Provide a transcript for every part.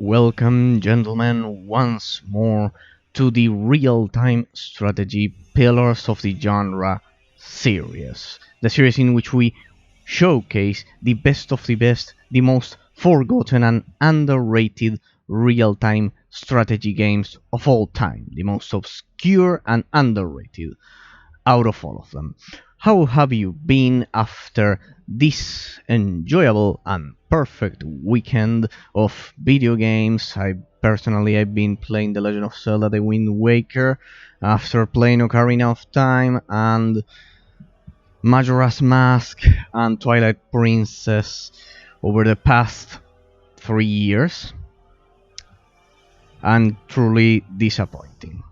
Welcome, gentlemen, once more to the real-time strategy Pillars of the Genre series. The series in which we showcase the best of the best, the most forgotten and underrated real-time strategy games of all time, the most obscure and underrated out of all of them. How have you been after this enjoyable and perfect weekend of video games? I've been playing The Legend of Zelda The Wind Waker after playing Ocarina of Time and Majora's Mask and Twilight Princess over the past 3 years, and truly disappointing.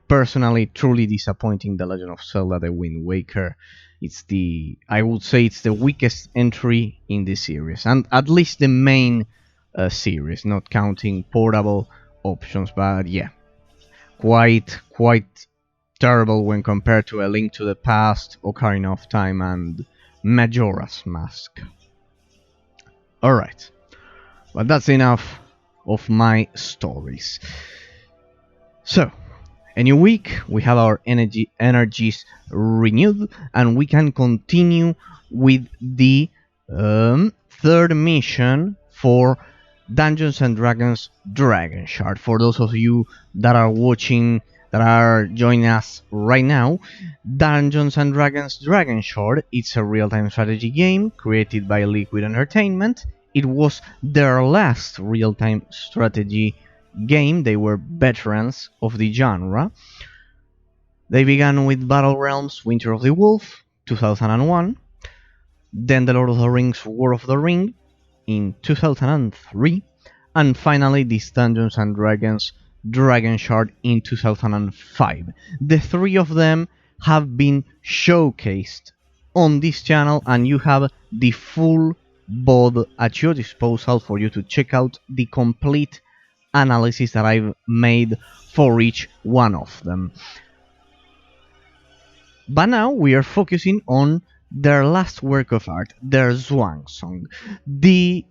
Personally, truly disappointing. The Legend of Zelda The Wind Waker. I would say it's the weakest entry in the series, and at least the main series, not counting portable options. But yeah, quite terrible when compared to A Link to the Past, Ocarina of Time, and Majora's Mask. Alright, but that's enough of my stories. So, a new week, we have our energies renewed, and we can continue with the third mission for Dungeons and Dragons Dragonshard. For those of you that are watching, that are joining us right now, Dungeons and Dragons Dragonshard, it's a real-time strategy game created by Liquid Entertainment. It was their last real-time strategy game. They were veterans of the genre. They began with Battle Realms Winter of the Wolf 2001, then The Lord of the Rings War of the Ring in 2003, and finally this Dungeons and Dragons Dragonshard in 2005. The three of them have been showcased on this channel, and you have the full VOD at your disposal for you to check out the complete analysis that I've made for each one of them. But now we are focusing on their last work of art, their Swan Song, the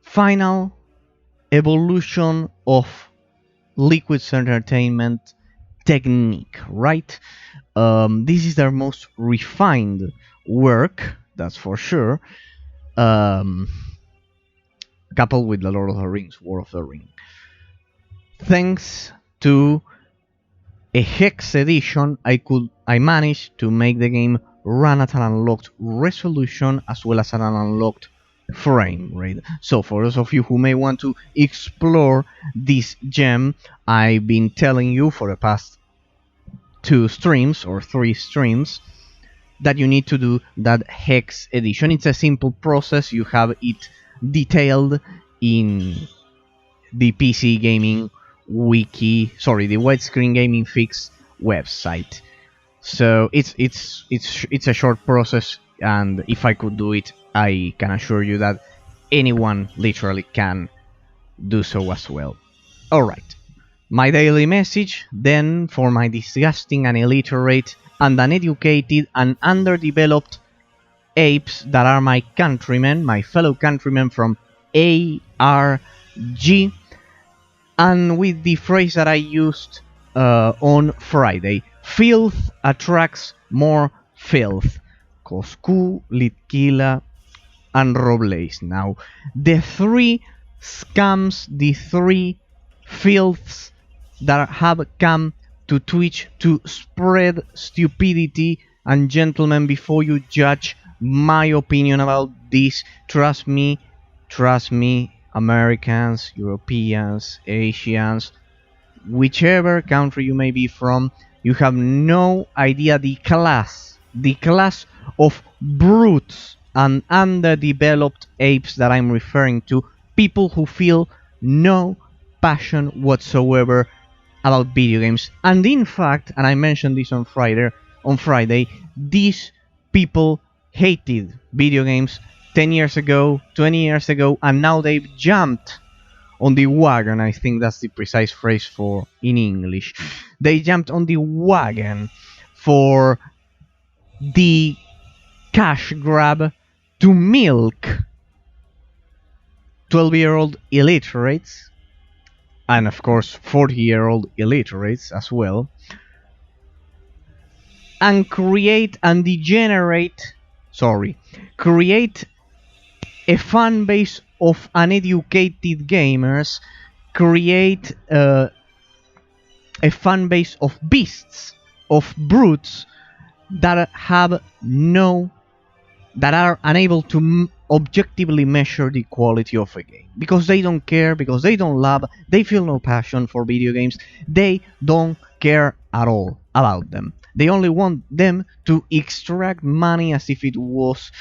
final evolution of Liquid's entertainment technique, right? This is their most refined work, that's for sure, coupled with The Lord of the Rings War of the Ring. Thanks to a Hex edition, I managed to make the game run at an unlocked resolution as well as at an unlocked frame rate. So for those of you who may want to explore this gem, I've been telling you for the past 2 streams or 3 streams that you need to do that Hex edition. It's a simple process. You have it detailed in the PC Gaming Wiki, the Widescreen Gaming Fix website. So it's a short process, and if I could do it, I can assure you that anyone literally can do so as well. Alright, my daily message then for my disgusting and illiterate and uneducated and underdeveloped apes that are my countrymen, my fellow countrymen from ARG, and with the phrase that I used on Friday: filth attracts more filth. Coscu, Litkila, and Robles. Now, the 3 scums, the 3 filths that have come to Twitch to spread stupidity, and gentlemen, before you judge my opinion about this, trust me, Americans, Europeans, Asians, whichever country you may be from, you have no idea the class of brutes and underdeveloped apes that I'm referring to. People who feel no passion whatsoever about video games. And in fact, and I mentioned this on Friday, these people hated video games 10 years ago, 20 years ago, and now they've jumped on the wagon. I think that's the precise phrase for in English. They jumped on the wagon for the cash grab to milk 12-year-old illiterates, and of course 40-year-old illiterates as well, and create a fan base of uneducated gamers, create a fan base of beasts, of brutes that are unable to objectively measure the quality of a game, because they don't care, because they don't love, they feel no passion for video games, they don't care at all about them. They only want them to extract money as if it was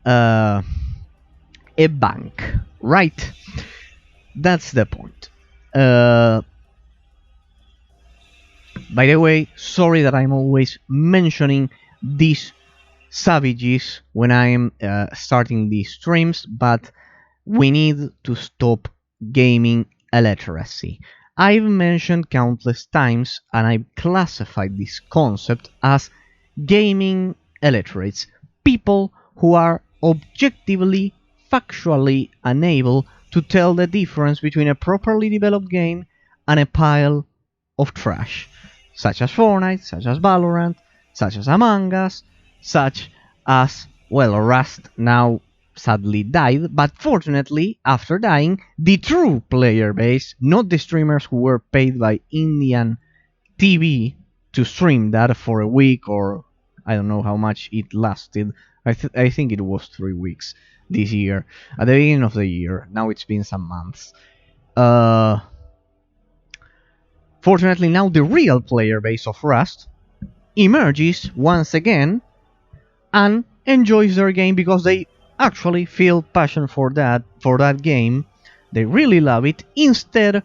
a bank, right? That's the point. By the way, sorry that I'm always mentioning these savages when I'm starting these streams, but we need to stop gaming illiteracy. I've mentioned countless times, and I've classified this concept as gaming illiterates, people who are objectively, factually unable to tell the difference between a properly developed game and a pile of trash, such as Fortnite, such as Valorant, such as Among Us, such as, well, Rust now sadly died, but fortunately, after dying, the true player base, not the streamers who were paid by Indian TV to stream that for a week, or I don't know how much it lasted. I think it was 3 weeks this year, at the beginning of the year. Now it's been some months. Fortunately, now the real player base of Rust emerges once again and enjoys their game because they actually feel passion for that game. They really love it, instead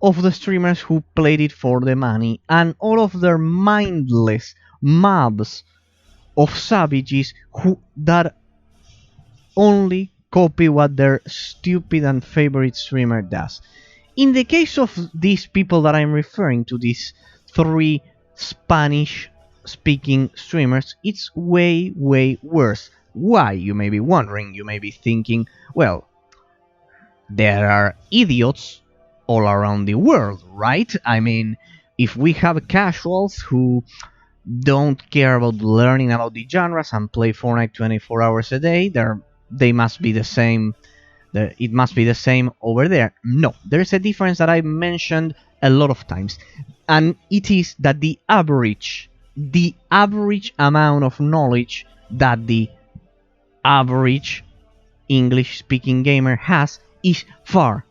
of the streamers who played it for the money, and all of their mindless mobs of savages that only copy what their stupid and favorite streamer does. In the case of these people that I'm referring to, these 3 Spanish-speaking streamers, it's way, way worse. Why, you may be wondering, you may be thinking, well, there are idiots all around the world, right? I mean, if we have casuals who don't care about learning about the genres and play Fortnite 24 hours a day, they must be the same. It must be the same over there. No, there's a difference that I mentioned a lot of times, and it is that the average amount of knowledge that the average English-speaking gamer has is far,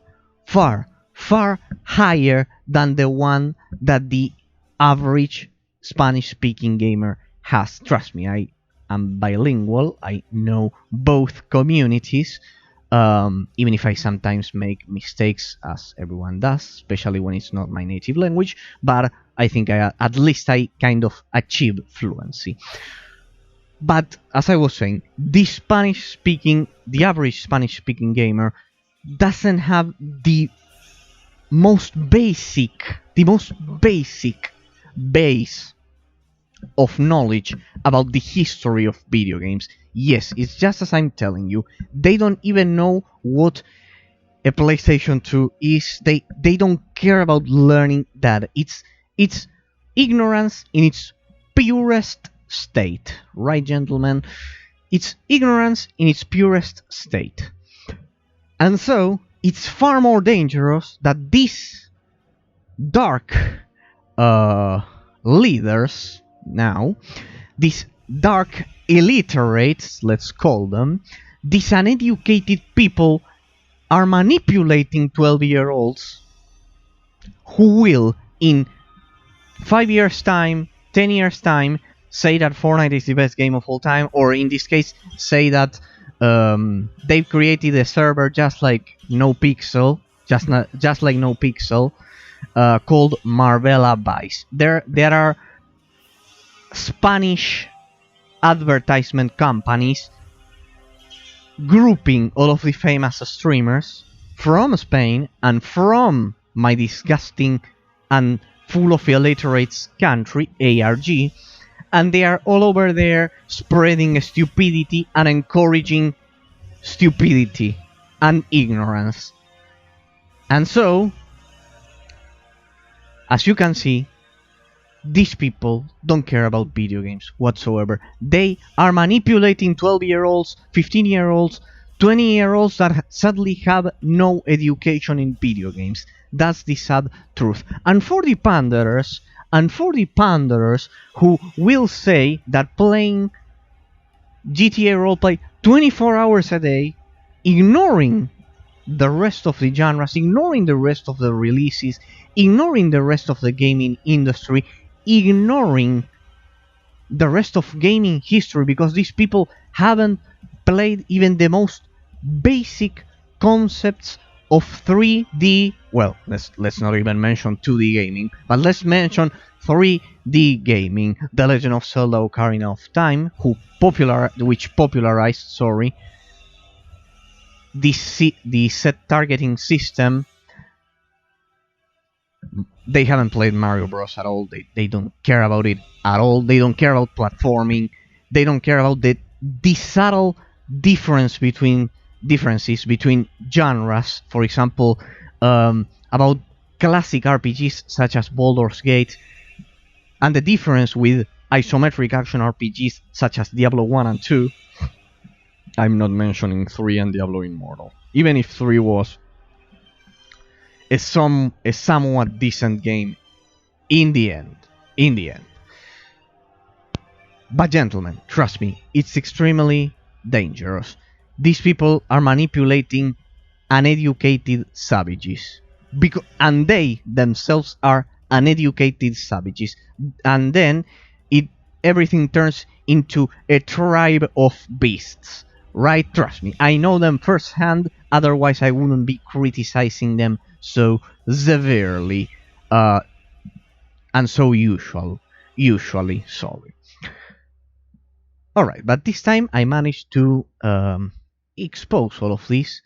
far, far higher than the one that the average Spanish-speaking gamer has. Trust me, I am bilingual. I know both communities, even if I sometimes make mistakes, as everyone does, especially when it's not my native language, but I think at least I kind of achieved fluency. But as I was saying, the average Spanish-speaking gamer doesn't have the most basic base of knowledge about the history of video games. Yes, it's just as I'm telling you. They don't even know what a PlayStation 2 is. They don't care about learning that. It's ignorance in its purest state, right, gentlemen? It's ignorance in its purest state. And so it's far more dangerous that these dark leaders now, these dark illiterates, let's call them, these uneducated people are manipulating 12-year-olds who will, in 5 years' time, 10 years' time, say that Fortnite is the best game of all time, or in this case, say that they've created a server just like NoPixel, called Marbella Vice. There are Spanish advertisement companies grouping all of the famous streamers from Spain and from my disgusting and full of illiterates country, ARG, and they are all over there spreading stupidity and encouraging stupidity. and ignorance. And so, as you can see, these people don't care about video games whatsoever. They are manipulating 12-year-olds, 15-year-olds, 20-year-olds that sadly have no education in video games. That's the sad truth. And for the panderers, who will say that playing GTA roleplay 24 hours a day, ignoring the rest of the genres, ignoring the rest of the releases, ignoring the rest of the gaming industry, ignoring the rest of gaming history, because these people haven't played even the most basic concepts of 3D. Well, let's not even mention 2D gaming, but let's mention 3D gaming. The Legend of Zelda: Ocarina of Time, which popularized, the set targeting system. They haven't played Mario Bros. At all. They don't care about it at all. They don't care about platforming. They don't care about the subtle differences between genres. For example, about classic RPGs such as Baldur's Gate, and the difference with isometric action RPGs such as Diablo 1 and 2. I'm not mentioning 3 and Diablo Immortal, even if 3 was a somewhat decent game in the end. But gentlemen, trust me, it's extremely dangerous. These people are manipulating uneducated savages, and they themselves are uneducated savages, and then everything turns into a tribe of beasts, right? Trust me, I know them firsthand, otherwise I wouldn't be criticizing them so severely, and so usually, sorry. Alright, but this time I managed to expose all of this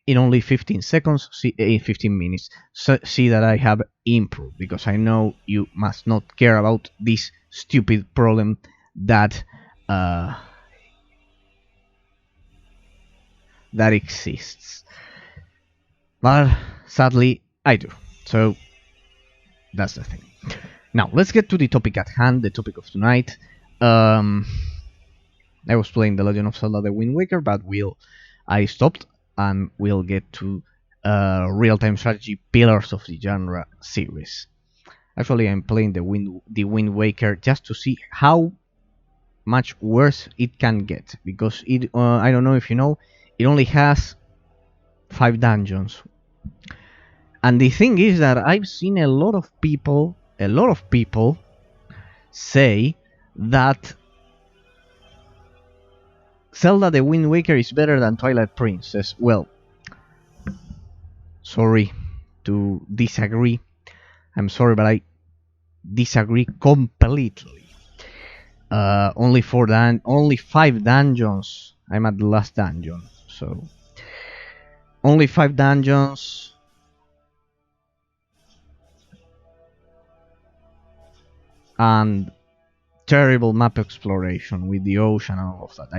in only 15 seconds, 15 minutes. So see that I have improved, because I know you must not care about this stupid problem that exists. But sadly, I do. So that's the thing. Now, let's get to the topic at hand, the topic of tonight. I was playing The Legend of Zelda: The Wind Waker, but I stopped, and we'll get to real-time strategy pillars of the genre series. Actually, I'm playing the Wind Waker just to see how much worse it can get, because it I don't know if you know, it only has 5 dungeons. And the thing is that I've seen a lot of people say that Zelda: The Wind Waker is better than Twilight Princess. Well, sorry to disagree. I'm sorry, but I disagree completely. Only 5 dungeons. I'm at the last dungeon, so only 5 dungeons. And terrible map exploration with the ocean and all of that.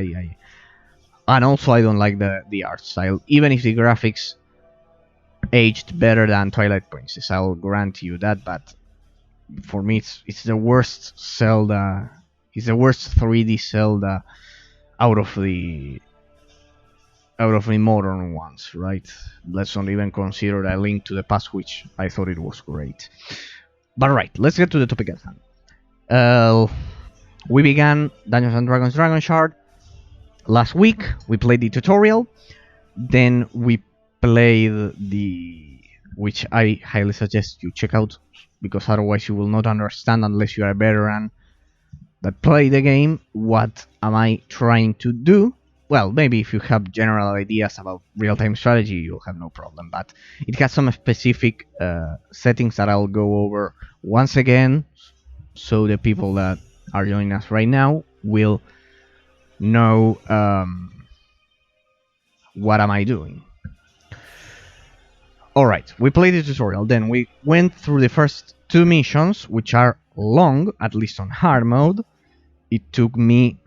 And also I don't like the art style, even if the graphics aged better than Twilight Princess. I'll grant you that, but for me it's the worst Zelda. It's the worst 3D Zelda out of the modern ones, right? Let's not even consider A Link to the Past, which I thought it was great. But right, let's get to the topic at hand. We began Dungeons and Dragons Dragonshard last week. We played the tutorial, then we played which I highly suggest you check out, because otherwise you will not understand, unless you are a veteran that play the game, what am I trying to do. Well, maybe if you have general ideas about real-time strategy, you'll have no problem, but it has some specific settings that I'll go over once again, so the people that are joining us right now will know what am I doing. Alright, we played the tutorial, then we went through the first 2 missions, which are long, at least on hard mode. It took me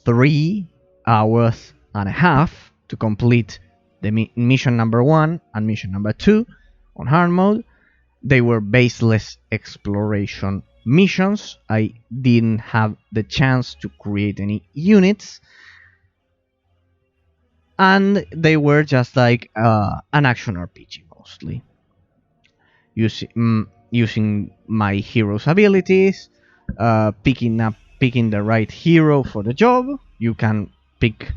3 hours and a half to complete the mission number 1 and mission number 2 on hard mode. They were baseless exploration missions. I didn't have the chance to create any units, and they were just like an action RPG mostly, using my hero's abilities, picking the right hero for the job. You can pick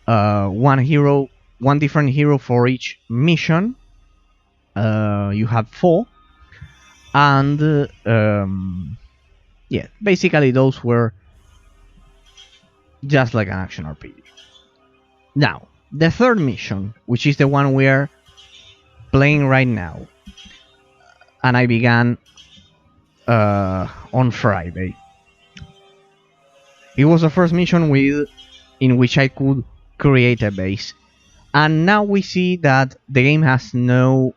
one different hero for each mission. You have 4, and yeah, basically those were just like an action RPG. Now, the third mission, which is the one we are playing right now, and I began on Friday. It was the first mission in which I could create a base, and now we see that the game has no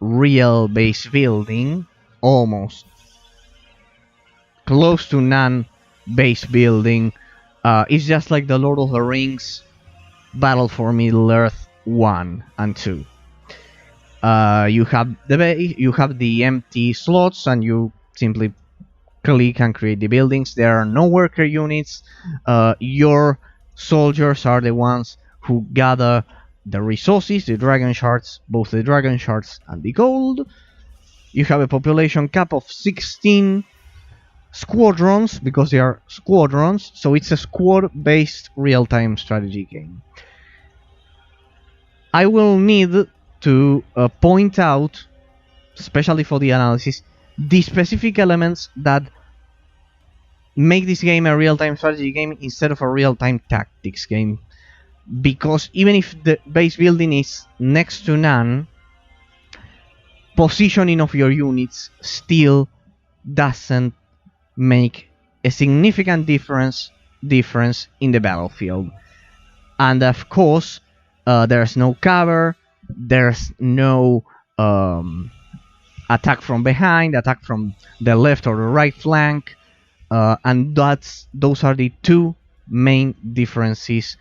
real base building, almost close to none base building. It's just like the Lord of the Rings Battle for Middle-earth 1 and 2. You have the empty slots, and you simply click and create the buildings. There are no worker units. Your soldiers are the ones who gather the resources, the dragon shards, both the dragon shards and the gold. You have a population cap of 16 squadrons, because they are squadrons, so it's a squad-based real-time strategy game. I will need to point out, especially for the analysis, the specific elements that make this game a real-time strategy game instead of a real-time tactics game. Because even if the base building is next to none, positioning of your units still doesn't make a significant difference in the battlefield. And of course, there's no cover, there's no attack from behind, attack from the left or the right flank, and those are the two main differences.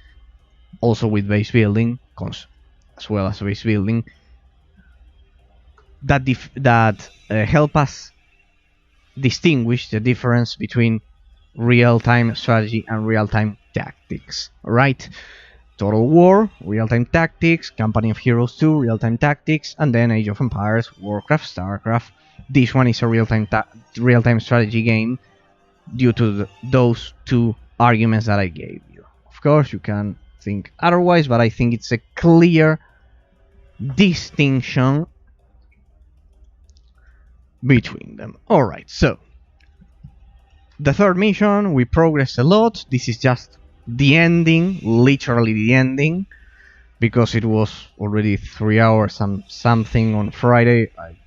Also with base building, as well as base building, that help us distinguish the difference between real-time strategy and real-time tactics. Right? Total War, real-time tactics; Company of Heroes 2, real-time tactics; and then Age of Empires, Warcraft, Starcraft. This one is a real-time strategy game due to those two arguments that I gave you. Of course, you can think otherwise, but I think it's a clear distinction between them. Alright, so the third mission, we progressed a lot. This is just the ending, literally the ending, because it was already 3 hours and something on Friday. I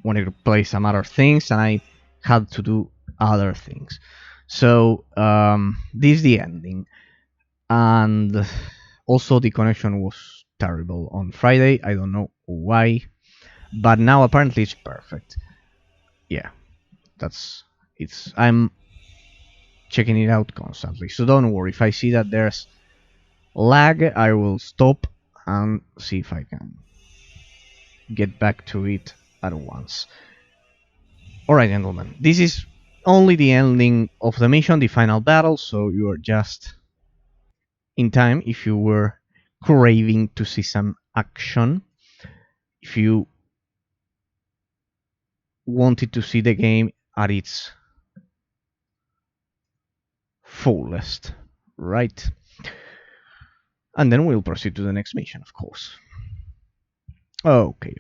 wanted to play some other things, and I had to do other things. So this is the ending. And also the connection was terrible on Friday. I don't know why, but now apparently it's perfect. Yeah, I'm checking it out constantly, so don't worry. If I see that there's lag, I will stop and see if I can get back to it at once. Alright, gentlemen, this is only the ending of the mission, the final battle, so you are just in time if you were craving to see some action. If you wanted to see the game at its fullest, right? And then we'll proceed to the next mission, of course. Okay,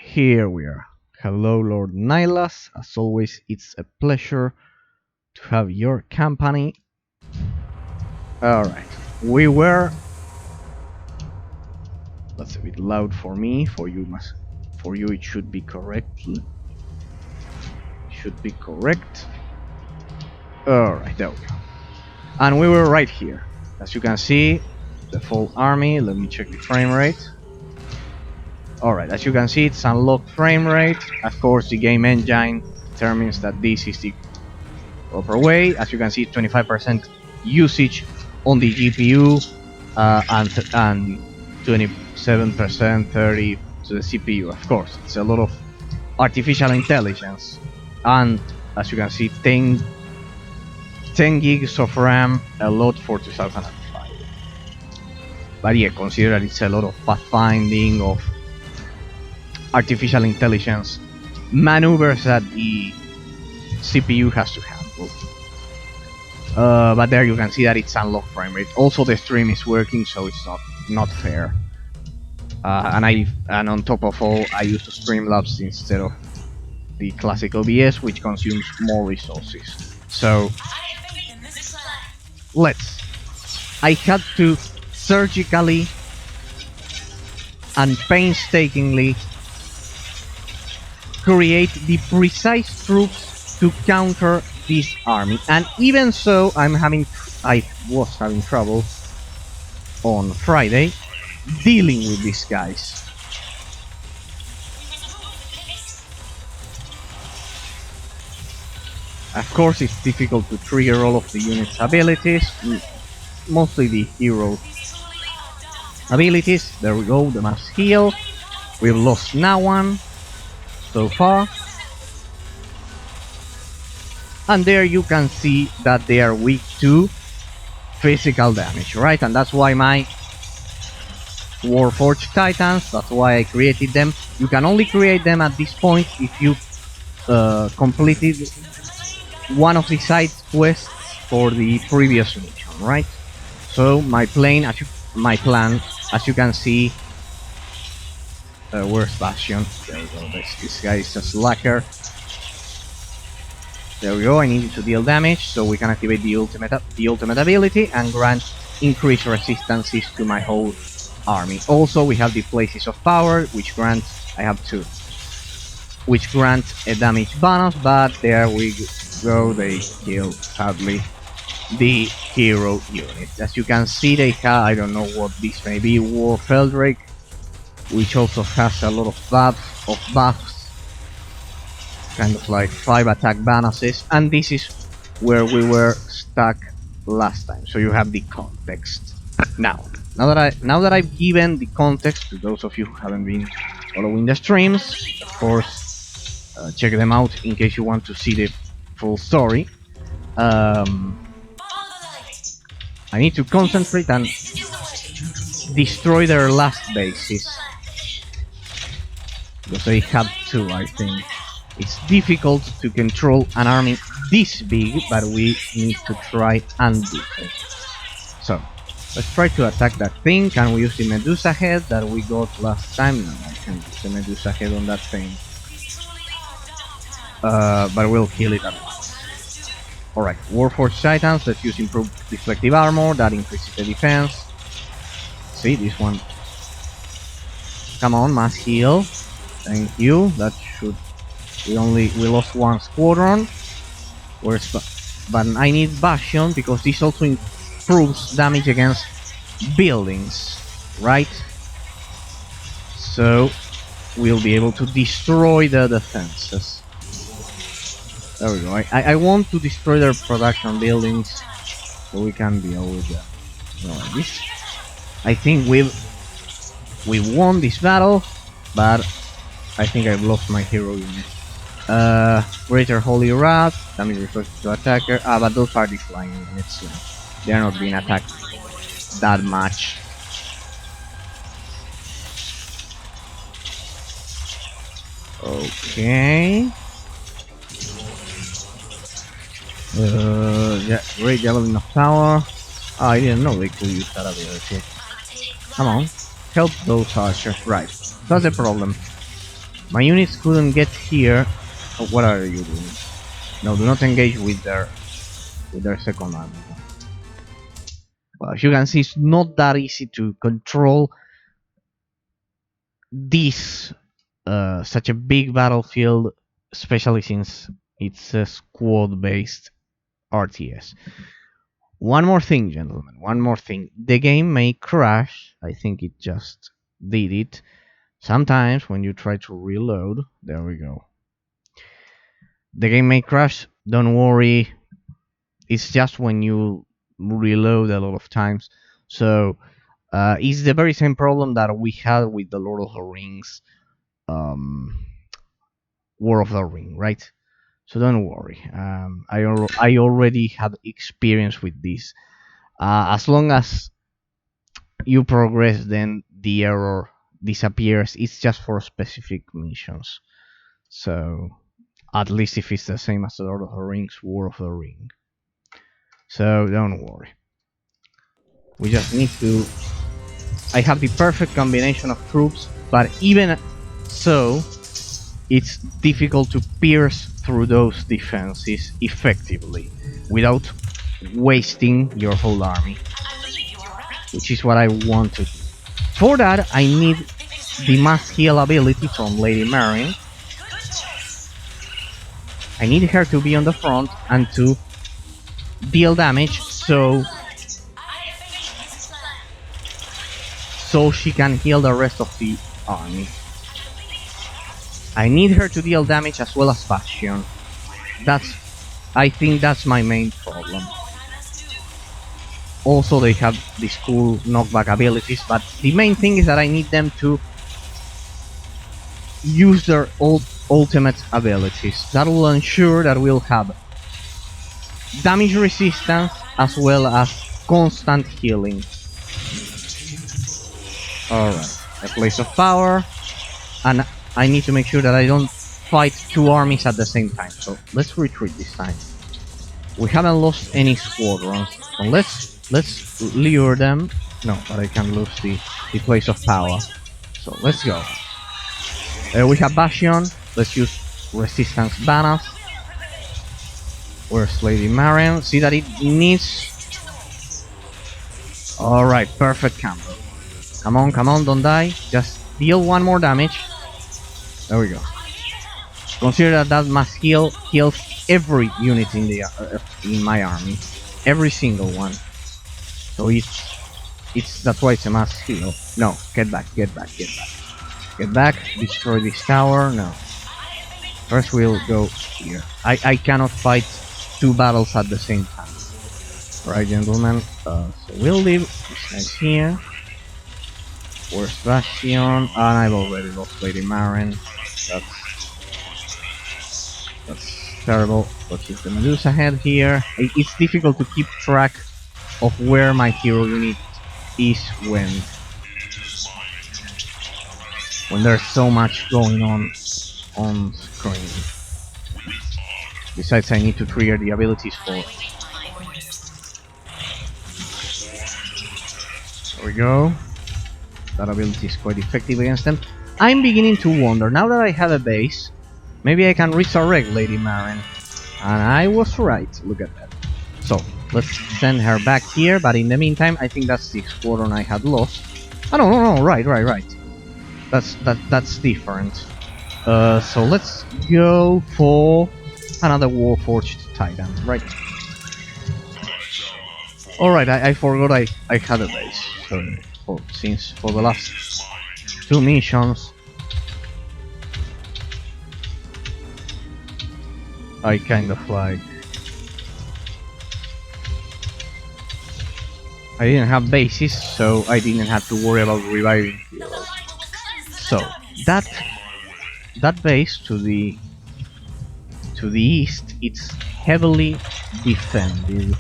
here we are. Hello, Lord Nylas. As always, it's a pleasure to have your company. Alright, we were... That's a bit loud for me. For you it should be correct. Should be correct. Alright, there we go. And we were right here. As you can see, the full army. Let me check the frame rate. Alright, as you can see, it's unlocked frame rate. Of course, the game engine determines that this is the proper way. As you can see, 25% usage on the GPU. and 27%, 30 to the CPU. Of course, it's a lot of artificial intelligence, and as you can see, 10 gigs of RAM, a lot for 2005. But yeah, consider that it's a lot of pathfinding, of artificial intelligence maneuvers that the CPU has to handle. But there you can see that it's unlocked frame rate. Also, the stream is working, so it's not fair. And on top of all, I use Streamlabs instead of the classic OBS, which consumes more resources. So I had to surgically and painstakingly create the precise troops to counter this army, and even so, I was having trouble on Friday dealing with these guys. Of course, it's difficult to trigger all of the unit's abilities, mostly the hero abilities. There we go, the mass heal. We've lost no one so far. And there you can see that they are weak to physical damage, right? And that's why my Warforged Titans, that's why I created them. You can only create them at this point if you completed one of the side quests for the previous mission, right? So my plan, as you can see, where's Bastion? There we go. This guy is a slacker. There we go. I needed to deal damage, so we can activate the ultimate ability and grant increased resistances to my whole army. Also, we have the Places of Power, which grant a damage bonus, but there we go, they kill, sadly, the hero unit. As you can see, they have, I don't know what this may be, Warfeldrick, which also has a lot of buffs, kind of like 5 attack bonuses, and this is where we were stuck last time, so you have the context. Now that I've given the context to those of you who haven't been following the streams, of course, check them out in case you want to see the full story. I need to concentrate and destroy their last bases, because they have two, I think. It's difficult to control an army this big, but we need to try and do it. So, let's try to attack that thing. Can we use the Medusa head that we got last time? No, I can't use the Medusa head on that thing. But we'll kill it at once. Alright, Warforged Titans, let's use improved deflective armor, that increases the defense. See, this one. Come on, mass heal. Thank you, that should... We lost one squadron. But I need Bastion, because this also improves damage against buildings, right? So we'll be able to destroy the defenses. There we go. I want to destroy their production buildings so we can deal with them. Like this. I think we won this battle, but I think I've lost my hero unit. Greater Holy Wrath, damage reflected to attacker. But those are the flying units. Yeah. They are not being attacked that much. Okay. Yeah, great Gelatinous Power. Oh, I didn't know they could use that ability. Come on, help those archers. Right, that's the problem. My units couldn't get here. Oh, what are you doing? No, do not engage with their second army. Well, as you can see, it's not that easy to control this such a big battlefield, especially since it's a squad-based RTS. One more thing, gentlemen, one more thing. The game may crash. I think it just did it. Sometimes when you try to reload, there we go. The game may crash, don't worry. It's just when you reload a lot of times. So It's the very same problem that we had with the Lord of the Rings, War of the Ring, right? So don't worry. I already had experience with this. As long as you progress, then the error disappears. It's just for specific missions. So at least if it's the same as the Lord of the Rings, War of the Ring. So don't worry. We just need to... I have the perfect combination of troops, but even so, it's difficult to pierce through those defenses effectively without wasting your whole army, which is what I want to do. For that, I need the mass heal ability from Lady Marion. I need her to be on the front and to deal damage so she can heal the rest of the army. I need her to deal damage as well as Bastion. I think that's my main problem. Also, they have these cool knockback abilities, but the main thing is that I need them to use their ultimate abilities. That will ensure that we'll have damage resistance as well as constant healing. Alright, a place of power, and I need to make sure that I don't fight two armies at the same time, so let's retreat this time. We haven't lost any squadrons, so let's lure them. No, but I can lose the place of power, so let's go. We have Bastion, let's use resistance banners. Where's Lady Marion? See that it needs... Alright, perfect combo. Come on, don't die. Just deal one more damage. There we go. Consider that mass heal heals every unit in the in my army, every single one. So that's why it's a mass heal. No, get back. Destroy this tower. No. First we'll go here. I cannot fight two battles at the same time. Right, gentlemen. So we'll leave this guy here. Where's Bastion? And I've already lost Lady Marion. That's terrible. Let's use the Medusa head here. It's difficult to keep track of where my hero unit is when there's so much going on screen. Besides, I need to trigger the abilities for... There we go. That ability is quite effective against them. I'm beginning to wonder, now that I have a base, maybe I can resurrect Lady Marion. And I was right, look at that. So, let's send her back here, but in the meantime, I think that's the squadron I had lost. Oh, no, right. That's different. So let's go for another Warforged Titan, right? Alright, I forgot I had a base. So, since for the last two missions I kind of like... I didn't have bases, so I didn't have to worry about reviving heroes. So, that base to the east, it's heavily defended.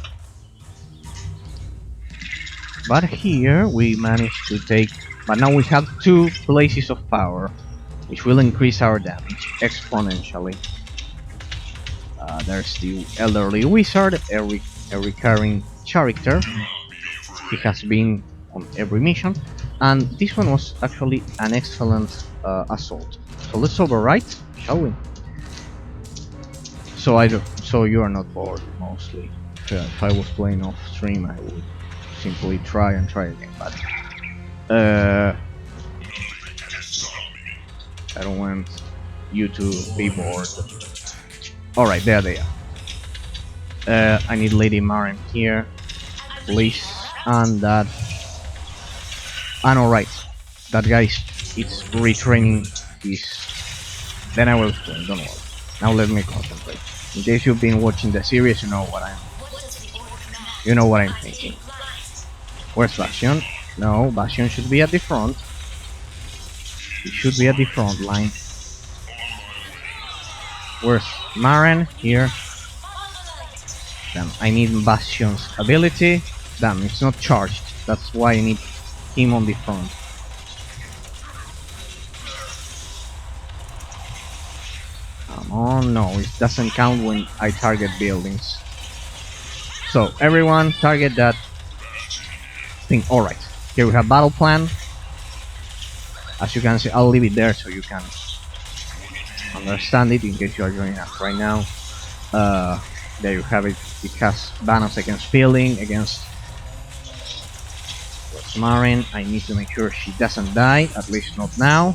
But here we managed to take... But now we have two places of power, which will increase our damage exponentially. There's the Elderly Wizard, a recurring character. He has been on every mission, and this one was actually an excellent assault. So let's overwrite, shall we? So you are not bored, mostly. If I was playing off stream, I would simply try again, but I don't want you to be bored. Alright, there they are. I need Lady Marion here, please, and that. And alright, that guy is retraining his... Then I will explain, don't worry. Now let me concentrate. In case you've been watching the series, you know what I'm thinking. Where's Bastion? No, Bastion should be at the front. It should be at the front line. Where's Maren? Here. Damn, I need Bastion's ability. Damn, it's not charged. That's why I need him on the front. Come on, no, it doesn't count when I target buildings. So, everyone, target that thing. Alright, here we have battle plan. As you can see, I'll leave it there so you can understand it in case you are joining us right now. There you have it. It has banners against building, against Marin. I need to make sure she doesn't die, at least not now.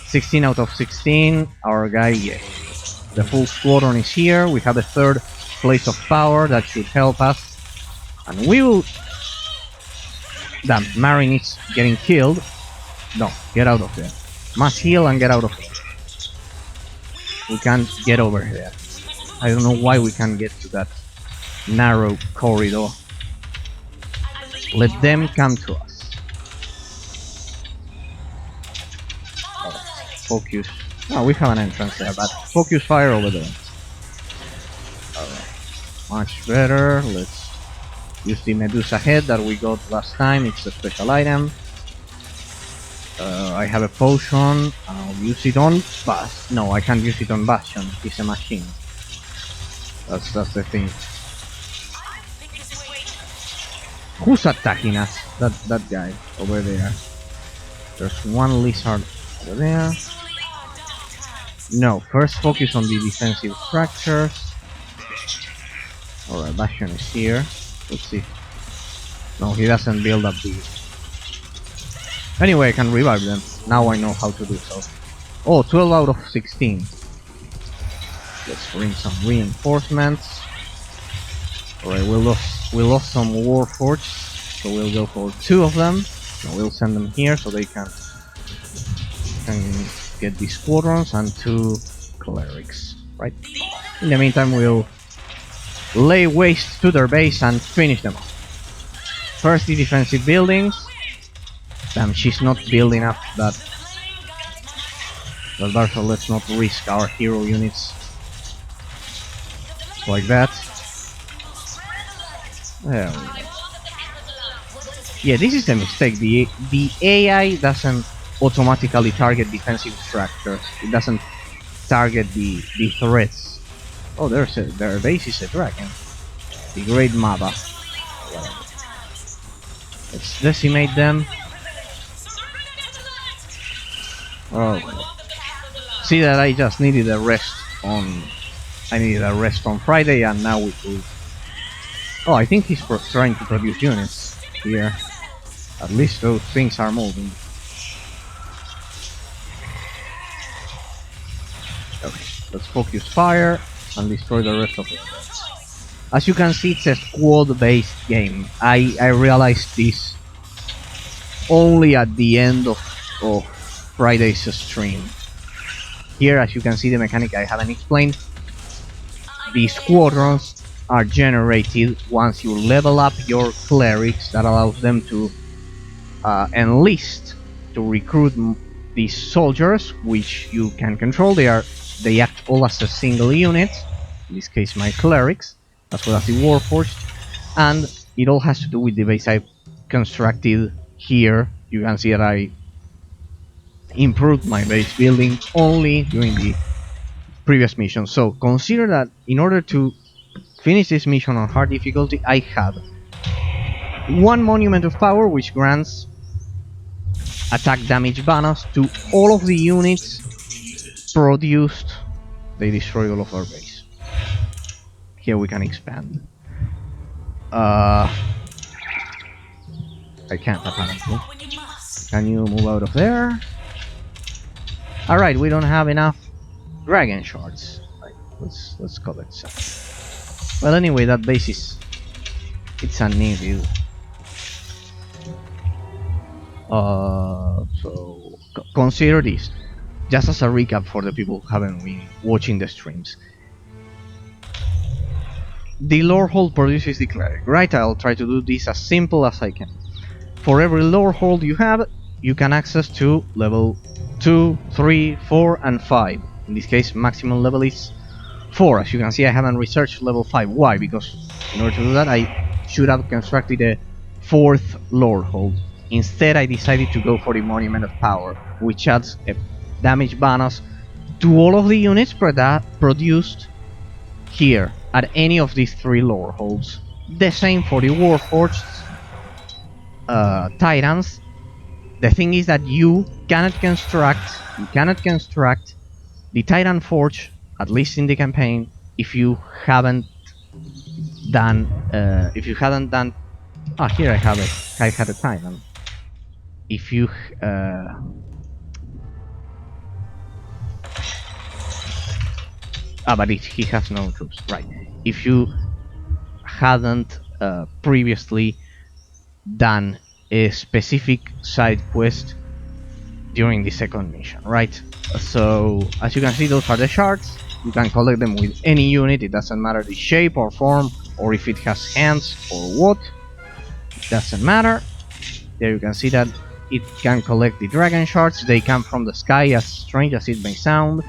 16 out of 16. Our guy, yeah. The full squadron is here. We have a third place of power that should help us. And we will... Damn, Marin is getting killed. No, get out of there. Must heal and get out of here. We can't get over here. I don't know why we can't get to that narrow corridor. Let them come to us. Focus. Oh, we have an entrance there, but focus fire over there. Alright. Much better. Let's use the Medusa head that we got last time. It's a special item. I have a potion. I'll use it on Bastion. No, I can't use it on Bastion. It's a machine. That's the thing. Who's attacking us? That guy over there. There's one lizard over there. No, first focus on the defensive structures. Alright, Bastion is here. Let's see. No, he doesn't build up the... Anyway, I can revive them. Now I know how to do so. Oh, 12 out of 16. Let's bring some reinforcements. Alright, we lost some Warforged, so we'll go for 2 of them. And we'll send them here so they can get the squadrons and 2 clerics. Right? In the meantime, we'll lay waste to their base and finish them off. First, the defensive buildings. Damn, she's not building up that. So let's not risk our hero units like that. There we go. Yeah, this is the mistake. The AI doesn't automatically target defensive structures. It doesn't target the threats. Oh, their base is a dragon. The Great Maba. Let's decimate them. Oh, see that I just needed a rest on. I needed a rest on Friday, and now we could. Oh, I think he's trying to produce units here. At least those things are moving. Okay, let's focus fire and destroy the rest of it. As you can see, it's a squad-based game. I realized this only at the end of Friday's stream. Here, as you can see, the mechanic I haven't explained. The squadrons are generated once you level up your clerics. That allows them to enlist, to recruit these soldiers, which you can control. They act all as a single unit. In this case, my clerics, as well as the Warforged, and it all has to do with the base I constructed here. You can see that I improved my base building only during the previous mission. So consider that in order to finish this mission on hard difficulty, I have 1 Monument of Power, which grants attack damage bonus to all of the units produced. They destroy all of our base. Here we can expand. I can't apparently. Can you move out of there? Alright, we don't have enough Dragonshards. Right, let's collect some. Well, anyway, that base is... it's unneeded. So consider this, just as a recap for the people who haven't been watching the streams. The lore hole produces the cleric, right? I'll try to do this as simple as I can. for every lore hold you have, you can access to level 2, 3, 4, and 5. In this case, maximum level is 4. As you can see, I haven't researched level 5. Why? Because in order to do that, I should have constructed a 4th lore hold. Instead, I decided to go for the Monument of Power, which adds a damage bonus to all of the units produced here at any of these 3 lore holds. The same for the Warforged Titans. The thing is that you cannot construct the Titan Forge, at least in the campaign, if you haven't done here I have it. I had a Titan. If you but he has no troops, right? If you hadn't previously done a specific side quest during the second mission, right? So as you can see, those are the shards. You can collect them with any unit. It doesn't matter the shape or form, or if it has hands or what. It doesn't matter. There you can see that it can collect the dragon shards. They come from the sky, as strange as it may sound.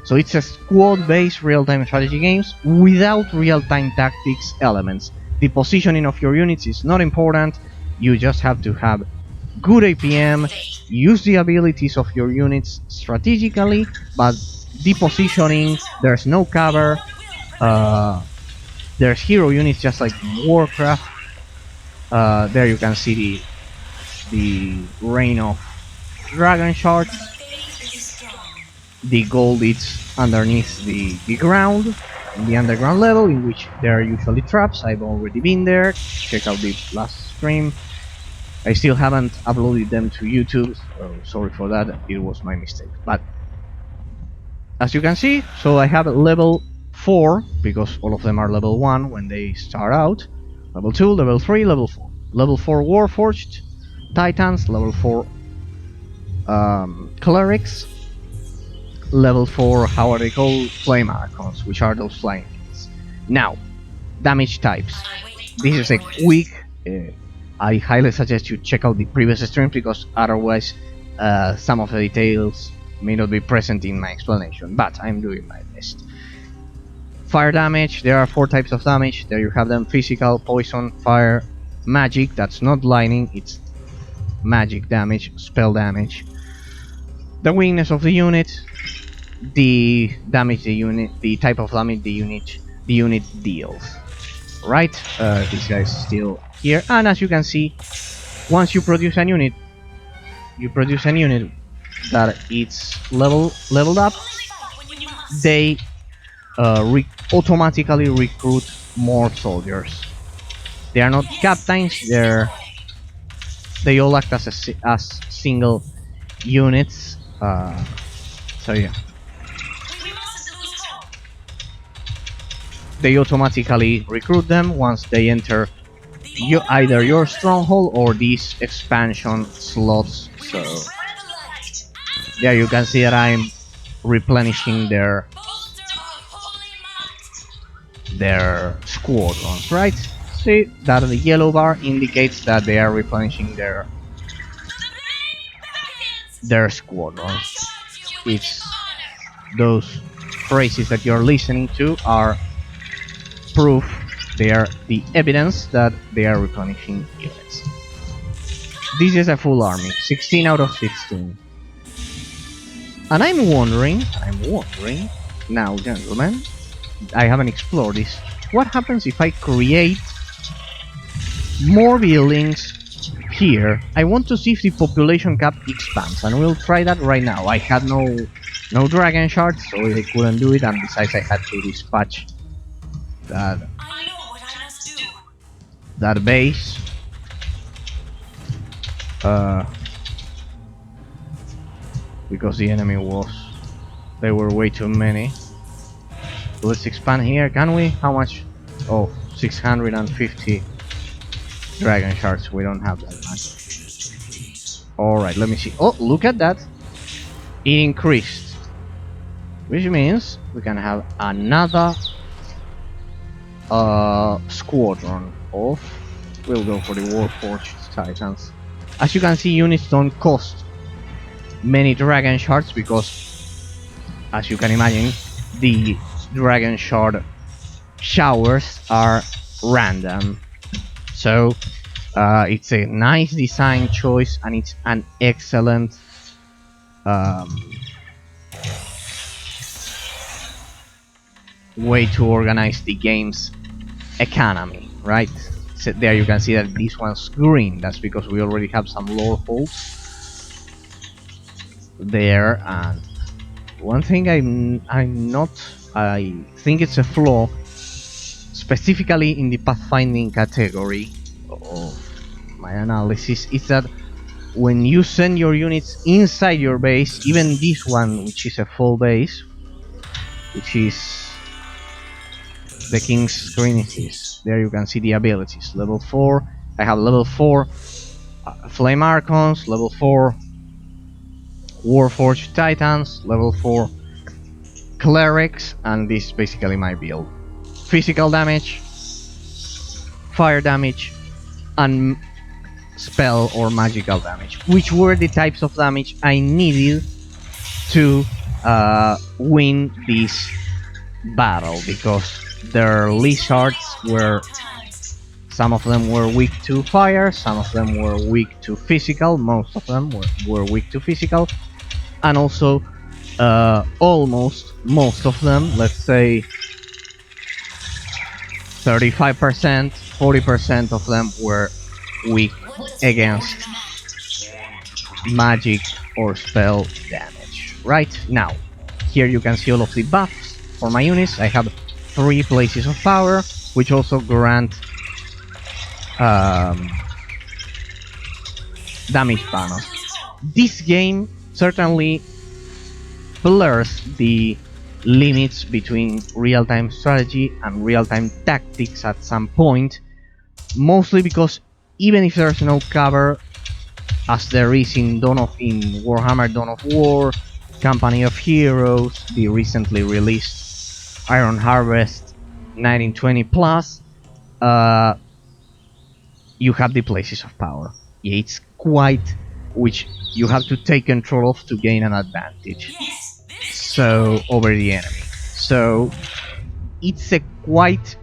So it's a squad-based real-time strategy games without real-time tactics elements. The positioning of your units is not important. You just have to have good APM, use the abilities of your units strategically, but the positioning, there's no cover. There's hero units just like in Warcraft. There you can see the Reign of Dragonshard. The gold is underneath the ground, in the underground level, in which there are usually traps. I've already been there. Check out the last stream. I still haven't uploaded them to YouTube, so sorry for that, it was my mistake. But as you can see, so I have level 4, because all of them are level 1 when they start out. Level 2, level 3, level 4. Level 4 Warforged Titans, level 4 Clerics, level 4, how are they called? Flame Archons, which are those flying things. Now, damage types. This is a quick... I highly suggest you check out the previous stream, because otherwise some of the details may not be present in my explanation, but I'm doing my best. Fire damage, there are 4 types of damage. There you have them: physical, poison, fire, magic. That's not lightning, it's magic damage, spell damage. The weakness of the unit, the damage the unit, the type of damage the unit deals. Right, this guy is still here, and as you can see, once you produce a unit, that it's leveled up, they automatically recruit more soldiers. They are not captains; they all act as single units. So yeah. They automatically recruit them once they enter either your stronghold or these expansion slots. So yeah, you can see that I'm replenishing their squadrons, right? See that the yellow bar indicates that they are replenishing their squadrons. It's those phrases that you're listening to are proof, they are the evidence that they are replenishing units. This is a full army, 16 out of 16. And I'm wondering now, gentlemen, I haven't explored this. What happens if I create more buildings here? I want to see if the population cap expands, and we'll try that right now. I had no dragon shards, so I couldn't do it, and besides I had to dispatch that base. Because the enemy they were way too many. Let's expand here, can we? How much? Oh, 650 dragon shards. We don't have that much. Alright, let me see. Oh, look at that. It increased. Which means we can have another squadron of... We'll go for the Warforged Titans. As you can see, units don't cost many dragon shards because, as you can imagine, the dragon shard showers are random. So it's a nice design choice, and it's an excellent way to organize the game's economy, right? So there you can see that this one's green. That's because we already have some lore holes there. And one thing I think it's a flaw, specifically in the pathfinding category of my analysis, is that when you send your units inside your base, even this one, which is a full base, which is the King's Screenes, there you can see the abilities. Level 4, I have level 4 Flame Archons, level 4 Warforged Titans, level 4 Clerics, and this is basically my build. Physical damage, fire damage, and spell or magical damage, which were the types of damage I needed to win this battle, because their lizards were, some of them were weak to fire, some of them were weak to physical, most of them were weak to physical, and also almost most of them, let's say 35%, 40% of them were weak against magic or spell damage. Right now, here you can see all of the buffs for my units. I have 3 places of power, which also grant damage bonus. This game certainly blurs the limits between real-time strategy and real-time tactics at some point, mostly because even if there's no cover, as there is in Warhammer Dawn of War, Company of Heroes, the recently released Iron Harvest 1920 plus, you have the places of power. It's quite, which you have to take control of to gain an advantage over the enemy. So it's a quite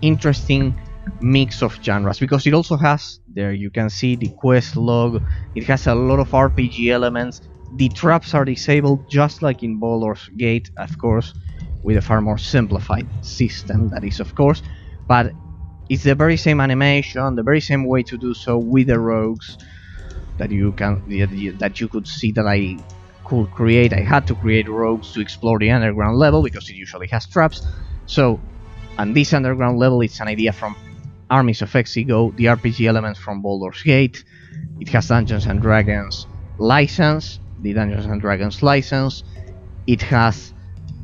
interesting mix of genres, because it also has, there you can see the quest log, it has a lot of RPG elements. The traps are disabled just like in Baldur's Gate, of course, with a far more simplified system, that is, of course, but it's the very same animation, the very same way to do so with the rogues that you could see that I could create. I had to create rogues to explore the underground level because it usually has traps. So, and this underground level, it's an idea from Armies of Exigo, the RPG elements from Baldur's Gate. It has Dungeons and Dragons license, the Dungeons and Dragons license. It has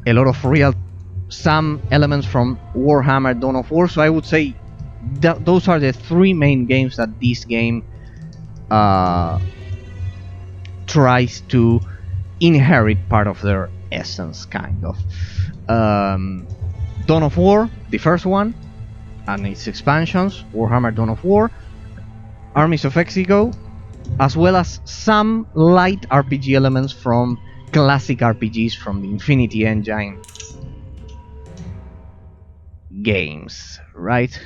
a lot of some elements from Warhammer Dawn of War. So I would say that those are the 3 main games that this game tries to inherit part of their essence, kind of. Dawn of War, the first one, and its expansions, Warhammer Dawn of War, Armies of Exigo, as well as some light RPG elements from classic RPGs from the Infinity Engine games, right?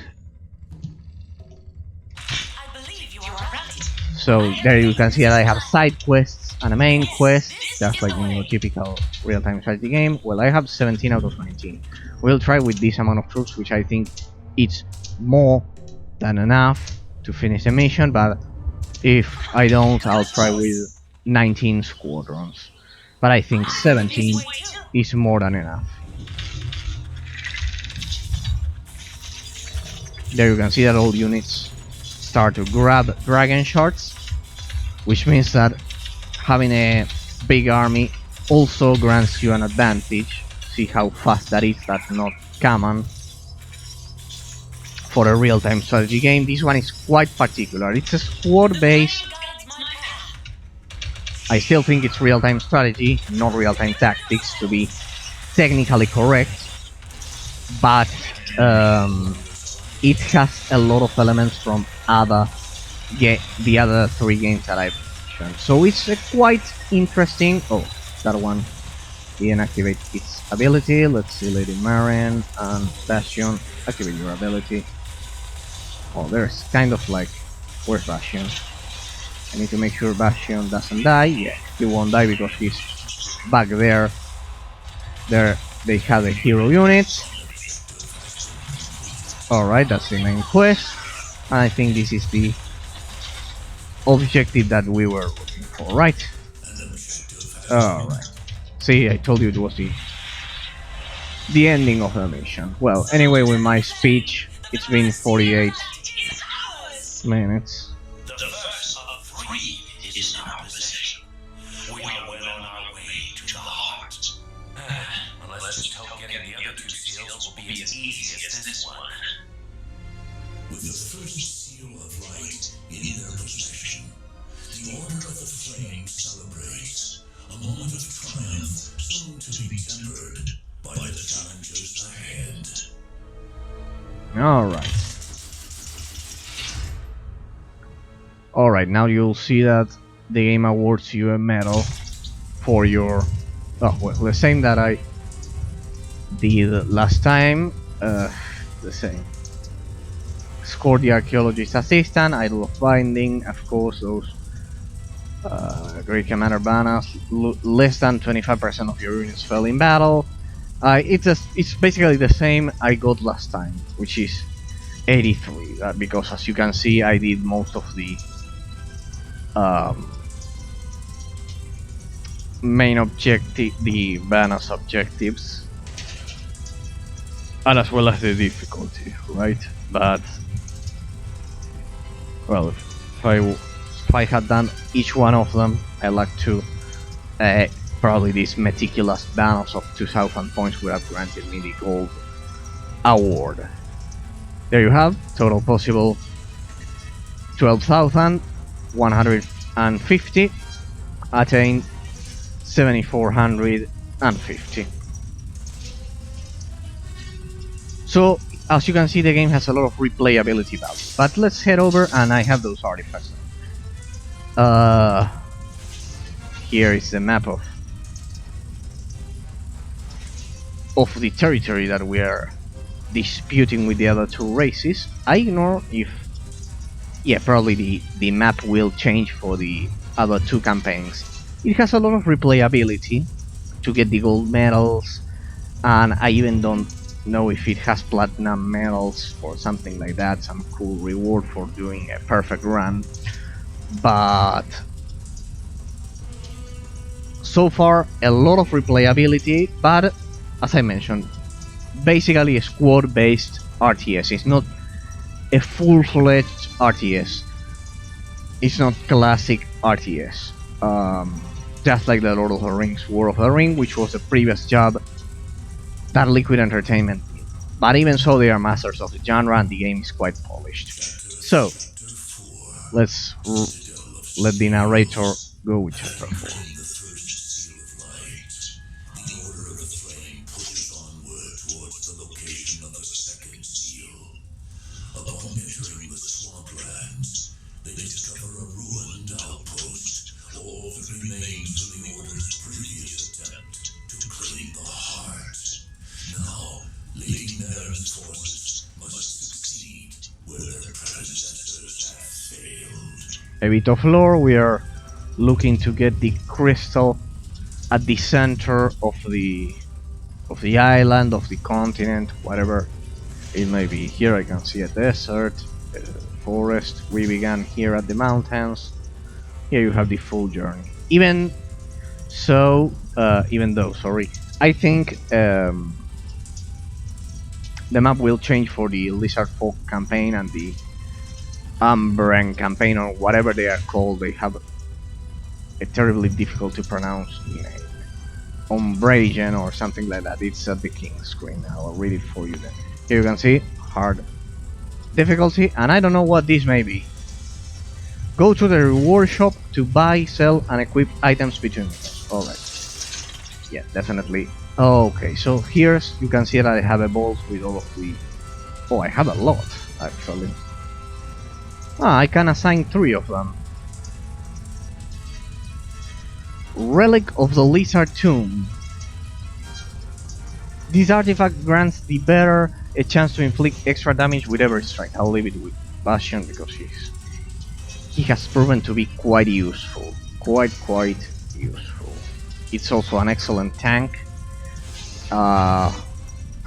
So there you can see that I have side quests and a main quest, just like in your typical real-time strategy game. Well, I have 17 out of 19. We'll try with this amount of troops, which I think it's more than enough to finish the mission, but if I don't, I'll try with 19 squadrons. But I think 17 is more than enough. There you can see that all units start to grab dragon shards, which means that having a big army also grants you an advantage. See how fast that is. That's not common for a real-time strategy game. This one is quite particular. It's a squad based. I still think it's real-time strategy, not real-time tactics, to be technically correct, but it has a lot of elements from other the other 3 games that I've shown. So it's quite interesting. Oh, that one didn't activate its ability. Let's see, Lady Marin and Bastion, activate your ability. Oh, there's kind of like, where's Bastion? I need to make sure Bastion doesn't die. Yeah, he won't die because he's back there. There they have a hero unit. Alright, that's the main quest. And I think this is the objective that we were looking for, right? Alright. See, I told you it was the ending of the mission. Well, anyway, with my speech, it's been 48 minutes. The first of 3 is in our possession. We are well on our way to the heart. Let's just hope getting the other 2 seals will be as easy as this one. With the first seal of light in their possession, the Order of the Flame celebrates a moment of triumph soon to be tempered by the challenges ahead. Alright, now you'll see that the game awards you a medal for your... Oh, well, the same that I did last time. The same. Score the Archaeologist Assistant, Idol of Binding, of course, those Great Commander banners, less than 25% of your units fell in battle. It's basically the same I got last time, which is 83, because as you can see I did most of the main objective, the banners objectives, and as well as the difficulty, right? But well, if I had done each one of them, I like to probably these meticulous banners of 2000 points would have granted me the gold award. There you have, total possible 12,150, attained 7,450. So as you can see, the game has a lot of replayability value. But let's head over, and I have those artifacts. Here is the map of the territory that we are disputing with the other 2 races. I ignore if... yeah, probably the map will change for the other 2 campaigns. It has a lot of replayability to get the gold medals, and I even don't know if it has platinum medals or something like that, some cool reward for doing a perfect run. But so far a lot of replayability, but as I mentioned, basically a squad based RTS. It's not a full-fledged RTS. It's not classic RTS. Just like the Lord of the Rings War of the Ring, which was the previous job that Liquid Entertainment did. But even so, they are masters of the genre and the game is quite polished. So, let's let the narrator go with Chapter 4. The first seal of light, the Order of the Flame pushes onward towards the location of the second seal. Upon entering the swamplands, they discover a ruined outpost, all that remains from the Order's previous attempt to claim the heart. Now, Lady Marin's forces must succeed where their predecessors have failed. A bit of lore, we are looking to get the crystal at the center of the island, of the continent, whatever it may be. Here I can see a desert, a forest. We began here at the mountains. Here you have the full journey. Even though, sorry, I think the map will change for the Lizard Folk campaign and the Umbren campaign, or whatever they are called. They have a terribly difficult to pronounce name. Umbragen or something like that. It's at the king screen. I'll read it for you then. Here you can see hard difficulty, and I don't know what this may be. Go to the reward shop to buy, sell, and equip items between missions. Alright. Yeah, definitely. Okay, so here you can see that I have a vault with all of the... Oh, I have a lot, actually. Ah, I can assign 3 of them. Relic of the Lizard Tomb. This artifact grants the bearer a chance to inflict extra damage with every strike. I'll leave it with Bastion because he has proven to be quite useful. Quite useful. It's also an excellent tank. And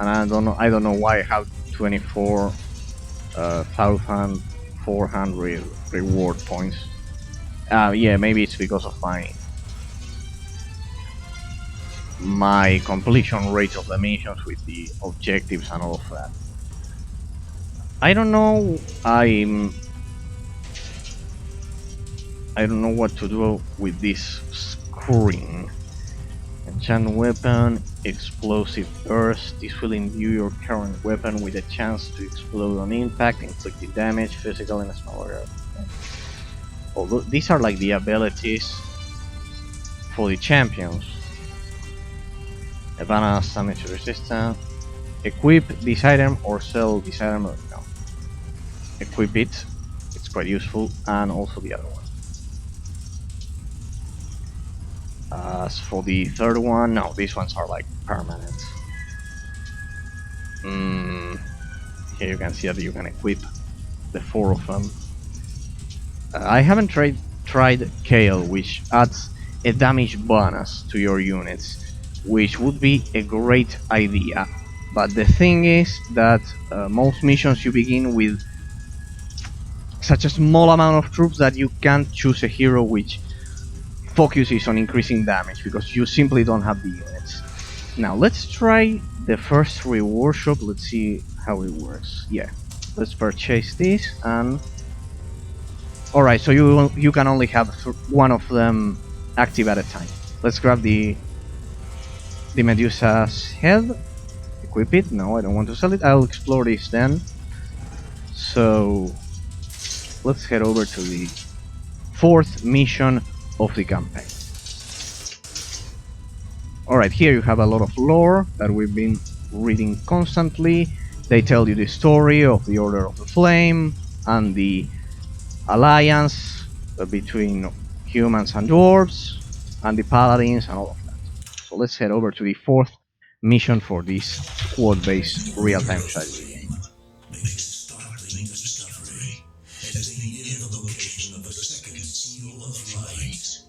I don't know why I have 24,400 reward points. Yeah, maybe it's because of my completion rate of the missions with the objectives and all of that. I don't know. I don't know what to do with this screen. Enchant Weapon, Explosive Burst. This will imbue your current weapon with a chance to explode on impact, inflicting damage, physical and smaller area. Although these are like the abilities for the champions. Advanced damage resistance. Equip this item or sell this item. No. Equip it. It's quite useful, and also the other one. As for the third one, no, these ones are like permanent. Here you can see that you can equip the 4 of them. I haven't tried Kale, which adds a damage bonus to your units, which would be a great idea. But the thing is that most missions you begin with such a small amount of troops that you can't choose a hero which focuses on increasing damage because you simply don't have the units. Now let's try the first reward shop. Let's see how it works. Yeah, let's purchase this and alright, so you can only have one of them active at a time. Let's grab the Medusa's head, equip it. No, I don't want to sell it. I'll explore this then. So let's head over to the 4th mission of the campaign. Alright, here you have a lot of lore that we've been reading constantly. They tell you the story of the Order of the Flame and the alliance between humans and dwarves and the paladins and all of that. So let's head over to the 4th mission for this squad-based real-time strategy game. Makes a startling discovery as they near the location of the second seal of light.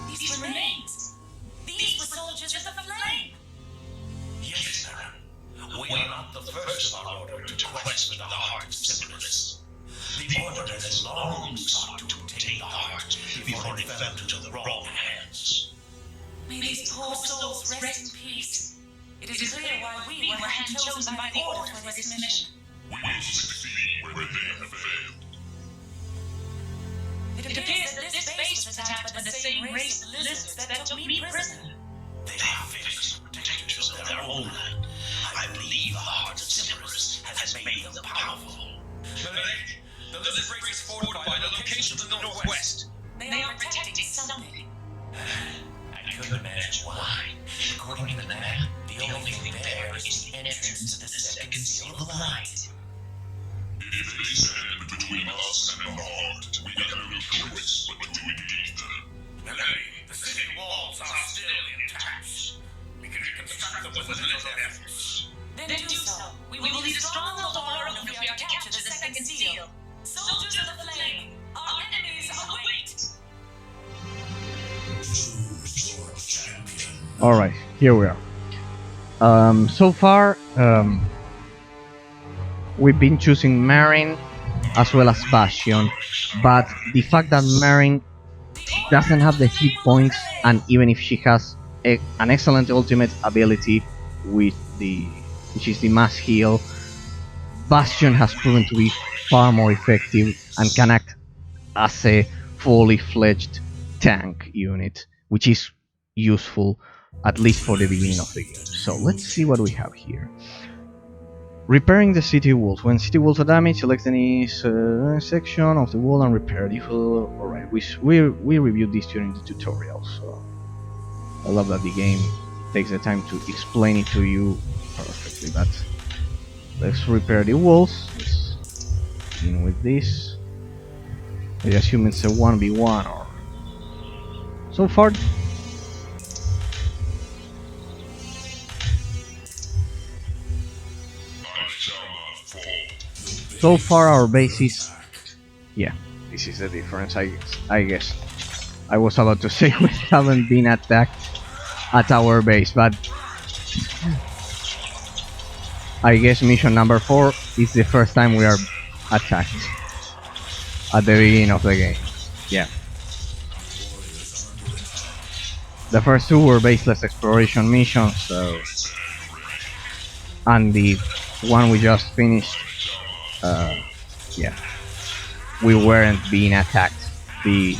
These remains! These were soldiers of the flame! Yes, Baron. We are not the first of our order to quest for the heart of Simplus. The order has long sought to obtain the heart before it fell into the wrong hands. May these poor souls rest in peace. It is clear why we were hand-chosen by the order for this mission. We will succeed where they have failed. It appears that this base was attacked by the same race of lizards that took me prisoner. They are fierce protectors of their own land. I believe the heart of Simplus has made them powerful. The lizard race is fortified by the location of the northwest. They are protecting something. I couldn't imagine why. According to the map, the only thing there is the entrance to the second seal of light. If they stand between us and the heart, we have no choice but to engage them. The city walls are still intact. We can reconstruct them with little efforts. Then do so. We will lead a stronghold of our own if we are to capture the second seal. Soldiers of the flame, our enemies await! Choose your champion. Alright, here we are. So far, we've been choosing Marin as well as Bastion, but the fact that Marin doesn't have the hit points, and even if she has an excellent ultimate ability which is the mass heal, Bastion has proven to be far more effective and can act as a fully fledged tank unit, which is useful at least for the beginning of the game. So let's see what we have here. Repairing the city walls. When city walls are damaged, select any section of the wall and repair it. Alright, we reviewed this during the tutorial, so I love that the game takes the time to explain it to you obviously, but let's repair the walls. Let's begin with this. I assume it's a 1v1 or so far. So far our base is... yeah, this is the difference, I guess. I was about to say we haven't been attacked at our base, but I guess mission number 4 is the first time we are attacked at the beginning of the game. Yeah. The first 2 were baseless exploration missions, so... and the one we just finished, yeah, we weren't being attacked. The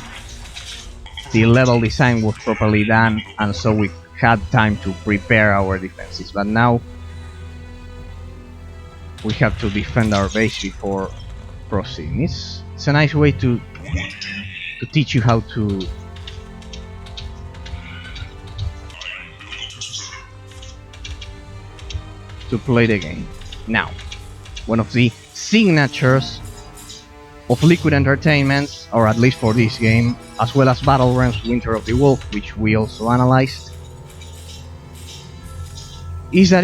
level design was properly done, and so we had time to prepare our defenses. But now we have to defend our base before proceeding. It's a nice way to teach you how to play the game. Now, one of the signatures of Liquid Entertainment, or at least for this game, as well as Battlegrounds Winter of the Wolf, which we also analyzed, is that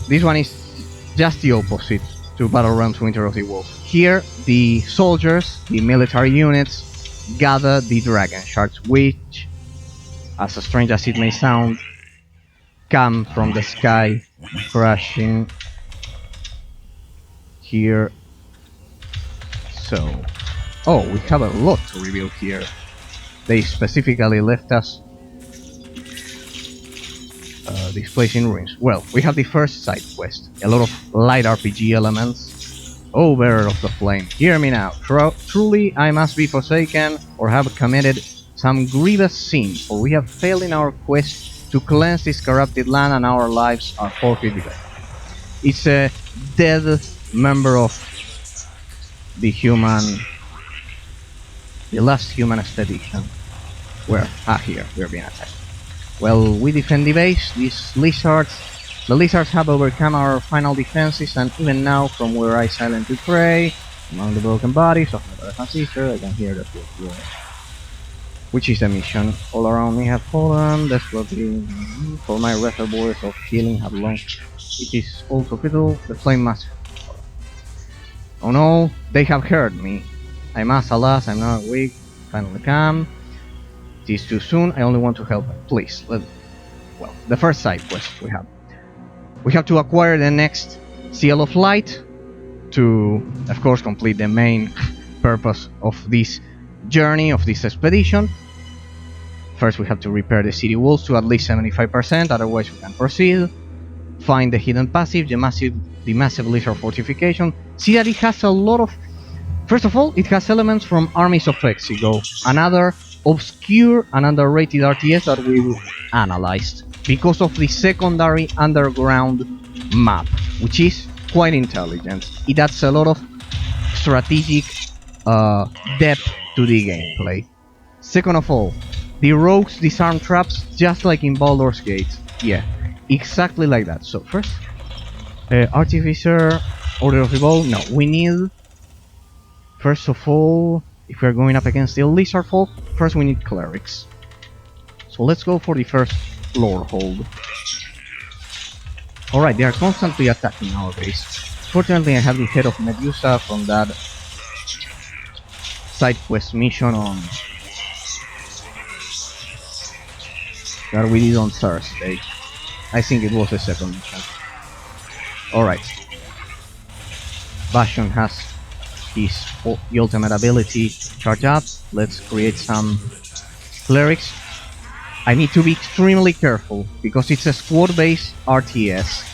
this one is just the opposite to Battlegrounds Winter of the Wolf. Here, the soldiers, the military units, gather the Dragonshards, which, as strange as it may sound, come from the sky, crashing here. So, oh, we have a lot to reveal here. They specifically left us this place in ruins. Well, we have the first side quest, a lot of light RPG elements. Oh, bearer of the flame, hear me now. Truly I must be forsaken, or have committed some grievous sin, for we have failed in our quest to cleanse this corrupted land, and our lives are forfeited. It's a dead member of the last human expedition. Where? Ah, here, we're being attacked. Well, we defend the base. The lizards have overcome our final defenses, and even now, from where I silently pray, among the broken bodies of my brothers and sisters, I can hear the foot. Which is the mission? All around me have fallen, desperately, for my reservoirs of healing have long. It is also fiddle, the flame must... oh no, they have heard me. I must, alas, I'm not weak, finally come. It is too soon, I only want to help. Please, well, the first side quest we have. We have to acquire the next Seal of Light to, of course, complete the main purpose of this journey, of this expedition. First we have to repair the city walls to at least 75%, otherwise we can proceed. Find the hidden passage, the massive lizard fortification. See that it has a lot of... first of all, it has elements from Armies of Mexico, another obscure and underrated RTS that we analyzed, because of the secondary underground map, which is quite intelligent. It adds a lot of strategic depth to the gameplay. Second of all, the rogues disarm traps just like in Baldur's Gate. Yeah, exactly like that. So first, Artificer, Order of the Bow. No, we need, first of all, if we're going up against the lizard folk, first we need clerics. So let's go for the first floor hold. Alright, they are constantly attacking our base. Fortunately, I have the head of Medusa from that side quest mission on that we did on Thursday. I think it was the second mission. Alright. Bastion has his ultimate ability charge up. Let's create some clerics. I need to be extremely careful because it's a squad-based RTS,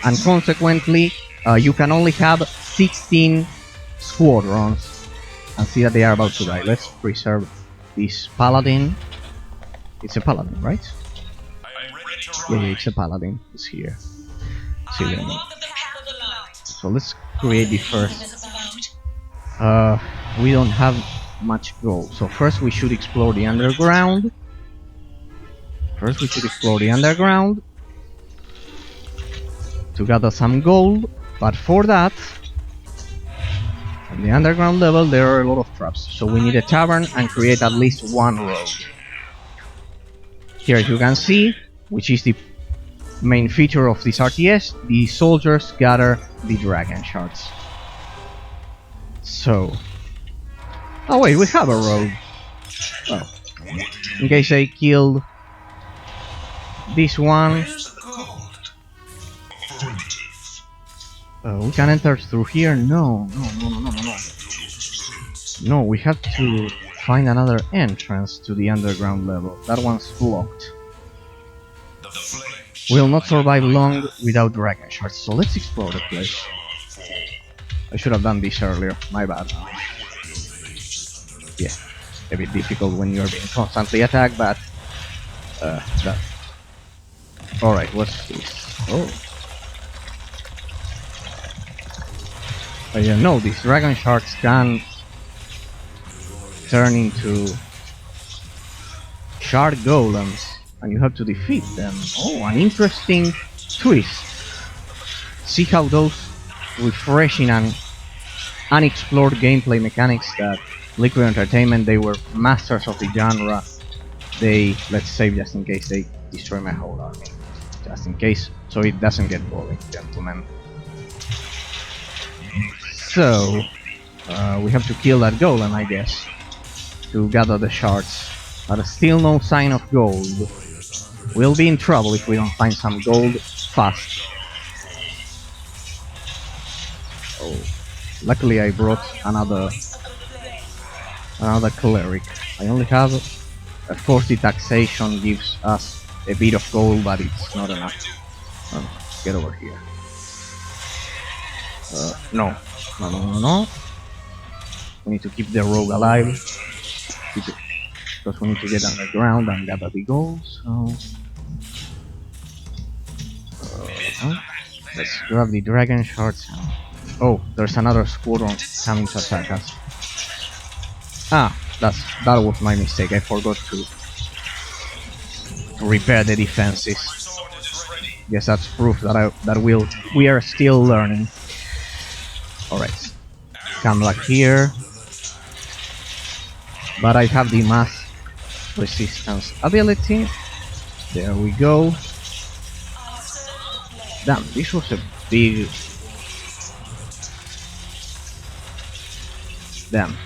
and consequently you can only have 16 squadrons. And see that they are about to die. Let's preserve this paladin. It's a paladin, right? Yeah, it's a paladin. It's here. See them. So let's create the first. We don't have much gold, so first we should explore the underground. to gather some gold, but for that, on the underground level there are a lot of traps, so we need a tavern and create at least one road. Here you can see, which is the main feature of this RTS, the soldiers gather the dragon shards. So... oh wait, we have a road. Oh. In case I killed this one... we can enter through here? No. No, we have to find another entrance to the underground level. That one's blocked. We'll not survive long without dragon shards, so let's explore the place. I should have done this earlier, my bad. Yeah, a bit difficult when you're being constantly attacked, but... that... Alright, what's this? Oh. I didn't know these dragon shards can turn into shard golems, and you have to defeat them. Oh, an interesting twist. See how those refreshing and unexplored gameplay mechanics that Liquid Entertainment, they were masters of the genre. They, let's save just in case they destroy my whole army. Just in case, so it doesn't get boring, gentlemen. So, we have to kill that golem, I guess, to gather the shards. But still no sign of gold. We'll be in trouble if we don't find some gold fast. Oh, luckily I brought another cleric. I only have, of course, the taxation gives us a bit of gold, but it's not enough. Oh, get over here. No. We need to keep the rogue alive. Because we need to get underground and gather the gold, so... let's grab the dragon shards. Oh, there's another squadron coming to attack us. Ah, that was my mistake. I forgot to repair the defenses. Guess that's proof that we are still learning. Alright, come back here. But I have the mass resistance ability. There we go. Damn, this was a big... Damn.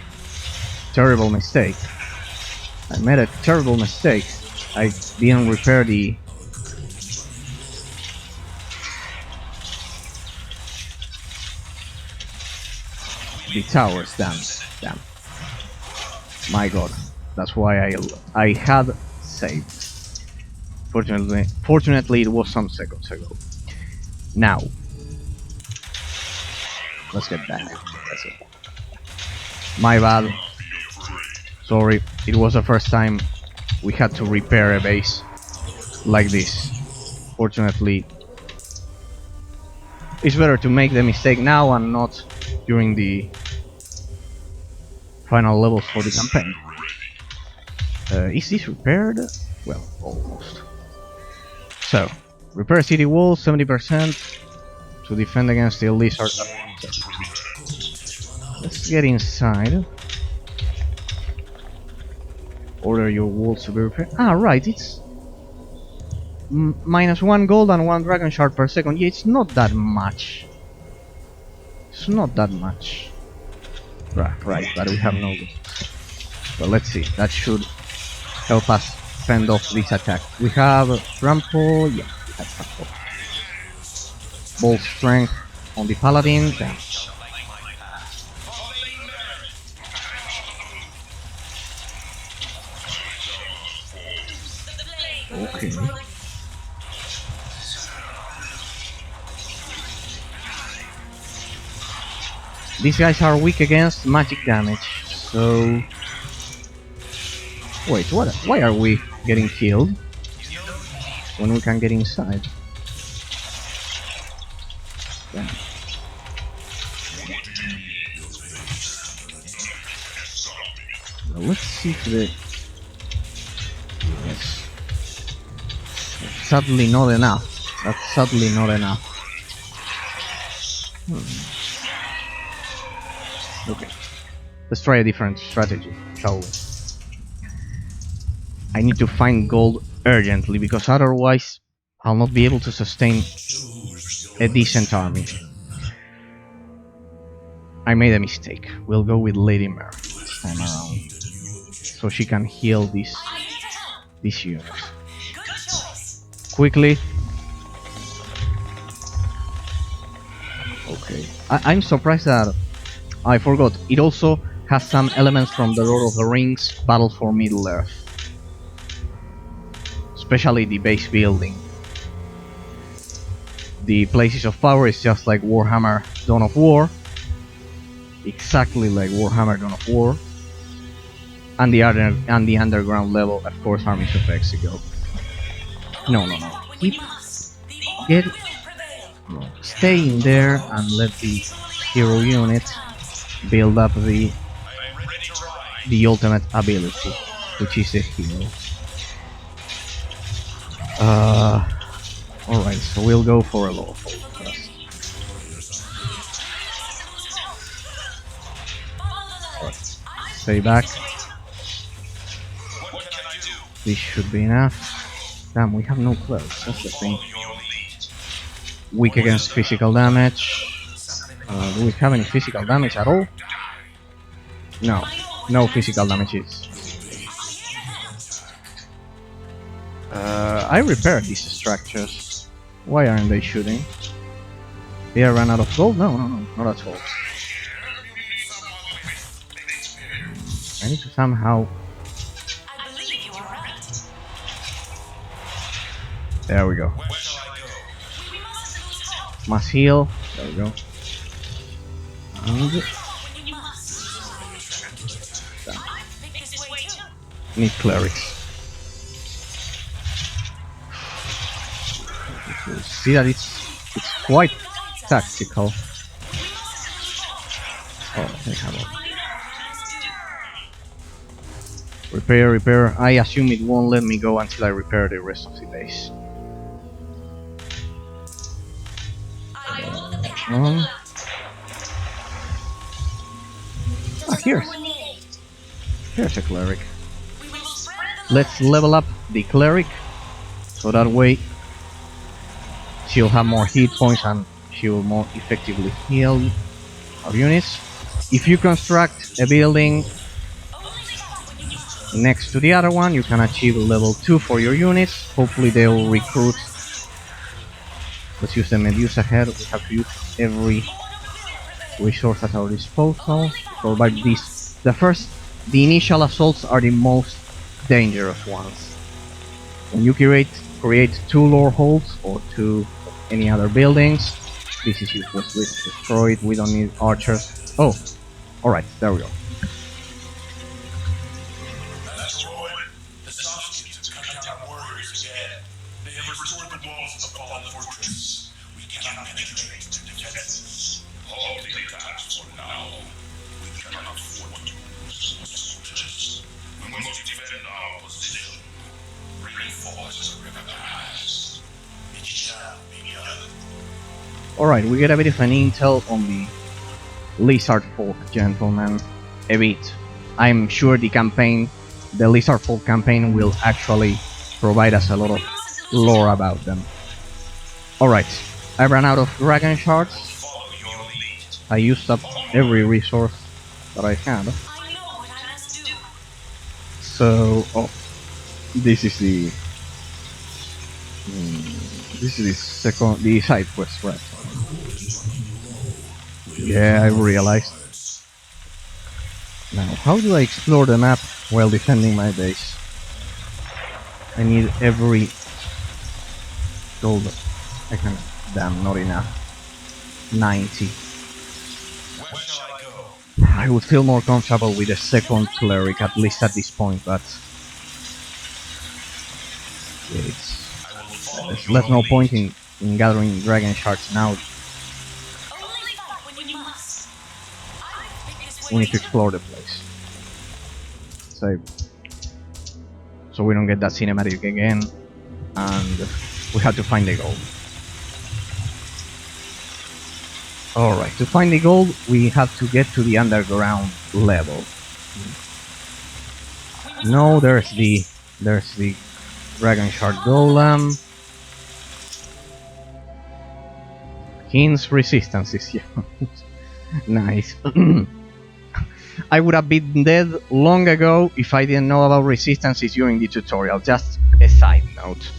Terrible mistake. I made a terrible mistake. I didn't repair the... towers, damn. My god, that's why I had saved. Fortunately it was some seconds ago. Now, let's get back. That's it. My bad. Sorry, it was the first time we had to repair a base like this. Fortunately, it's better to make the mistake now and not during the final levels for the campaign. Is this repaired? Well, almost. So, repair city walls 70% to defend against the lizard. Let's get inside. Order your walls to be repaired. Ah, right, it's -1 gold and 1 dragon shard per second. Yeah, it's not that much. It's not that much. Right, but we have no gold. But let's see, that should help us fend off this attack. We have trample, yeah, we have trample. Bolt strength on the paladin. Damn. Okay. These guys are weak against magic damage, so... Wait, what? Why are we getting killed when we can get inside? Damn. Well, let's see if the... Yes. That's sadly not enough. That's sadly not enough. Okay. Let's try a different strategy, shall we? I need to find gold urgently, because otherwise I'll not be able to sustain a decent army. I made a mistake. We'll go with Lady Mare this time around, so she can heal these units. Quickly. Okay. I'm surprised that I forgot. It also has some elements from the Lord of the Rings Battle for Middle-earth. Especially the base building. The Places of Power is just like Warhammer Dawn of War. Exactly like Warhammer Dawn of War. And the underground level, of course, Armies of Exegol. No. Stay in there and let the hero unit build up the ultimate ability, which is a heal. Alright, so we'll go for a low hold first. Right. Stay back. This should be enough. Damn, we have no clothes, that's the thing. Weak against physical damage. Do we have any physical damage at all? No, no physical damages. I repaired these structures. Why aren't they shooting? They ran out of gold? No, not at all. I need to somehow... There we go. Must heal. There we go. And... need clerics. You see that it's quite tactical. Oh, they have a... Repair. I assume it won't let me go until I repair the rest of the base. Here's a cleric. Let's level up the cleric, so that way she'll have more hit points and she will more effectively heal our units. If you construct a building next to the other one, you can achieve level 2 for your units. Hopefully they will recruit. Let's use the Medusa head. We have to use every resource at our disposal. So by this, the initial assaults are the most dangerous ones. When you create 2 lore holds or 2 any other buildings, this is useless. Let's destroy it. We don't need archers. Oh, alright, there we go. Alright, we get a bit of an intel on the Lizard Folk gentlemen. A bit. I'm sure the Lizard Folk campaign will actually provide us a lot of lore about them. Alright, I ran out of Dragonshards. I used up every resource that I had. So, this is the... the side quest, right? Yeah, I realized. Now, how do I explore the map while defending my base? I need every gold I can. Damn, not enough. 90. I would feel more comfortable with a second cleric, at least at this point, but there's no point in gathering dragon shards now. We need to explore the place. So we don't get that cinematic again, and we have to find the gold. Alright, to find the gold, we have to get to the underground level. No, there's the Dragonshard Golem. Hints resistances, yeah. Nice. I would have been dead long ago if I didn't know about resistances during the tutorial. Just a side note.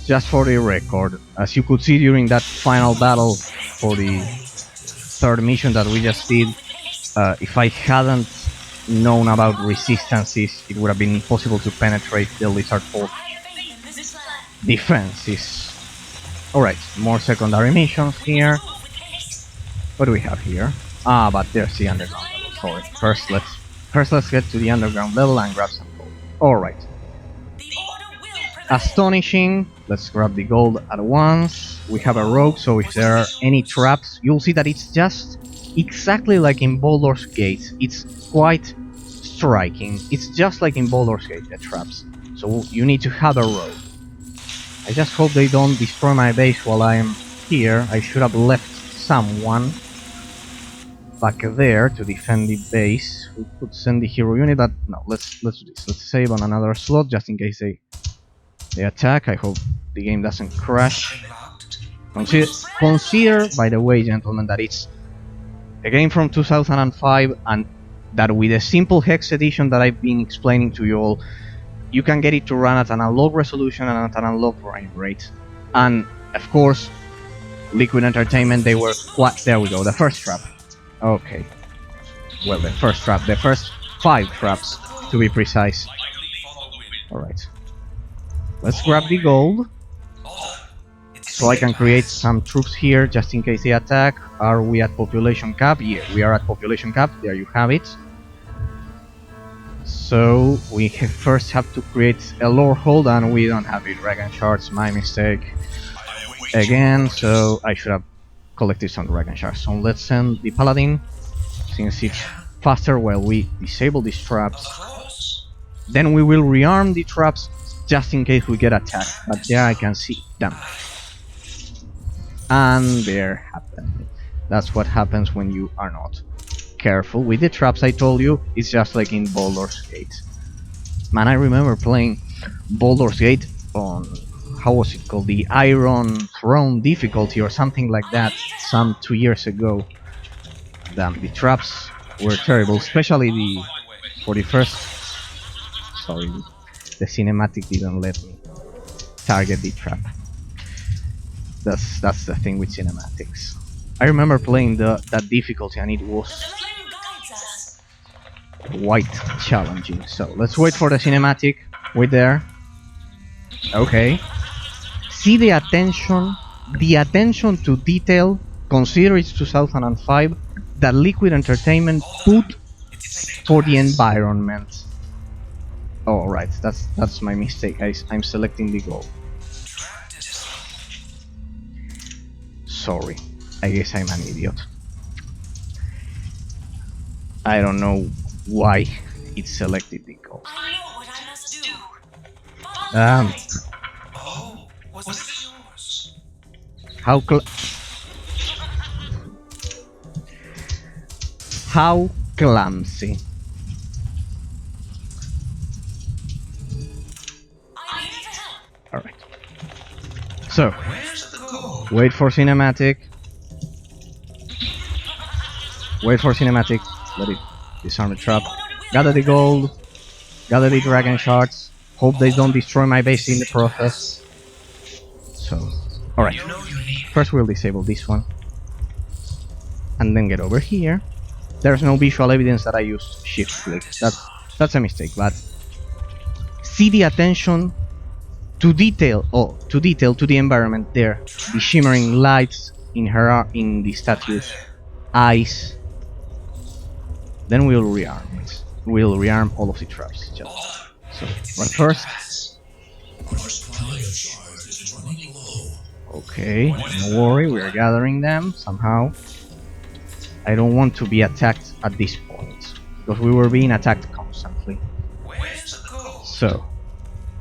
Just for the record. As you could see during that final battle for the third mission that we just did, if I hadn't known about resistances, it would have been impossible to penetrate the Lizard Folk defenses. Alright, more secondary missions here. What do we have here? Ah, but there's the underground level. Sorry. First let's get to the underground level and grab some gold. Alright. Astonishing. Let's grab the gold at once. We have a rogue, so if there are any traps, you'll see that it's just exactly like in Baldur's Gate. It's quite striking. It's just like in Baldur's Gate, the traps. So you need to have a rogue. I just hope they don't destroy my base while I am here. I should have left someone back there to defend the base. We could send the hero unit, but no, let's do this. Let's save on another slot just in case they attack. I hope the game doesn't crash. Consider, by the way, gentlemen, that it's a game from 2005 and that with a simple hex edition that I've been explaining to you all, you can get it to run at an unlocked resolution and at an unlocked frame rate. And of course, Liquid Entertainment, they were quite... There we go, the first trap. Okay. Well, the first 5 traps, to be precise. Alright. Let's grab the gold. So I can create some troops here, just in case they attack. Are we at population cap? Yeah, we are at population cap. There you have it. So we first have to create a lore hold, and we don't have it. Dragonshards, my mistake. Again, so I should have collected some Dragonshards. So let's send the Paladin, since it's faster while we disable these traps. Then we will rearm the traps, just in case we get attacked. But there I can see them. And there happened. That's what happens when you are not careful with the traps. I told you, it's just like in Baldur's Gate. Man, I remember playing Baldur's Gate on, how was it called, the Iron Throne difficulty or something like that, some 2 years ago. Damn, the traps were terrible, especially for the first... Sorry, the cinematic didn't let me target the trap. That's the thing with cinematics. I remember playing that difficulty and it was quite challenging. So let's wait for the cinematic. Wait there. Okay. See the attention to detail. Consider it's 2005 that Liquid Entertainment put for the environment. Oh, right. That's my mistake. I'm selecting the goal. Sorry. I guess I'm an idiot. I don't know why it selected the goal. I know what I must do. Oh, was it yours? How clumsy. I'm here to help. Alright. So, Where's the gold? wait for cinematic. Wait for cinematic. Let it disarm the trap. Gather the gold. Gather the dragon shards. Hope they don't destroy my base in the process. So, alright. First we'll disable this one. And then get over here. There's no visual evidence that I used shift click. That's a mistake, but see the attention to detail. Oh, to detail to the environment there. The shimmering lights in the statue's eyes. Then we'll rearm it. We'll rearm all of the traps. So, but first. Okay, no worry, we're gathering them somehow. I don't want to be attacked at this point, because we were being attacked constantly. So,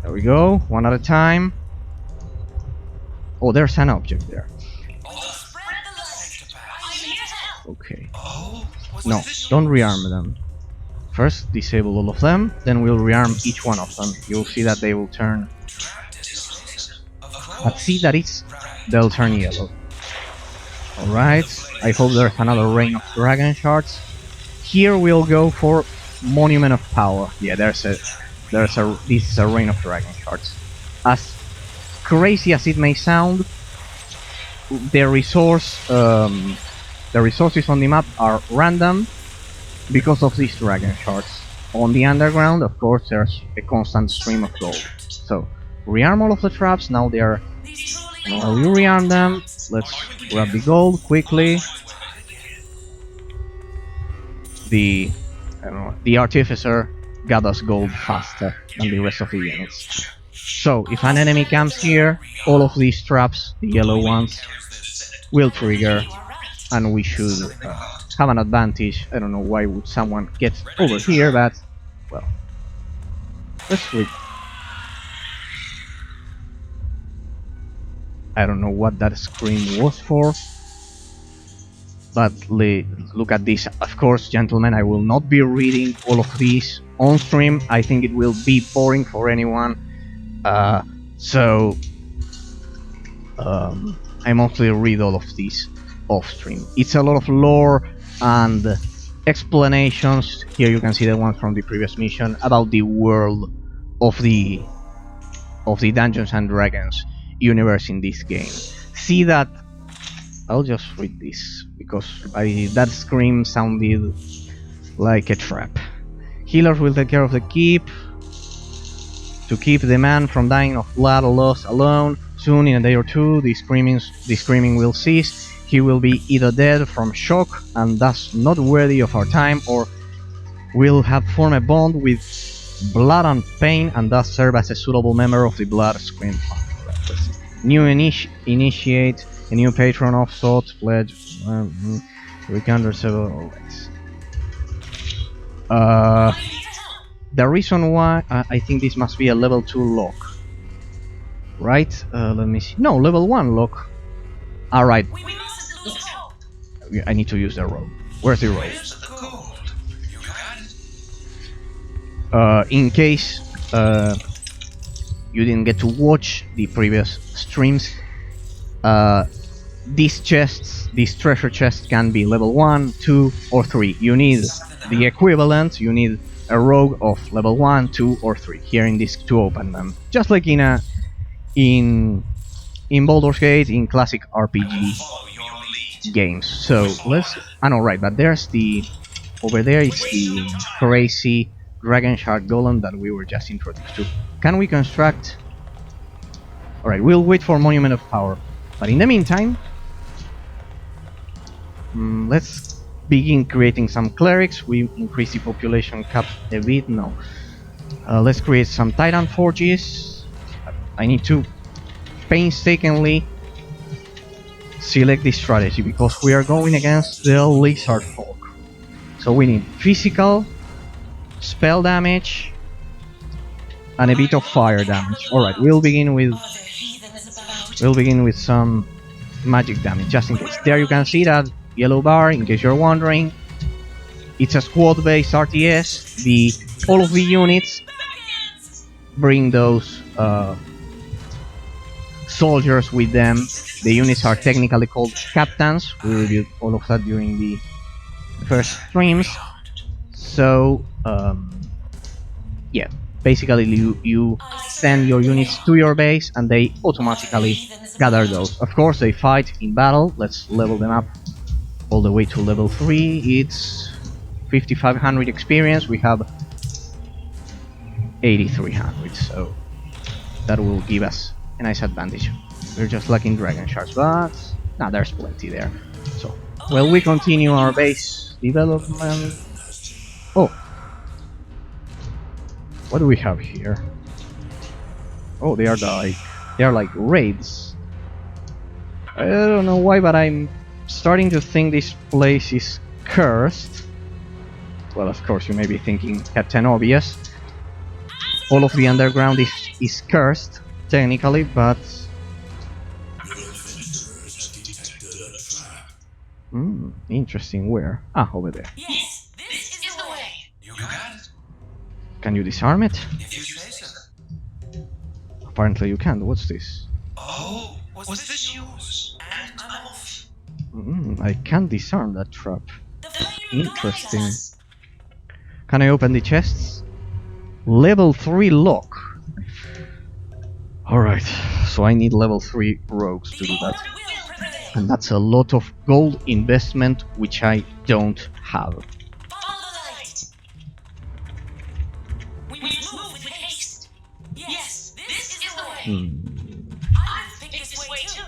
there we go, one at a time. Oh, there's an object there. Spread the light. I'm here to Okay. Oh, was No, this don't yours? rearm them. First, disable all of them, then we'll rearm each one of them. You'll see that they will turn. Trapped displays. Of But see course. that it's Right. they'll turn yellow. Alright, I hope there's another Rain of Dragonshards. Here we'll go for Monument of Power. Yeah, this is a Rain of Dragonshards. As crazy as it may sound, the resources on the map are random because of these dragon shards. On the underground, of course, there's a constant stream of gold. So, rearm all of the traps, now they are... While you rearm them, let's grab the gold quickly. The Artificer got us gold faster than the rest of the units. So, if an enemy comes here, all of these traps, the yellow ones, will trigger, and we should have an advantage. I don't know why would someone get over here, but, well, let's read. I don't know what that scream was for, but look at this. Of course, gentlemen, I will not be reading all of these on stream. I think it will be boring for anyone. So I mostly read all of these off stream. It's a lot of lore and explanations. Here you can see the one from the previous mission about the world of the Dungeons and Dragons universe in this game. See that? I'll just read this because that scream sounded like a trap. Healers will take care of the keep to keep the man from dying of blood or loss alone. Soon, in a day or two, the screaming will cease. He will be either dead from shock and thus not worthy of our time, or will have formed a bond with blood and pain and thus serve as a suitable member of the blood scream. New initiate, a new patron of sorts, pledge, we can several ways. The reason why I think this must be a level 2 lock, right? Let me see. No, level 1 lock. Alright, We mustn't lose hope. I need to use the rope. Where's the rope? Where's the gold? You got it? In case you didn't get to watch the previous streams, these treasure chests can be level 1, 2 or 3. You need the equivalent, you need a rogue of level 1, 2 or 3 here in this to open them. Just like in Baldur's Gate, in classic RPG Follow your lead. games. So let's... I know, right, but there's over there is the crazy Dragonshard golem that we were just introduced to. Can we construct... Alright, we'll wait for Monument of Power. But in the meantime, let's begin creating some clerics. We increase the population cap a bit. No. Let's create some Titan Forges. I need to painstakingly select this strategy because we are going against the Lizard Folk. So we need physical, spell damage, and a bit of fire damage. Alright, we'll begin with some magic damage, just in case. There you can see that yellow bar, in case you're wondering. It's a squad-based RTS. All of the units bring those soldiers with them. The units are technically called captains. We reviewed all of that during the first streams. So, yeah. Basically, you send your units to your base and they automatically gather those. Of course, they fight in battle. Let's level them up all the way to level 3. It's 5500 experience. We have 8300, so that will give us a nice advantage. We're just lacking dragon shards, but there's plenty there. So, well, we continue our base development. Oh. What do we have here? Oh, they are like raids. I don't know why, but I'm starting to think this place is cursed. Well, of course, you may be thinking Captain Obvious. All of the underground is cursed, technically, but... Your adventurers have detected a trap. Interesting. Where? Ah, over there. Yes, this is the way. You got it. Can you disarm it? If you say so. Apparently you can't. What's this? Oh, was this yours? And I'm off. I can't disarm that trap. The flame Interesting. guides us. Can I open the chests? Level 3 lock. Alright, so I need level 3 rogues to do that. Lord will prevail. And that's a lot of gold investment which I don't have. Follow the light. We must move with haste. Yes, this is the way. I will pick this way too.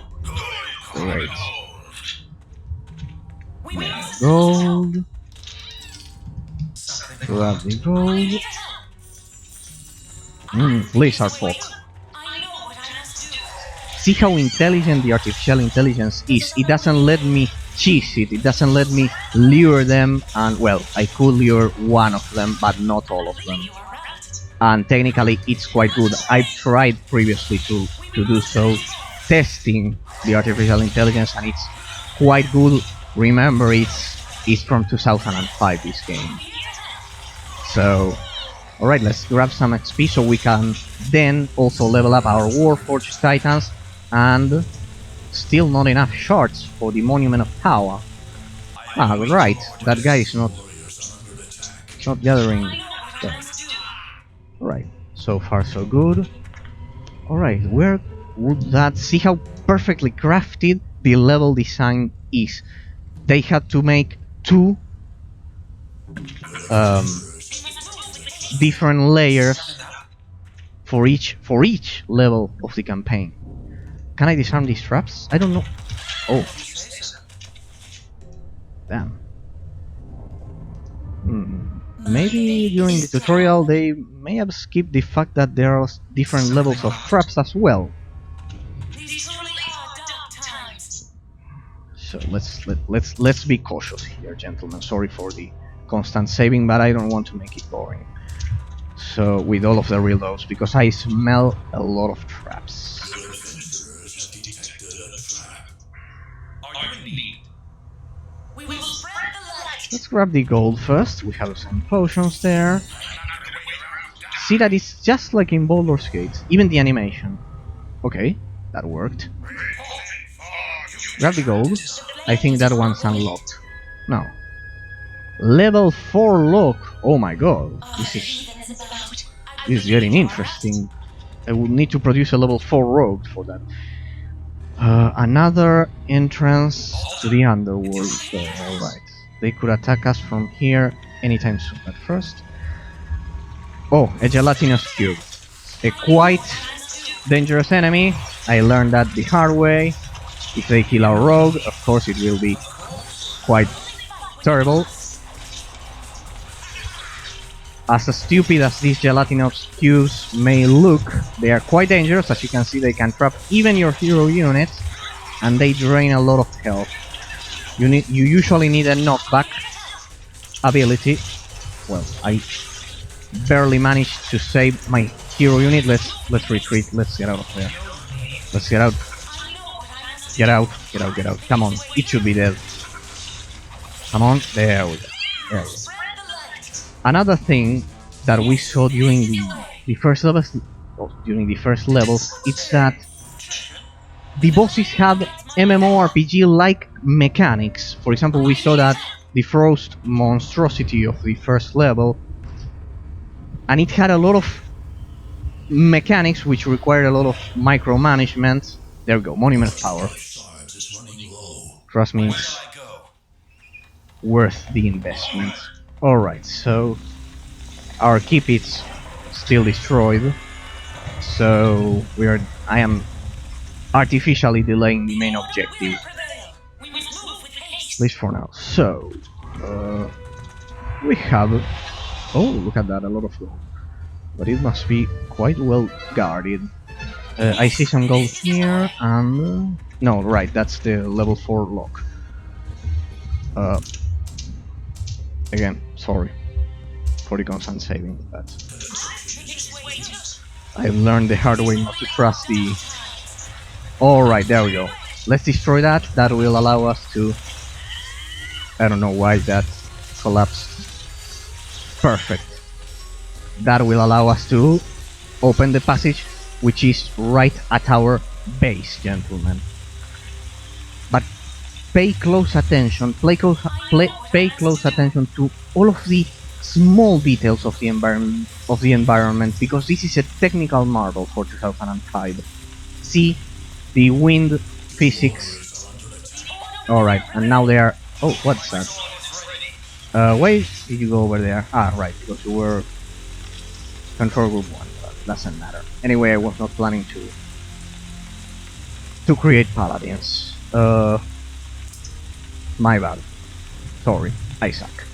Great. We must Gold. Something Grab the Only gold. get out. Lizard folk. I know what I must do. See how intelligent the artificial intelligence is. It doesn't let me cheese it. It doesn't let me lure them. And well, I could lure one of them, but not all of them. You are right. And technically it's quite good. I've tried previously to do so, testing the artificial intelligence, and it's quite good. Remember, it's from 2005, this game. So, alright, let's grab some XP so we can then also level up our Warforged Titans, and still not enough shards for the Monument of Power. Ah, right, that guy is not gathering. I know what I must do. Alright, so far so good. Alright, where would that... See how perfectly crafted the level design is. They had to make two different layers for each level of the campaign. Can I disarm these traps? I don't know. Oh, damn. Maybe during the tutorial they may have skipped the fact that there are different levels of traps as well. These truly are dark times. So let's be cautious here, gentlemen. Sorry for the constant saving, but I don't want to make it boring. So with all of the reloads, because I smell a lot of traps. Adventurers have detected a trap. Are you in need? We will spread the light. Let's grab the gold first. We have some potions there. See that it's just like in Baldur's Gate, even the animation. Okay, that worked. Grab the gold. I think that one's unlocked. No. Level 4 lock. Oh my god, this is getting interesting. I would need to produce a level 4 rogue for that. Another entrance to the underworld. Alright. They could attack us from here anytime soon. But first... Oh, a Gelatinous Cube. A quite dangerous enemy. I learned that the hard way. If they kill our rogue, of course it will be quite terrible. As stupid as these Gelatinous Cubes may look, they are quite dangerous. As you can see, they can trap even your hero units, and they drain a lot of health. You usually need a knockback ability. Well, I barely managed to save my hero unit. Let's retreat. Let's get out of there. Let's get out. Get out. Get out. Get out. Come on. It should be dead. Come on. There we go. There we go. Another thing that we saw during the first levels, it's that the bosses have MMORPG-like mechanics. For example, we saw that the frost monstrosity of the first level, and it had a lot of mechanics which required a lot of micromanagement. There we go, Monument of Power. Shards is running low. Trust me, Where it's did I go? worth the investment. Alright, so our keep is still destroyed, so I am artificially delaying the main objective, We must move with haste. at least for now. So, we have... Oh, look at that, a lot of gold. But it must be quite well guarded. I see some gold here, and... no, right, that's the level 4 lock. Again, sorry for the constant saving, but I've learned the hard way not to trust the... Alright, there we go. Let's destroy that. That will allow us to I don't know why that collapsed. Perfect. That will allow us to open the passage, which is right at our base, gentlemen. But pay close attention, pay close attention to all of the small details of the environment, because this is a technical marvel for 2005. See the wind physics. Alright, and now they are... Oh, what's that? Why did you go over there? Ah, right, because you were control group 1, but doesn't matter. Anyway, I was not planning to create paladins. My bad. Sorry, I suck.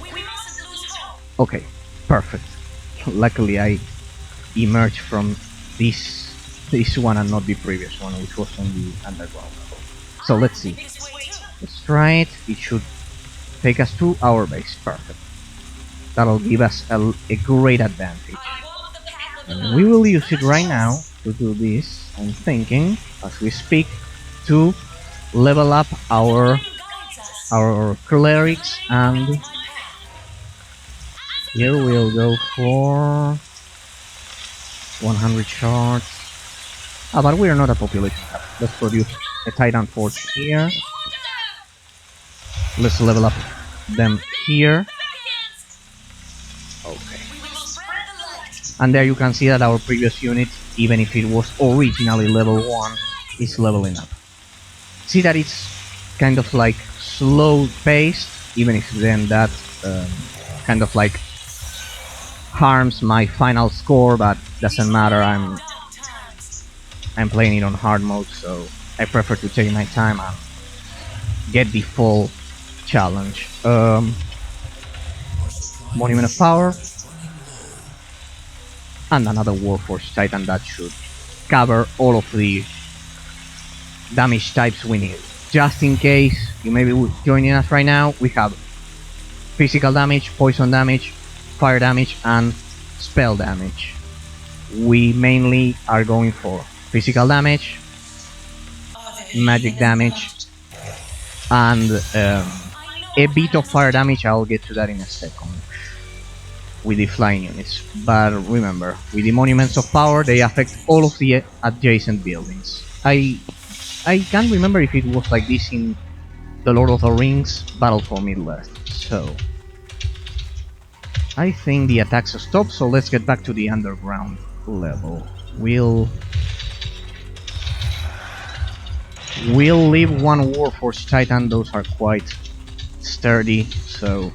Okay, perfect. Luckily I emerged from this one and not the previous one, which was on the underground level. So let's see. Let's try it. It should take us to our base. Perfect. That'll give us a great advantage. And we will use it right now to do this. I'm thinking, as we speak, to level up our clerics, and here we'll go for 100 shards. Ah, but we are not a population cap. Let's produce a Titan Forge here. Let's level up them here. Okay. And there you can see that our previous unit, even if it was originally level 1, is leveling up. See that it's kind of like slow paced, even if then that kind of like harms my final score, but doesn't matter. I'm playing it on hard mode, so I prefer to take my time and get the full challenge. Monument of Power and another Warforged Titan that should cover all of the damage types we need. Just in case you may be joining us right now, we have physical damage, poison damage, fire damage, and spell damage. We mainly are going for physical damage, magic damage, and a bit of fire damage. I'll get to that in a second with the flying units. But remember, with the Monuments of Power, they affect all of the adjacent buildings. I can't remember if it was like this in the Lord of the Rings Battle for Middle-earth, so I think the attacks stopped, so let's get back to the underground level. We'll leave one Warforged Titan. Those are quite sturdy, so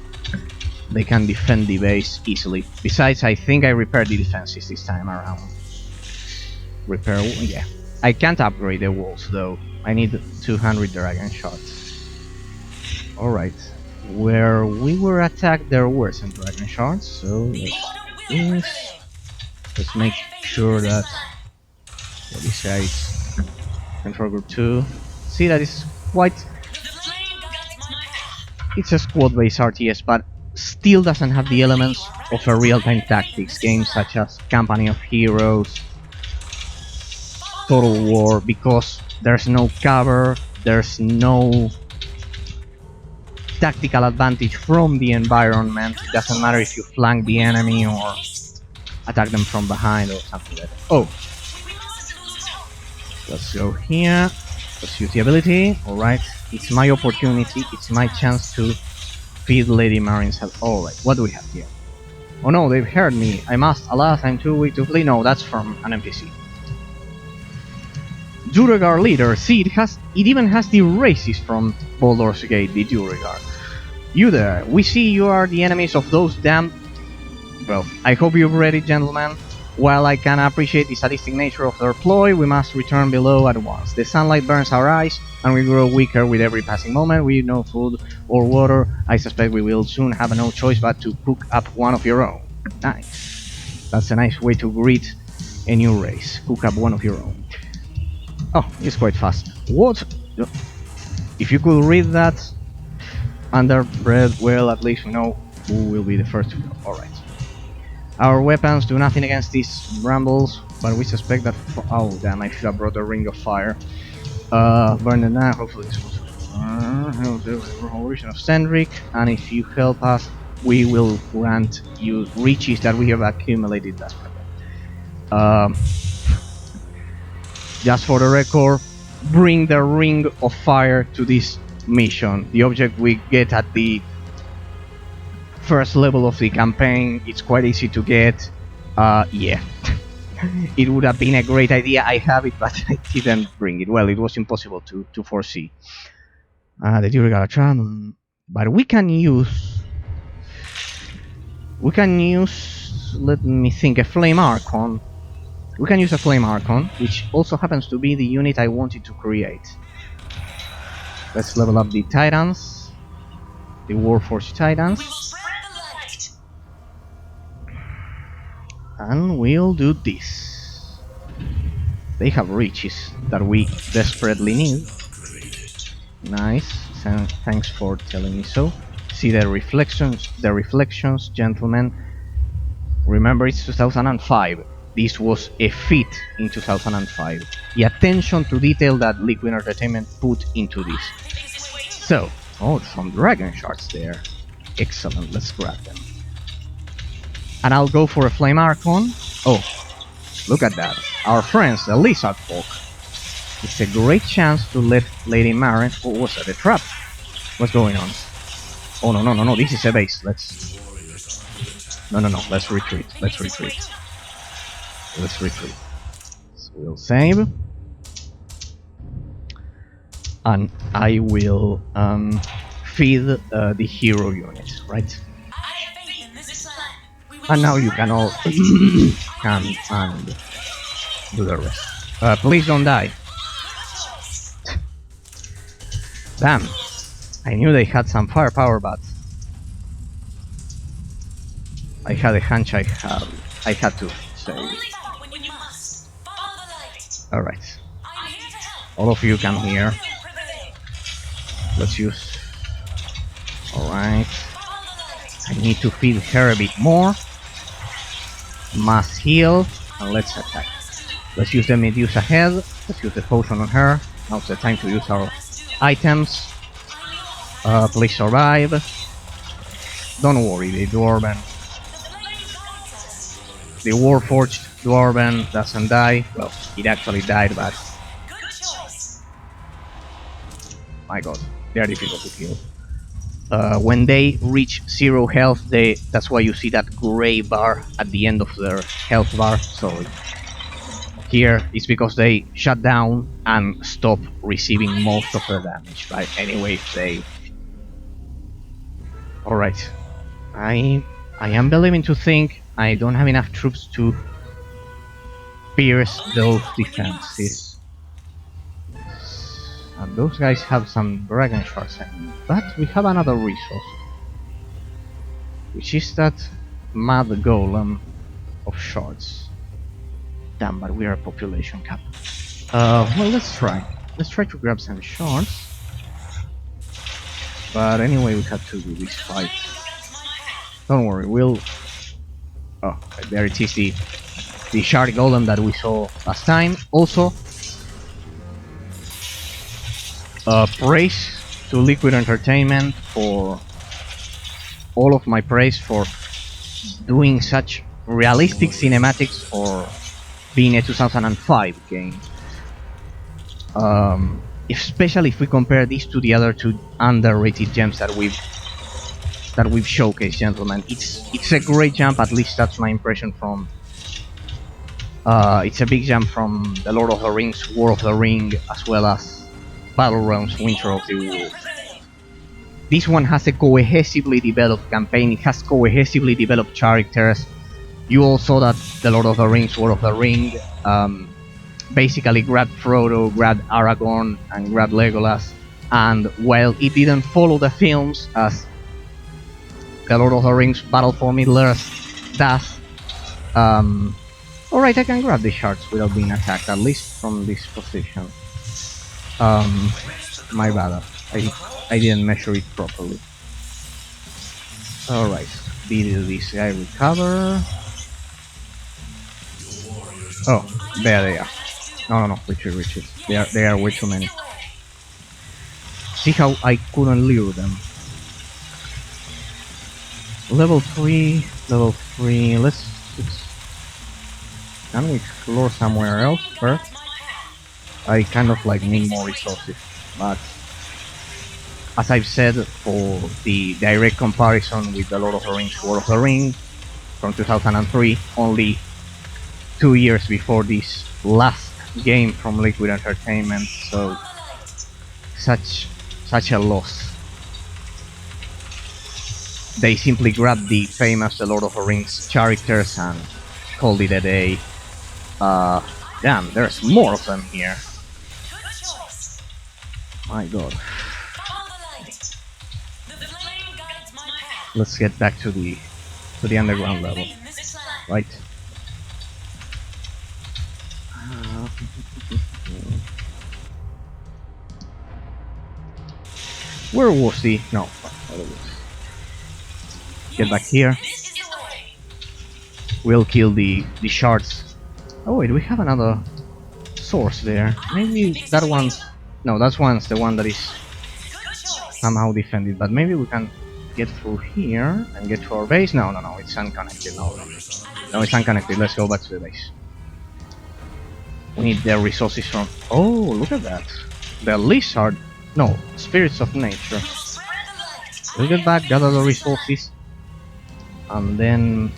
they can defend the base easily. Besides, I think I repaired the defenses this time around. Repair, yeah. I can't upgrade the walls though. I need 200 Dragonshards. Alright. Where we were attacked there were some Dragonshards, so let's make sure that this guy is control group 2. See that it's quite... It's a squad-based RTS, but still doesn't have the elements of a real-time tactics game such as Company of Heroes, Total War, because there's no cover, there's no tactical advantage from the environment. It doesn't matter if you flank the enemy or attack them from behind or something like that. Oh! Let's go here. Let's use the ability. Alright. It's my opportunity. It's my chance to feed Lady Marine's health. Alright. What do we have here? Oh no, they've heard me. I must. Alas, I'm too weak to flee. No, that's from an NPC. Duergar leader. See, it even has the races from Baldur's Gate, the Duergar. You there. We see you are the enemies of those damn... Well, I hope you've read it, gentlemen. While I can appreciate the sadistic nature of their ploy, we must return below at once. The sunlight burns our eyes, and we grow weaker with every passing moment. With no food or water, I suspect we will soon have no choice but to cook up one of your own. Nice. That's a nice way to greet a new race. Cook up one of your own. Oh, it's quite fast. What? If you could read that, underbred, well, at least we know who will be the first to go. Alright. Our weapons do nothing against these brambles, but we suspect that... Oh, damn, I should have brought a ring of fire. Burn it now, hopefully this was... Origin of Sandrick, and if you help us, we will grant you riches that we have accumulated thus far. Just for the record, bring the Ring of Fire to this mission. The object we get at the first level of the campaign. It's quite easy to get. Yeah. It would have been a great idea. I have it, but I didn't bring it. Well, it was impossible to foresee. The Gelatinous, but we can use. Let me think. A Flame Archon. We can use a Flame Archon, which also happens to be the unit I wanted to create. Let's level up the Titans, the Warforged Titans, and we'll do this. They have riches that we desperately need. Nice, thanks for telling me so. See the reflections, gentlemen. Remember, it's 2005. This was a feat in 2005. The attention to detail that Liquid Entertainment put into this. So, oh, some Dragonshards there. Excellent, let's grab them. And I'll go for a Flame Archon. Oh, look at that. Our friends, the Lizard Folk. It's a great chance to let Lady Maren... Oh, what's that, a trap? What's going on? Oh, no, this is a base. Let's... No, let's retreat. So we'll save. And I will feed the hero unit, right? And now you can all come and do the rest. Please don't die. Damn. I knew they had some firepower, but I had a hunch I had to save. Alright. All of you come here. Let's use... Alright. I need to feed her a bit more. Mass heal. And let's attack. Let's use the Medusa head. Let's use the potion on her. Now's the time to use our items. Please survive. Don't worry, the Dwarven. The Warforged Dwarven doesn't die. Well, it actually died, but... My god, they are difficult to kill. When they reach 0 health, that's why you see that grey bar at the end of their health bar. Sorry. Here, it's because they shut down and stop receiving most of their damage. But anyway, if they... Alright. I am believing to think I don't have enough troops to pierce those defenses. And those guys have some Dragon Shards, but we have another resource, which is that Mad Golem of Shards. Damn, but we are a population cap. Well, let's try. Let's try to grab some shards. But anyway, we have to do this fight. Don't worry, we'll... Oh, there it is, the Shard Golem that we saw last time. Also, praise to Liquid Entertainment for all of my praise for doing such realistic cinematics for being a 2005 game. Especially if we compare this to the other two underrated gems that we've showcased, gentlemen. It's a great jump, at least that's my impression from... it's a big jump from the Lord of the Rings, War of the Ring, as well as Battle Realms, Winter of the Wolf. This one has a cohesively developed campaign, it has cohesively developed characters. You all saw that the Lord of the Rings, War of the Ring, basically grabbed Frodo, grabbed Aragorn, and grabbed Legolas. And while it didn't follow the films as the Lord of the Rings Battle for Middle-earth does, alright, I can grab the shards without being attacked, at least from this position. My bad, I didn't measure it properly. Alright, did this guy recover? Oh, there they are. No, retreat. There are way too many. See how I couldn't lure them. Level 3, level 3, let's can we explore somewhere else first? I kind of like need more resources, but as I've said, for the direct comparison with The Lord of the Rings, War of the Ring from 2003, only 2 years before this last game from Liquid Entertainment, so such a loss. They simply grabbed the famous The Lord of the Rings characters and called it a day. Damn, there's more of them here. My god. Let's get back to the underground level, right? Where was the? No. Get back here. We'll kill the shards. Oh wait, we have another source there. Maybe that one. No, that one's the one that is somehow defended. But maybe we can get through here and get to our base. No, it's unconnected. No, it's unconnected. Let's go back to the base. We need their resources from. Oh, look at that. The lizard. No, spirits of nature. We'll get back, gather the resources, and then.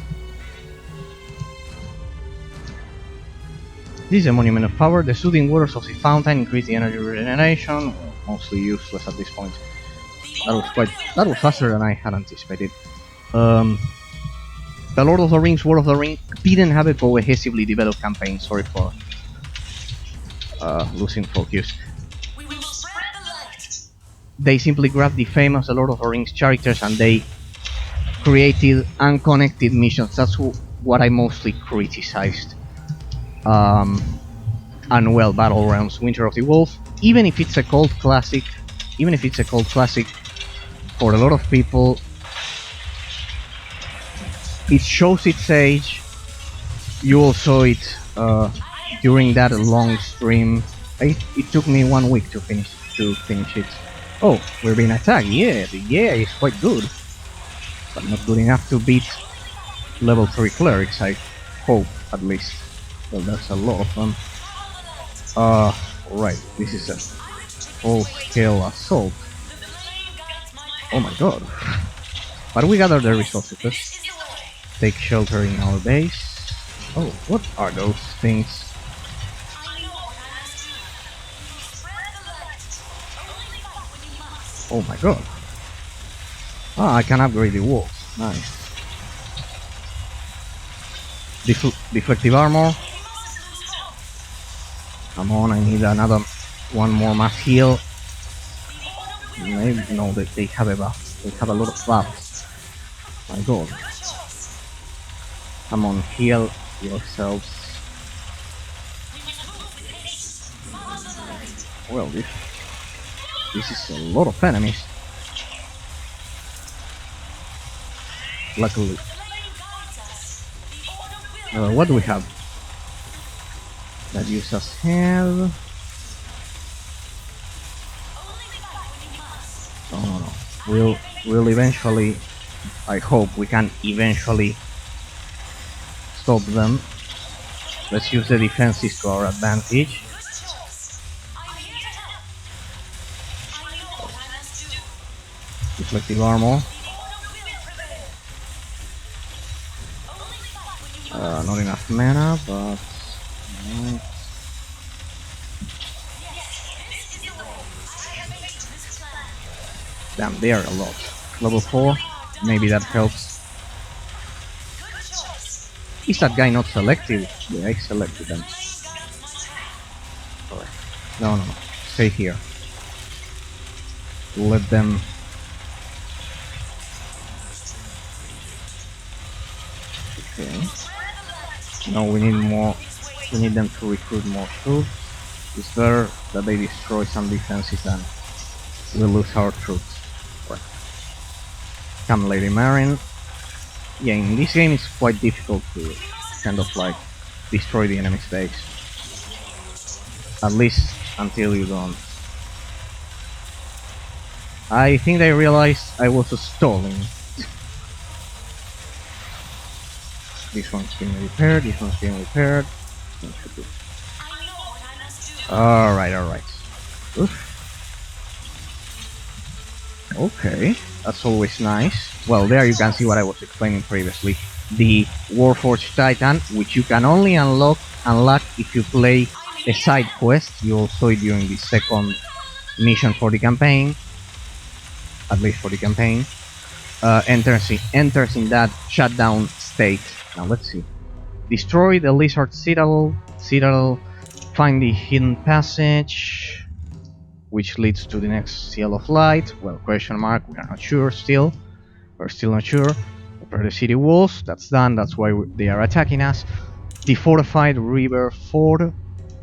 This is a monument of power. The soothing waters of the fountain increase the energy regeneration. Mostly useless at this point. That was faster than I had anticipated. The Lord of the Rings, War of the Ring didn't have a cohesively developed campaign. Sorry for losing focus. They simply grabbed the famous The Lord of the Rings characters and they created unconnected missions. That's what I mostly criticized. And well, Battle Realms, Winter of the Wolf, even if it's a cult classic, for a lot of people, it shows its age. You all saw it during that long stream. It took me 1 week to finish it. Oh, we're being attacked. Yeah, the is quite good, but not good enough to beat level 3 clerics. I hope, at least. Well, that's a lot of them. Right, this is a full-scale assault. Oh my god. But we gather the resources. Let's take shelter in our base. Oh, what are those things? Oh my god. Ah, I can upgrade the walls. Nice. Deflective armor. Come on, I need one more mass heal. Maybe, no, they have a buff. They have a lot of buffs. My god. Come on, heal yourselves. Well, this is a lot of enemies. Luckily. What do we have? That users have. No. We'll eventually. I hope we can eventually stop them. Let's use the defenses to our advantage. Reflective armor. Not enough mana, but. Damn, they are a lot. Level 4, maybe that helps. Is that guy not selected? Yeah, I selected them. Alright. No. Stay here. Let them. Okay. No, we need more. We need them to recruit more troops. It's better that they destroy some defenses and we'll lose our troops. Right. Come, Lady Marin. Yeah, in this game it's quite difficult to kind of like destroy the enemy's base. At least until you don't I think they realized I was stalling. This one's being repaired, this one's being repaired. Alright, alright. Okay, that's always nice. Well, there you can see what I was explaining previously. The Warforged Titan, which you can only unlock if you play a side quest. You will saw it during the second mission for the campaign, at least for the campaign. Enters in that shutdown state. Now let's see. Destroy the Lizard Citadel. Find the hidden passage, which leads to the next Seal of Light. Well, question mark. We are not sure still. We're still not sure. Repair the city walls. That's done. That's why they are attacking us. The fortified river ford.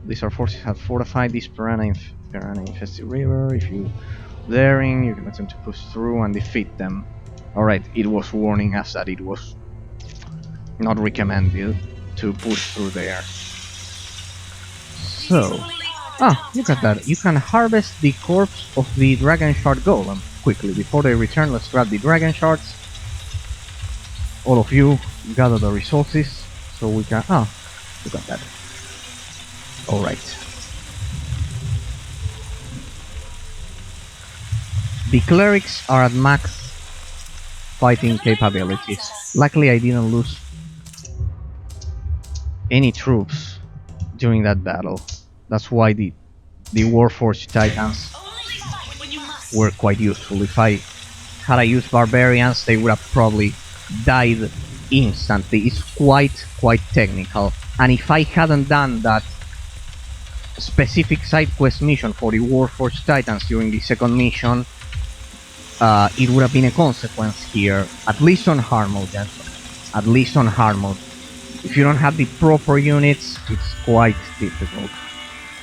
These are forces have fortified this piranha-infested river. If you daring, you can attempt to push through and defeat them. Alright, it was warning us that it was not recommended to push through there. So, look at that. You can harvest the corpse of the Dragonshard golem quickly. Before they return, let's grab the Dragonshards. All of you gather the resources so we can... look at that. Alright. The clerics are at max fighting capabilities. Luckily I didn't lose any troops during that battle. That's why the Warforged Titans were quite useful. If I had used barbarians, they would have probably died instantly. It's quite technical. And if I hadn't done that specific side quest mission for the Warforged Titans during the second mission, it would have been a consequence here, at least on hard mode, gentlemen. At least on hard mode. If you don't have the proper units, it's quite difficult.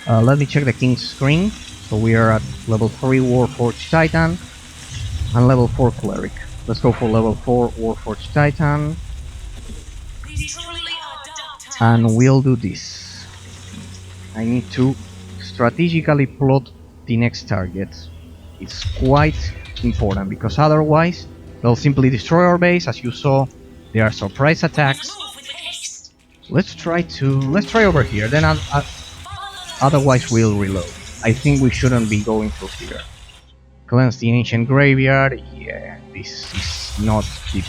Let me check the king's screen. So we are at level 3 Warforged Titan and level 4 Cleric. Let's go for level 4 Warforged Titan. And we'll do this. I need to strategically plot the next target. It's quite important because otherwise they'll simply destroy our base. As you saw, there are surprise attacks. Let's try over here, then otherwise we'll reload. I think we shouldn't be going through here. Cleanse the ancient graveyard. Yeah, this is not the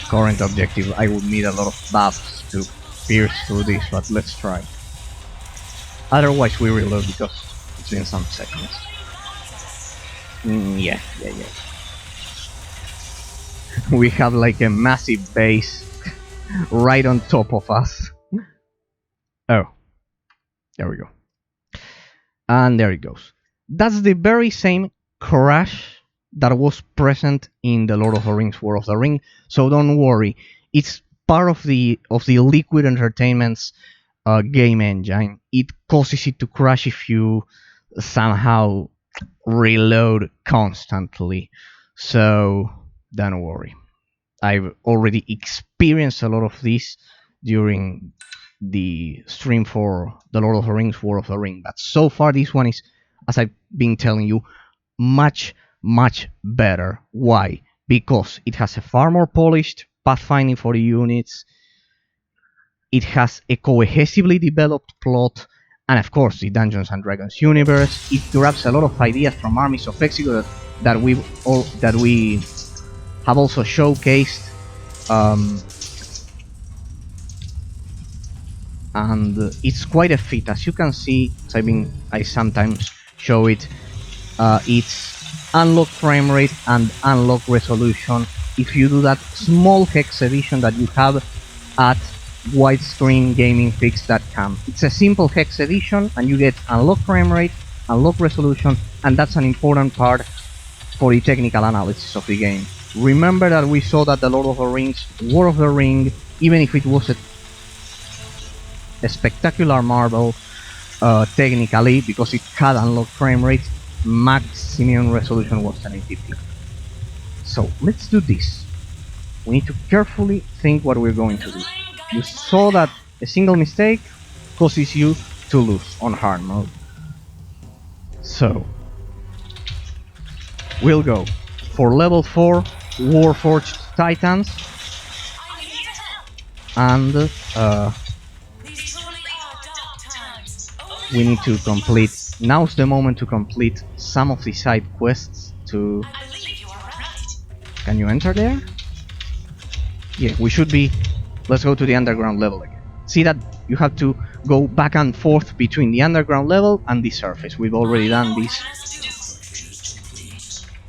current objective. I would need a lot of buffs to pierce through this, but let's try. Otherwise we reload because it's in some seconds. Yeah. We have like a massive base right on top of us. Oh, there we go. And there it goes. That's the very same crash that was present in the Lord of the Rings War of the Ring. So don't worry, it's part of the Liquid Entertainment's game engine. It causes it to crash if you somehow reload constantly. So don't worry. I've already experienced a lot of this during the stream for the Lord of the Rings War of the Ring, but so far this one is, as I've been telling you, much better. Why? Because it has a far more polished pathfinding for the units, it has a cohesively developed plot, and of course the Dungeons and Dragons universe. It grabs a lot of ideas from Armies of Exile that we have also showcased, and it's quite a fit. As you can see, I sometimes show it. It's unlock frame rate and unlock resolution. If you do that small hex edition that you have at widescreen gamingfix.com, it's a simple hex edition, and you get unlock frame rate, unlock resolution, and that's an important part for the technical analysis of the game. Remember that we saw that the Lord of the Rings War of the Ring, even if it was a spectacular marvel technically, because it had unlocked frame rate, maximum resolution was 1080p. So let's do this. We need to carefully think what we're going to do. You saw that a single mistake causes you to lose on hard mode. So we'll go for level 4 Warforged Titans, I'm here to help. and These truly are dark times. we need to complete. Now's the moment to complete some of the side quests. To I believe you are right. can you enter there? Yeah, we should be. Let's go to the underground level again. See that you have to go back and forth between the underground level and the surface. We've already done this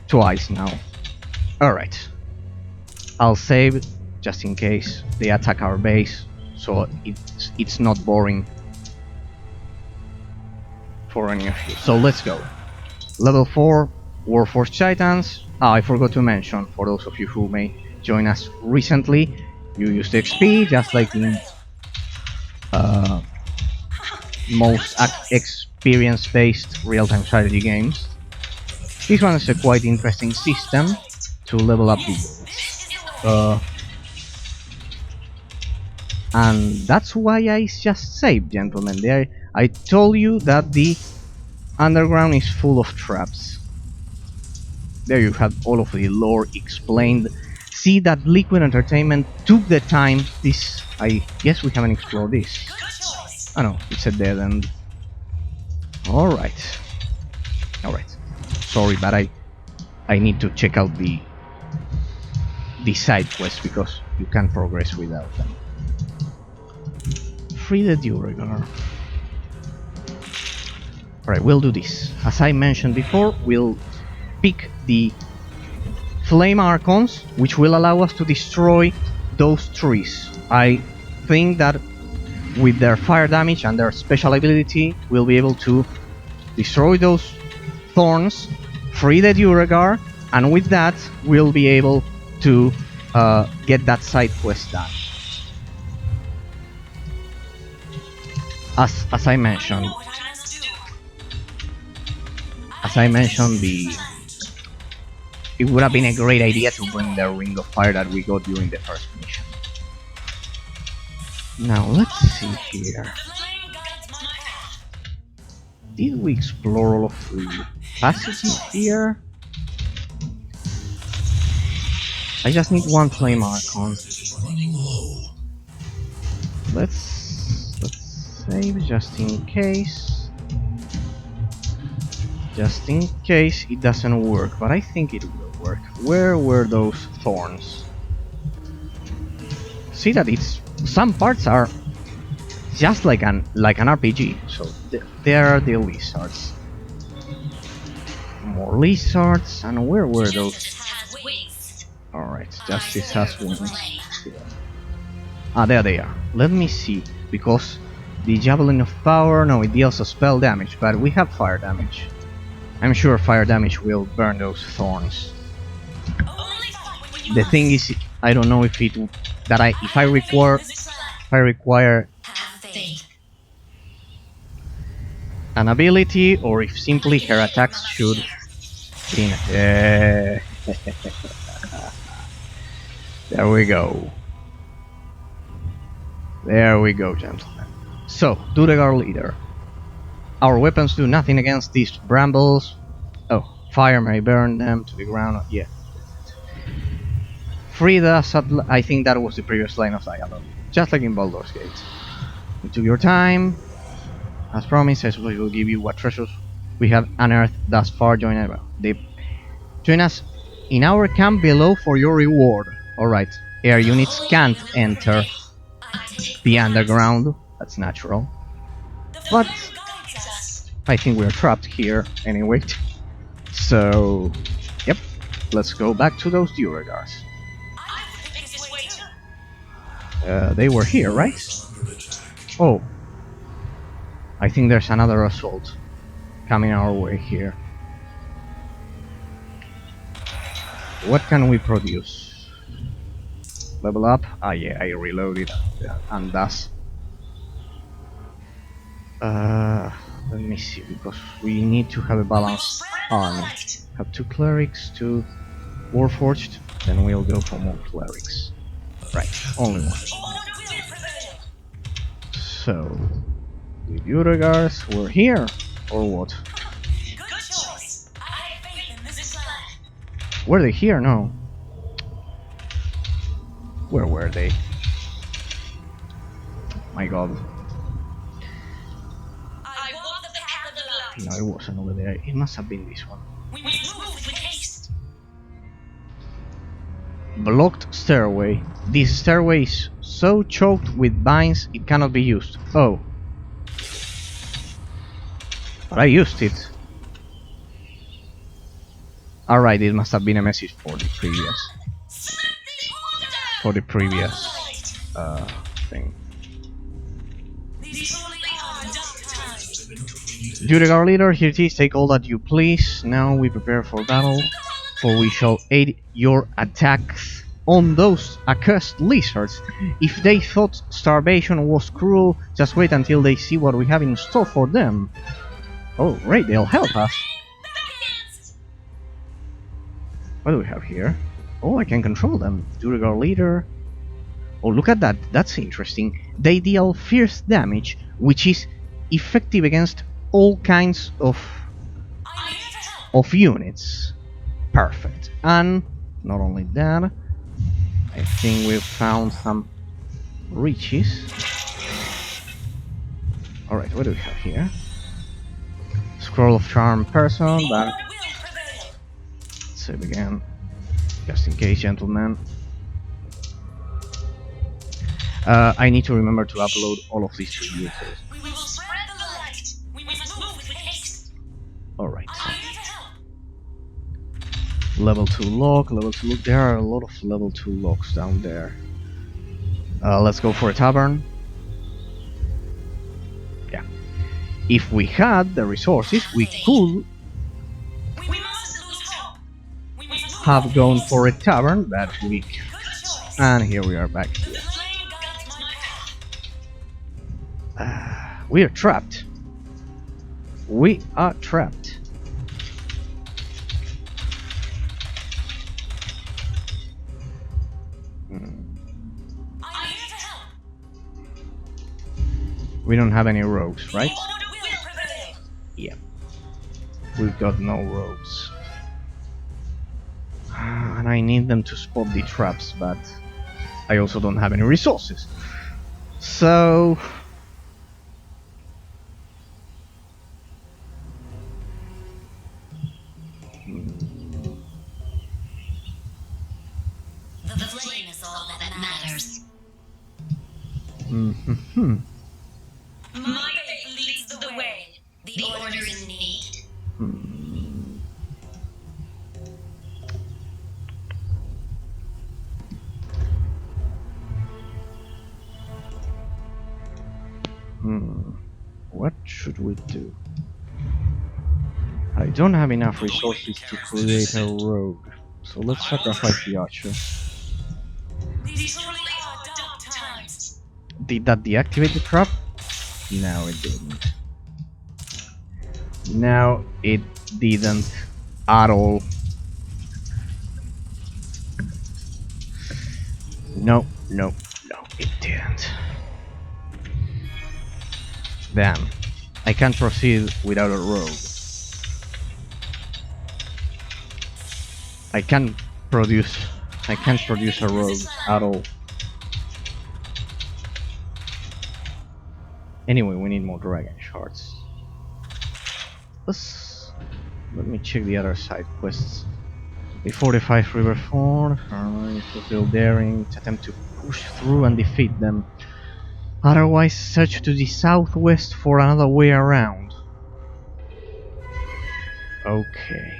twice now. Alright. I'll save just in case they attack our base, so it's not boring for any of you. So let's go. Level 4 Warforged Titans. I forgot to mention, for those of you who may join us recently, you use the XP just like in most experience-based real-time strategy games. This one is a quite interesting system to level up the and that's why I just saved, gentlemen. There, I told you that the underground is full of traps. There you have all of the lore explained. See that Liquid Entertainment took the time. This, I guess we haven't explored this. Oh no, it's a dead end. Alright. Alright. Sorry, but I need to check out the side quests because you can't progress without them. Free the Duergar. Alright, we'll do this. As I mentioned before, we'll pick the Flame Archons, which will allow us to destroy those trees. I think that with their fire damage and their special ability, we'll be able to destroy those thorns, free the Duergar, and with that, we'll be able to get that side quest done. As I mentioned, it would have been a great idea to bring the Ring of Fire that we got during the first mission. Now let's see here. Did we explore all of the passages here? I just need one Flame Archon. Let's save just in case. Just in case it doesn't work, but I think it will work. Where were those thorns? See that it's some parts are just like an RPG. So there are the lizards. More lizards, and where were those? Alright, Justice has wings. Ah, there they are. Let me see, because the Javelin of Power, no, it deals a spell damage, but we have fire damage. I'm sure fire damage will burn those thorns. The thing is, I don't know if if I require an ability, or if simply her attacks should be. There we go. There we go, gentlemen. So, Duergar leader. Our weapons do nothing against these brambles. Oh, fire may burn them to the ground. Yeah. Frida, I think that was the previous line of dialogue. Just like in Baldur's Gate. You took your time. As promised, I suppose we'll give you what treasures we have unearthed thus far. Join us in our camp below for your reward. Alright, air units can't enter the underground. That's natural. But I think we're trapped here anyway. So, yep, let's go back to those Duergars. They were here, right? Oh, I think there's another assault coming our way here. What can we produce? Level up? Ah yeah, I reloaded and thus. Let me see, because we need to have a balanced army. Have 2 clerics, 2 Warforged, then we'll go for more clerics. Right, only one. So, the Duergars were here, or what? Were they here? No. Where were they? My god. I walk the path of the light. No, it wasn't over there. It must have been this one. We must move with haste. Blocked stairway. This stairway is so choked with vines it cannot be used. Oh. But I used it. Alright, it must have been a message for the previous. For the previous thing. These truly are dark times. Dudegar leader, here it is, take all that you please. Now we prepare for battle, for we shall aid your attacks on those accursed lizards. If they thought starvation was cruel, just wait until they see what we have in store for them. Oh, great, they'll help us. What do we have here? Oh, I can control them. Dudegar leader. Oh, look at that, that's interesting. They deal fierce damage, which is effective against all kinds of units. Perfect. And not only that, I think we've found some riches. Alright, what do we have here? Scroll of charm person, but let's save again. Just in case, gentlemen. I need to remember to upload all of these to YouTube. We will spread the light. We must move with haste. Alright. I'm here to help. Level 2 lock, level 2 lock. There are a lot of level 2 locks down there. Let's go for a tavern. Yeah. If we had the resources, we could We must lose hope. We must move have with gone haste. for a tavern, but we... Good choice. And here we are back here. The flame guides my path. We are trapped. We are trapped. I'm here to help. We don't have any rogues, right? The order will prevail. Yeah. We've got no rogues. And I need them to spot the traps, but I also don't have any resources. So... The flame is all that matters. Mm-hmm. My faith leads the way. The order is need. What should we do? I don't have enough resources to create a rogue, so let's sacrifice the archer. These truly are dark times. Did that deactivate the trap? No, it didn't. No, it didn't at all. No, no, no, it didn't. Damn, I can't proceed without a rogue. I can't produce a rogue at all. Anyway, we need more dragon shards. Let me check the other side quests. The 45 River Ford, fulfill daring, attempt to push through and defeat them. Otherwise, search to the southwest for another way around. Okay.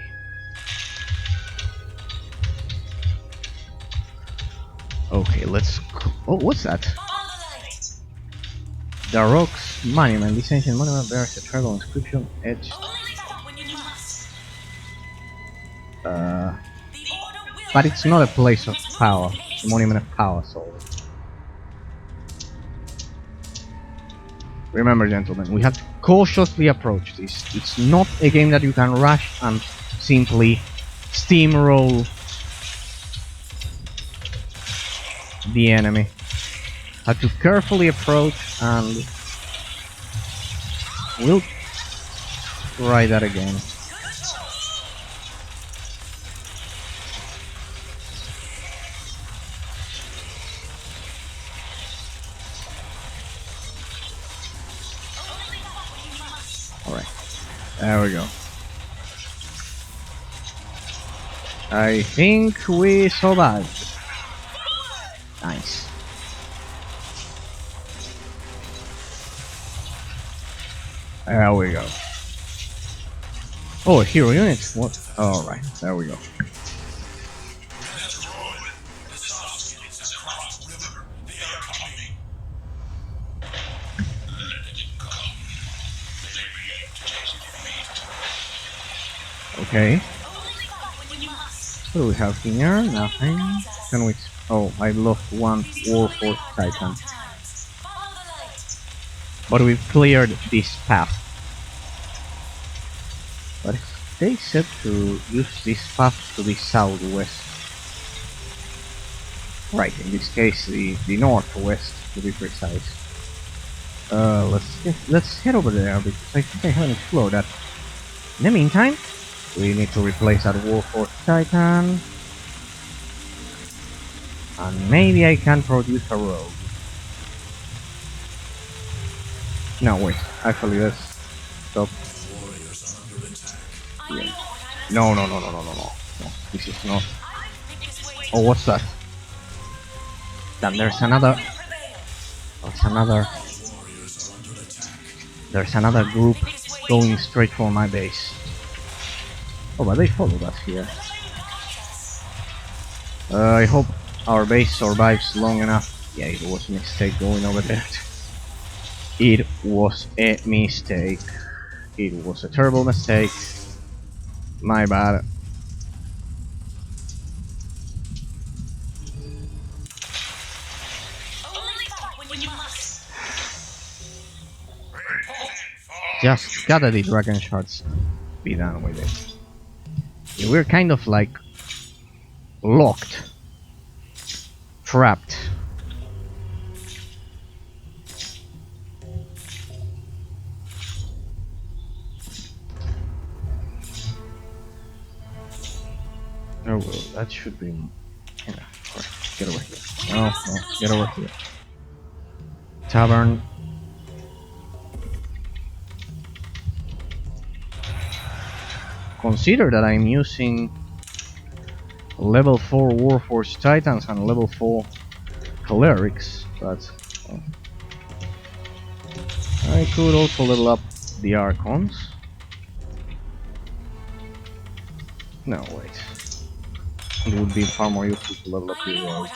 Okay, let's go. Oh, what's that? Follow the light. The Rocks Monument. This ancient monument bears a tribal inscription etched. Only stop when you must. Uh, The order will but it's not a place of power. It's a monument of power, so. Remember, gentlemen, we have to cautiously approach this. It's not a game that you can rush and simply steamroll the enemy. Have to carefully approach, and we'll try that again. Alright. There we go. I think we survived. Nice. There we go. Oh, hero units. What? Alright, there we go. Okay. What do we have here? Nothing. Can we? Oh, I lost one Warforged Titan. But we've cleared this path. But they said to use this path to the southwest. Right, in this case the northwest to be precise. Let's head over there because I think I haven't explored that. In the meantime, we need to replace that Warforged Titan. And maybe I can produce a rogue. No, wait. Actually, let's stop. Yeah. No. No, this is not. Oh, what's that? Then there's another. There's another group going straight for my base. Oh, but they followed us here. I hope our base survives long enough. Yeah, it was a mistake going over there. It was a mistake. It was a terrible mistake. My bad. Just gather the Dragonshards. Be done with it. Yeah, we're kind of like locked. Trapped. Oh well, that should be enough. Alright, get over here. No, get over here. Tavern. Consider that I'm using level 4 Warforged Titans and level 4 Clerics, but I could also level up the Archons. No, wait. It would be far more useful to level up the Rogues.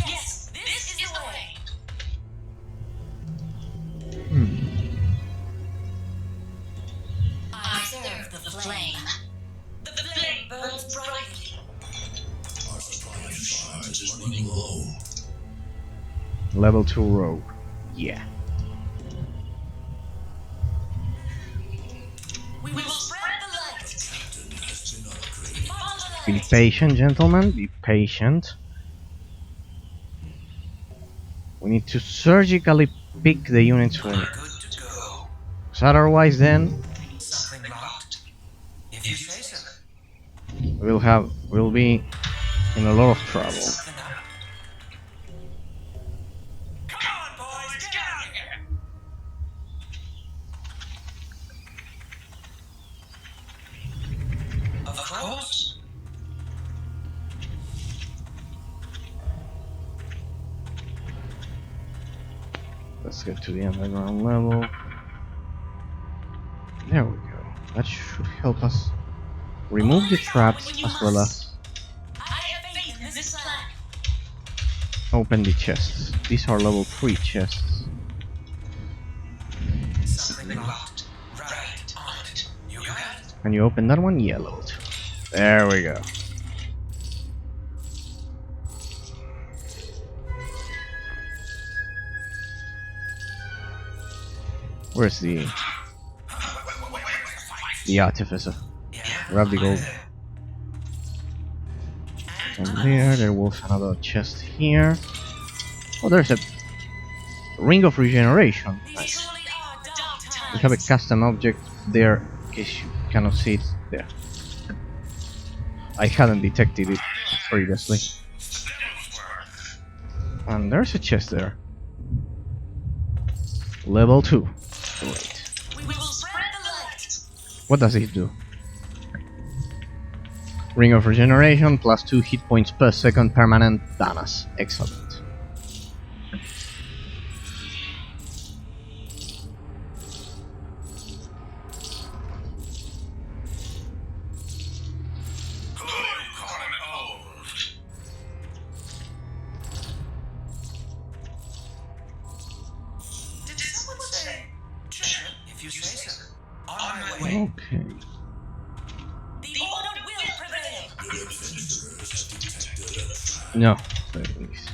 Yes, this is the way. I serve the flame. The flame burns brightly. Our supply of shards is running low. Level 2 Rogue. Yeah. We will spread the light. Captain has been upgraded. Follow the Be light. patient, gentlemen. Be patient. We need to surgically pick the units we need. Good to go. Because otherwise then Something locked. If you say so. we'll be in a lot of trouble. Something up. Come on, boys, get out here. Of course. Let's get to the underground level. There we go. That should help us remove the traps as well as I have faith in this plan. open the chests. These are level 3 chests. Something locked. Right on it. You got it? Can you open that one? Yeah, level 2. There we go. Where's the artificer? Grab the gold. And there was another chest here. Oh, there's a ring of regeneration. Nice. Truly are dark We times. have a custom object there, in case you cannot see it there. I hadn't detected it previously. And there's a chest there. Level 2. Great. We will spread the light. What does it do? Ring of Regeneration, plus 2 hit points per second, permanent damage. Excellent. Did someone say treasure? If you say so. On my way. Okay. The order will prevail. Your adventurers have detected a trap. No. Please.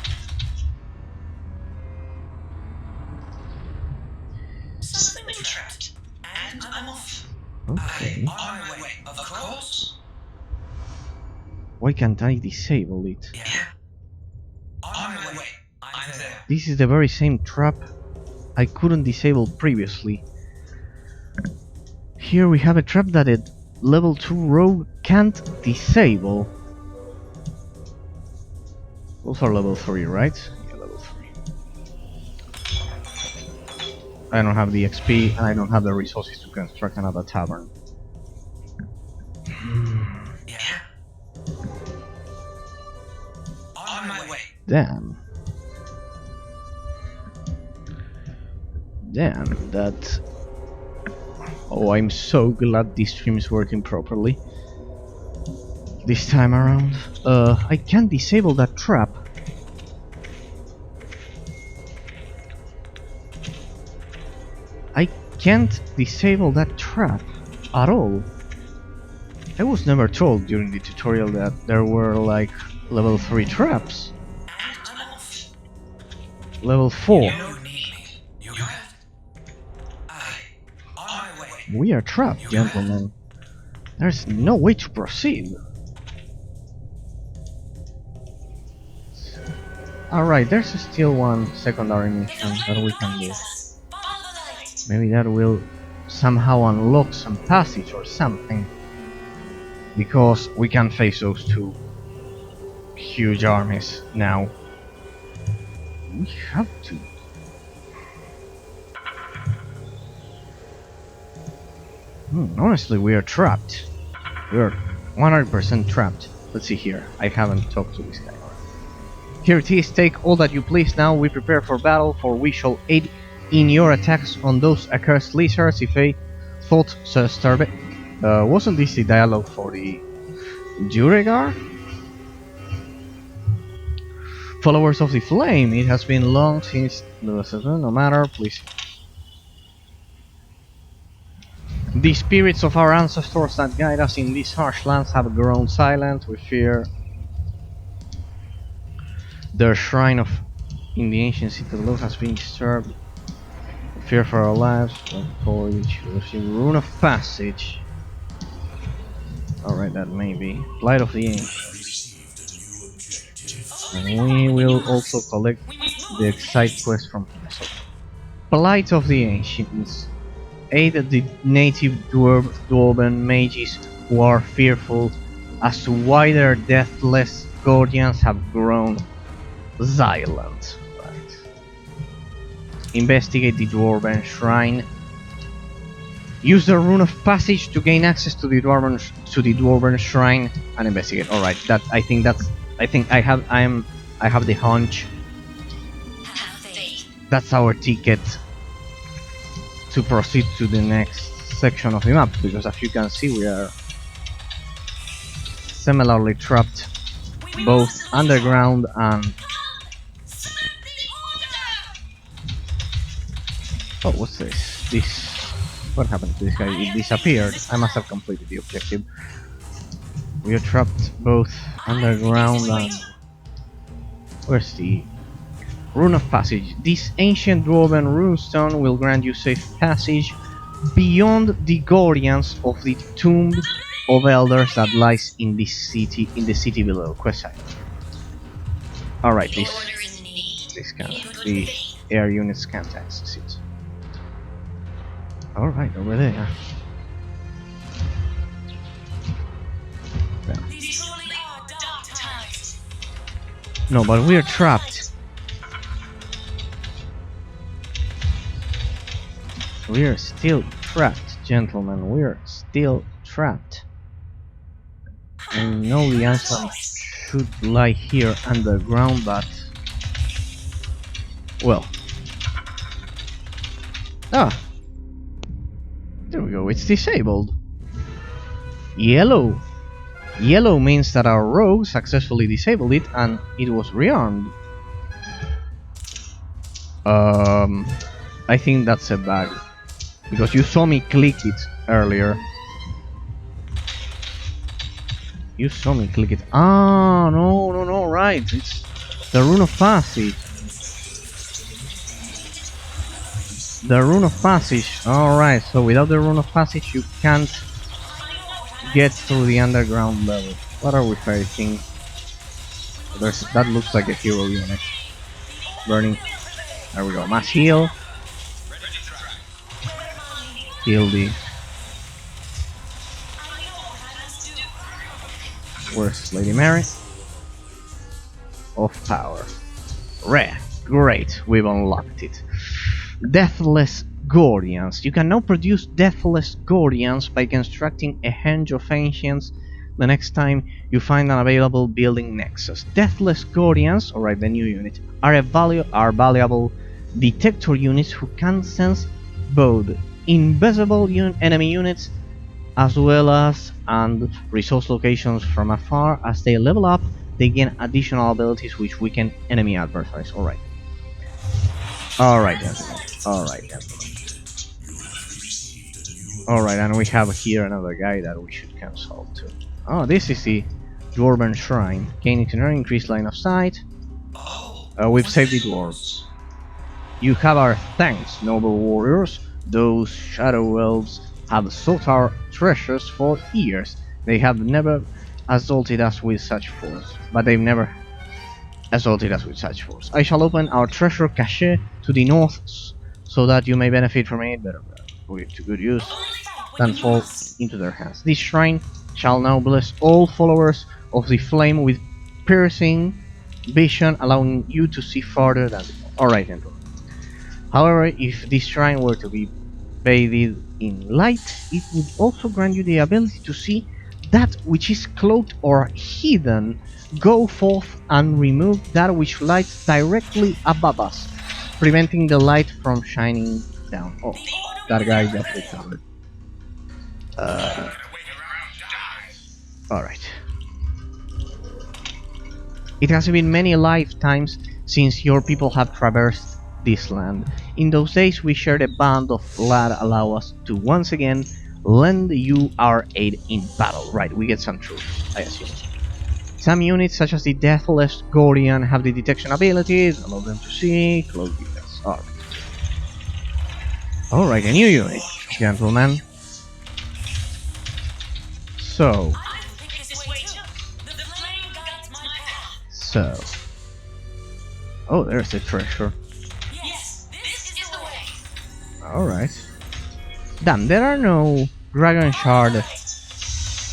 Something trapped. And I'm off. Okay. On my way. Of course. Why can't I disable it? Yeah. On my way. I'm there. This is the very same trap I couldn't disable previously. Here we have a trap that a level 2 rogue can't disable. Those are level 3, right? Yeah, level 3. I don't have the XP and I don't have the resources to construct another tavern. Yeah. On my way. Damn. Damn, that... Oh, I'm so glad this stream is working properly. This time around. I can't disable that trap. I can't disable that trap at all. I was never told during the tutorial that there were like level 3 traps. And I'm off. Level 4. You need me. You got it. On my way. We are trapped, gentlemen. There's no way to proceed. Alright, there's still one secondary mission that we can do. Follow the light. Maybe that will somehow unlock some passage or something. Because we can face those two huge armies now. We have to. Honestly, we are trapped. We are 100% trapped. Let's see here. I haven't talked to this guy. Here it is. Take all that you please now. We prepare for battle, for we shall aid in your attacks on those accursed lizards if a thought so starve. Wasn't this the dialogue for the Duergar? Followers of the flame, it has been long since... No matter, please. The spirits of our ancestors that guide us in these harsh lands have grown silent. We fear their shrine of in the ancient city of Love has been disturbed. We fear for our lives. For each Rune of Passage. Alright, that may be. Light of the Ancient. And we will also collect the side quest from here. So, Blight of the Ancients. Aid the native dwarven mages who are fearful as to why their deathless guardians have grown silent. Right. Investigate the dwarven shrine. Use the Rune of Passage to gain access to the dwarven shrine and investigate. All right, that I think I have the hunch. That's our ticket to proceed to the next section of the map, because as you can see we are similarly trapped both underground and... Oh, what's this? What happened to this guy? It disappeared. I must have completed the objective. We are trapped both underground and... Where's the... Rune of Passage. This ancient dwarven runestone will grant you safe passage beyond the guardians of the tomb of elders that lies in this city, in the city below. Quest site. Alright, this can't. The air units can't access it. Alright, over there. Yeah. No, but we're trapped. We're still trapped, gentlemen. We're still trapped. I know the answer should lie here underground, but... well... ah! There we go, it's disabled. Yellow! Yellow means that our rogue successfully disabled it and it was rearmed. I think that's a bug. Because you saw me click it earlier. You saw me click it. Ah, no, right. It's the Rune of Passage. The Rune of Passage. Alright, so without the Rune of Passage you can't get through the underground level. What are we fighting? That looks like a hero unit. Burning. There we go. Mass heal. Heal the... where's Lady Mary? Of power. Rare. Great. We've unlocked it. Deathless Guardians. You can now produce Deathless Guardians by constructing a Henge of Ancients the next time you find an available building nexus. Deathless Guardians, alright, the new unit, are valuable detector units who can sense both invisible enemy units as well as resource locations from afar. As they level up, they gain additional abilities which weaken enemy adversaries. Alright. Alright, gentlemen. Alright, gentlemen. Alright, and we have here another guy that we should consult too. Oh, this is the Dwarven Shrine. Gain itinerary, increased line of sight. We've saved the dwarves. You have our thanks, noble warriors. Those shadow elves have sought our treasures for years. They have never assaulted us with such force. But they've never assaulted us with such force. I shall open our treasure cache to the north so that you may benefit from it better. Put it to good use than fall into their hands. This shrine shall now bless all followers of the flame with piercing vision, allowing you to see farther than before. Alright, Emperor. However, if this shrine were to be bathed in light, it would also grant you the ability to see that which is cloaked or hidden. Go forth and remove that which lights directly above us, preventing the light from shining down. Oh, that guy got recovered. Alright. It has been many lifetimes since your people have traversed this land. In those days we shared a bond of blood, allow us to once again lend you our aid in battle. Right, we get some troops, I assume. Some units such as the Deathless Guardian have the detection abilities, allow them to see, close defense. Alright, a new unit, gentlemen. So... oh, there's the treasure. Alright. Damn, there are no Dragonshard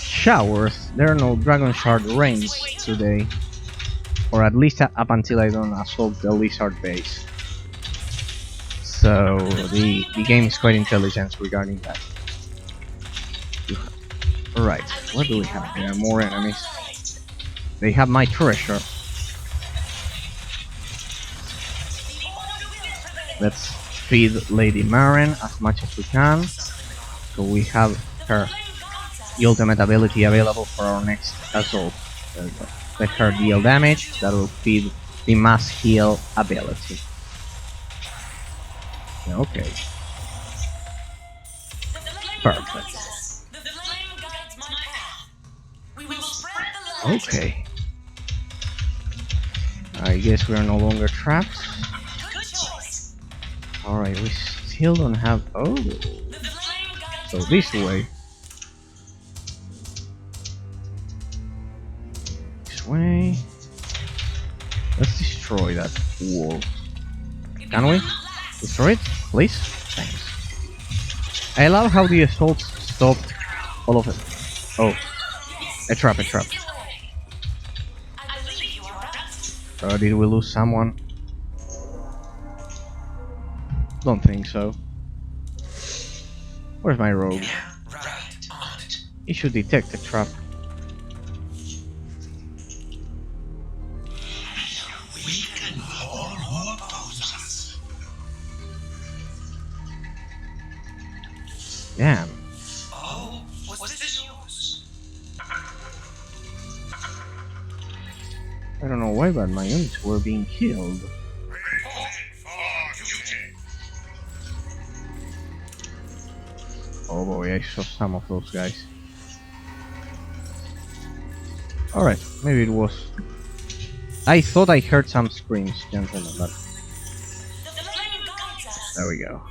showers. There are no Dragonshard rains today. Or at least up until I don't assault the lizard base. So the game is quite intelligent regarding that. Alright, what do we have here? More enemies. They have my treasure. Let's feed Lady Maren as much as we can. So we have her the ultimate ability available for our next assault. There we go. Let her deal damage. That will feed the mass heal ability. Okay. Perfect. Okay. I guess we are no longer trapped. Alright, we still don't have... oh! So this way. This way. Let's destroy that wall. Can we? Destroy it? Please? Thanks. I love how the assaults stopped all of it. Oh. A trap, a trap. Did we lose someone? Don't think so. Where's my rogue? Right on it. He should detect a trap. We can all who oppose us. Damn. Oh, was this yours? I don't know why, but my units were being killed. Reporting for duty. Oh boy, I saw some of those guys. Alright, maybe it was... I thought I heard some screams, gentlemen, but... The flame guides us. There we go.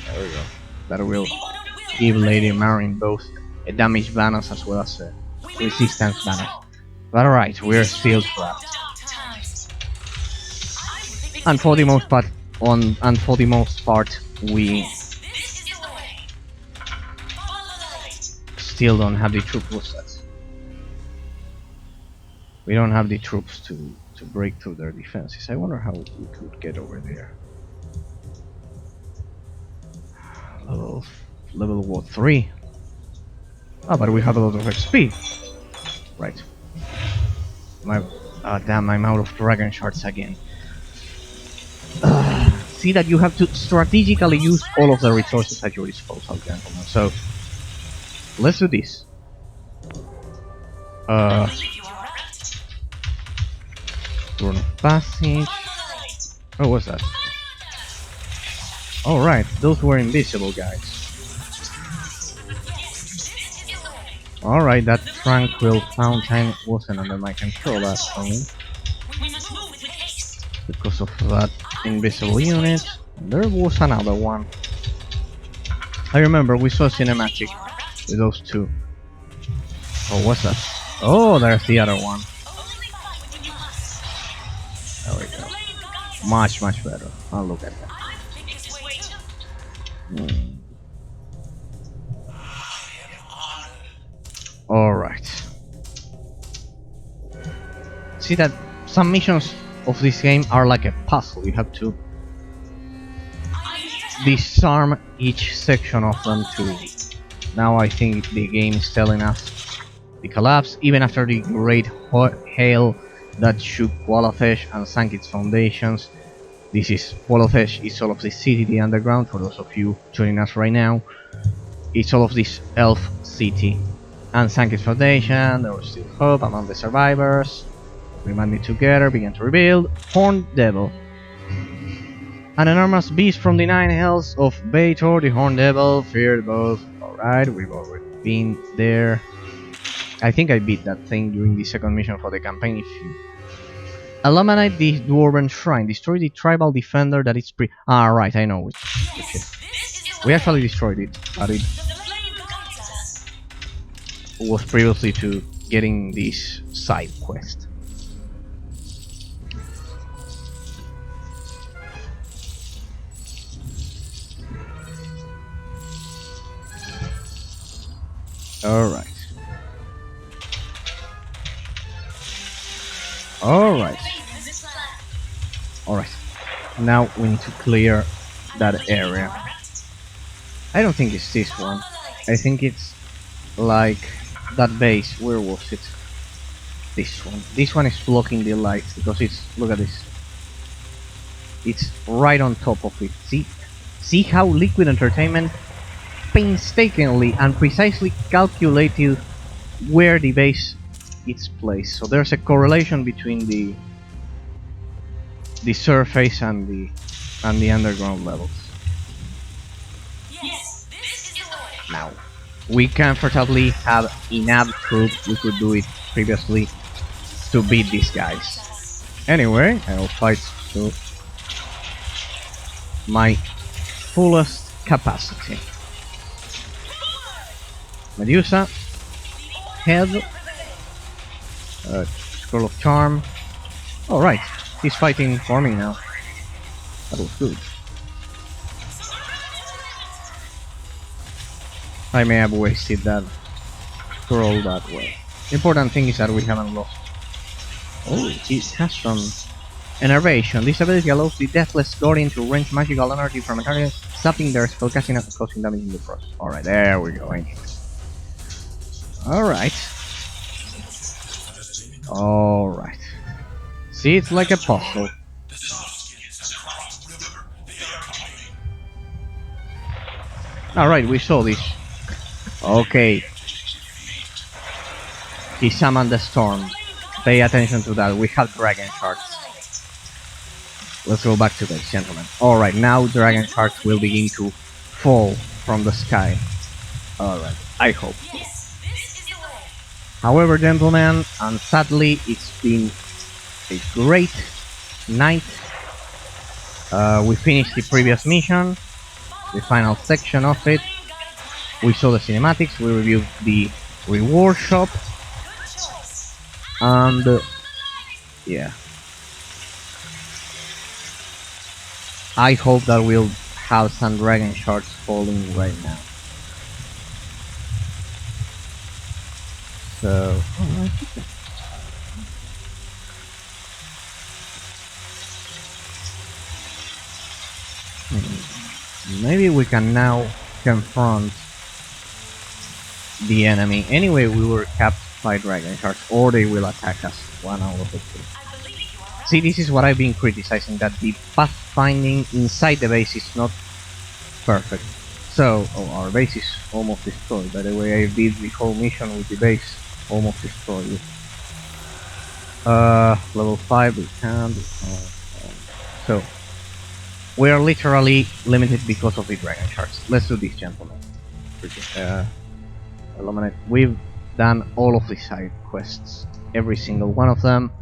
There we go. That will The order will give Lady Marin both a damage bonus as well as a resistance bonus. But alright, we're still trapped. dark times. And for the most part, we This is the way. Follow the light. still don't have the troop sets. We don't have the troops to break through their defenses. I wonder how we could get over there. Level what, 3? Oh, but we have a lot of XP. Right. Damn, I'm out of Dragonshards again. See that you have to strategically use all of the resources at your disposal, gentlemen. So, let's do this. I believe you are right. Rune of Passage. Follow the light. Oh, what's that? Oh, right, those were invisible guys. Yes, this is the way. Alright, that tranquil fountain wasn't under my control actually, We must move with haste. because of that invisible unit. There was another one. I remember we saw cinematic You are right. with those two. Oh, what's that? Oh, there's the other one. Only fight when you must. There we The go. flame guides us. Much better. Oh, look at that. I think this way too. Alright. See that some missions of this game are like a puzzle. You have to I need to disarm each section of them to... Now I think the game is telling us the collapse, even after the great hail that shook Wallafesh and sank its foundations. This is Wallafesh is all of the city, the underground, for those of you joining us right now. It's all of this elf city. And sank its foundation, there was still hope among the survivors. We banded together, began to rebuild. Horned Devil. An enormous beast from the 9 hells of Baator, the Horned Devil, feared both. Alright, we've already been there. I think I beat that thing during the second mission for the campaign. If you eliminate the Dwarven Shrine, destroy the tribal defender that is right, I know which is. This is the We way. actually destroyed it, but it The flame guides us. was previously to getting this side quest. Alright. Alright. This flag. Alright. Now we need to clear that area. I don't think it's this one. I think it's like that base. Where was it? This one. This one is blocking the light because it's... Look at this. It's right on top of it. See how Liquid Entertainment painstakingly and precisely calculated where the base is placed. So there's a correlation between the surface and the underground levels. Yes, this is the way. Now, we comfortably have enough troops, we could do it previously, to beat these guys. Anyway, I'll fight to my fullest capacity. Medusa, head, scroll of charm. Alright, he's fighting for me now. That was good. I may have wasted that scroll that way. The important thing is that we haven't lost. Oh, it has some enervation. This ability allows the Deathless Guardian to range magical energy from a target, stopping their spellcasting and causing damage in the process. Alright, there we go. Alright. Alright. See, it's like a puzzle. Alright, we saw this. Okay. He summoned the storm. Pay attention to that. We have Dragon Shards. Let's go back to this, gentlemen. Alright, now Dragon Shards will begin to fall from the sky. Alright, I hope. However, gentlemen, and sadly, it's been a great night. We finished the previous mission, the final section of it. We saw the cinematics, we reviewed the reward shop, and yeah. I hope that we'll have some Dragon Shards falling right now. So, maybe we can now confront the enemy. Anyway, we were capped by Dragon Shards, or they will attack us. One out of the two. See, this is what I've been criticizing, that the pathfinding inside the base is not perfect. So, our base is almost destroyed. By the way, I did the whole mission with the base almost destroyed. Level 5 we can't. So, we are literally limited because of the Dragon Shards. Let's do this, gentlemen. Illuminate. We've done all of the side quests, every single one of them.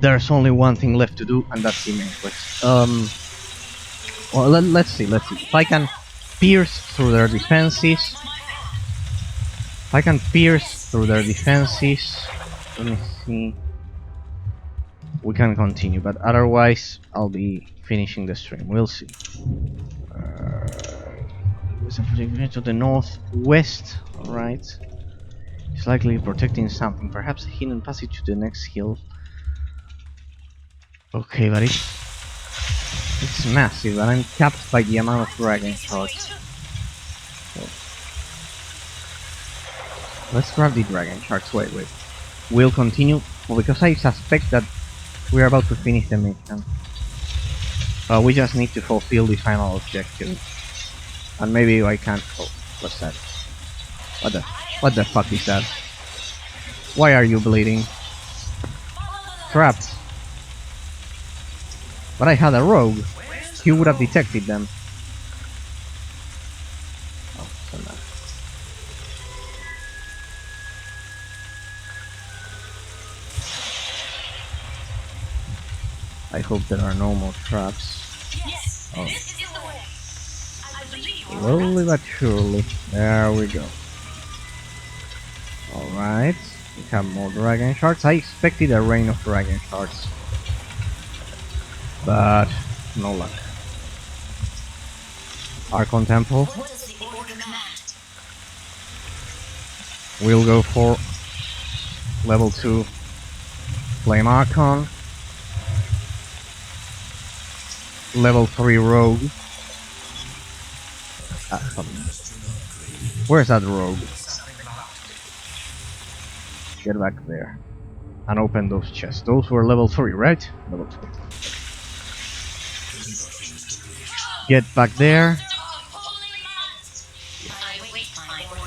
There's only one thing left to do, and that's the main quest. Well, let's see. If I can pierce through their defenses. Let me see. We can continue, but otherwise, I'll be finishing the stream. We'll see. To the northwest, alright. It's likely protecting something, perhaps a hidden passage to the next hill. Okay, but it's massive, and I'm capped by the amount of Dragon Shards. So, let's grab the Dragon Shards. Wait. We'll continue, because I suspect that we're about to finish the mission. We just need to fulfill the final objective. And maybe I can't. Oh, what's that? What the fuck is that? Why are you bleeding? Trapped. But I had a rogue. He would have detected them. Oh, so no. I hope there are no more traps. Oh. Slowly but surely. There we go. Alright. We have more Dragon Shards. I expected a rain of Dragon Shards, but no luck. Archon Temple. We'll go for level 2 Flame Archon. Level 3 Rogue. Where's that rogue? Get back there and open those chests. Those were level 3, right? Level 3. Get back there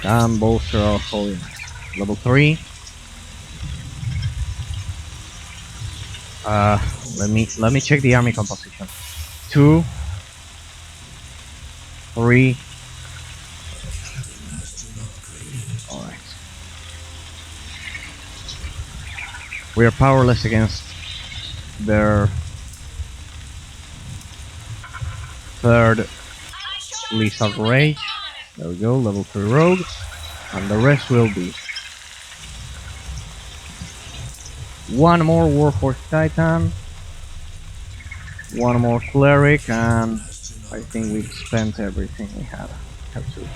and bolster our holiness. Level 3. Let me check the army composition. 2, 3. Alright. We are powerless against their third Lethal Rage. There we go, level 3 Rogue. And the rest will be one more Warforged Titan, one more Cleric, and I think we've spent everything we have to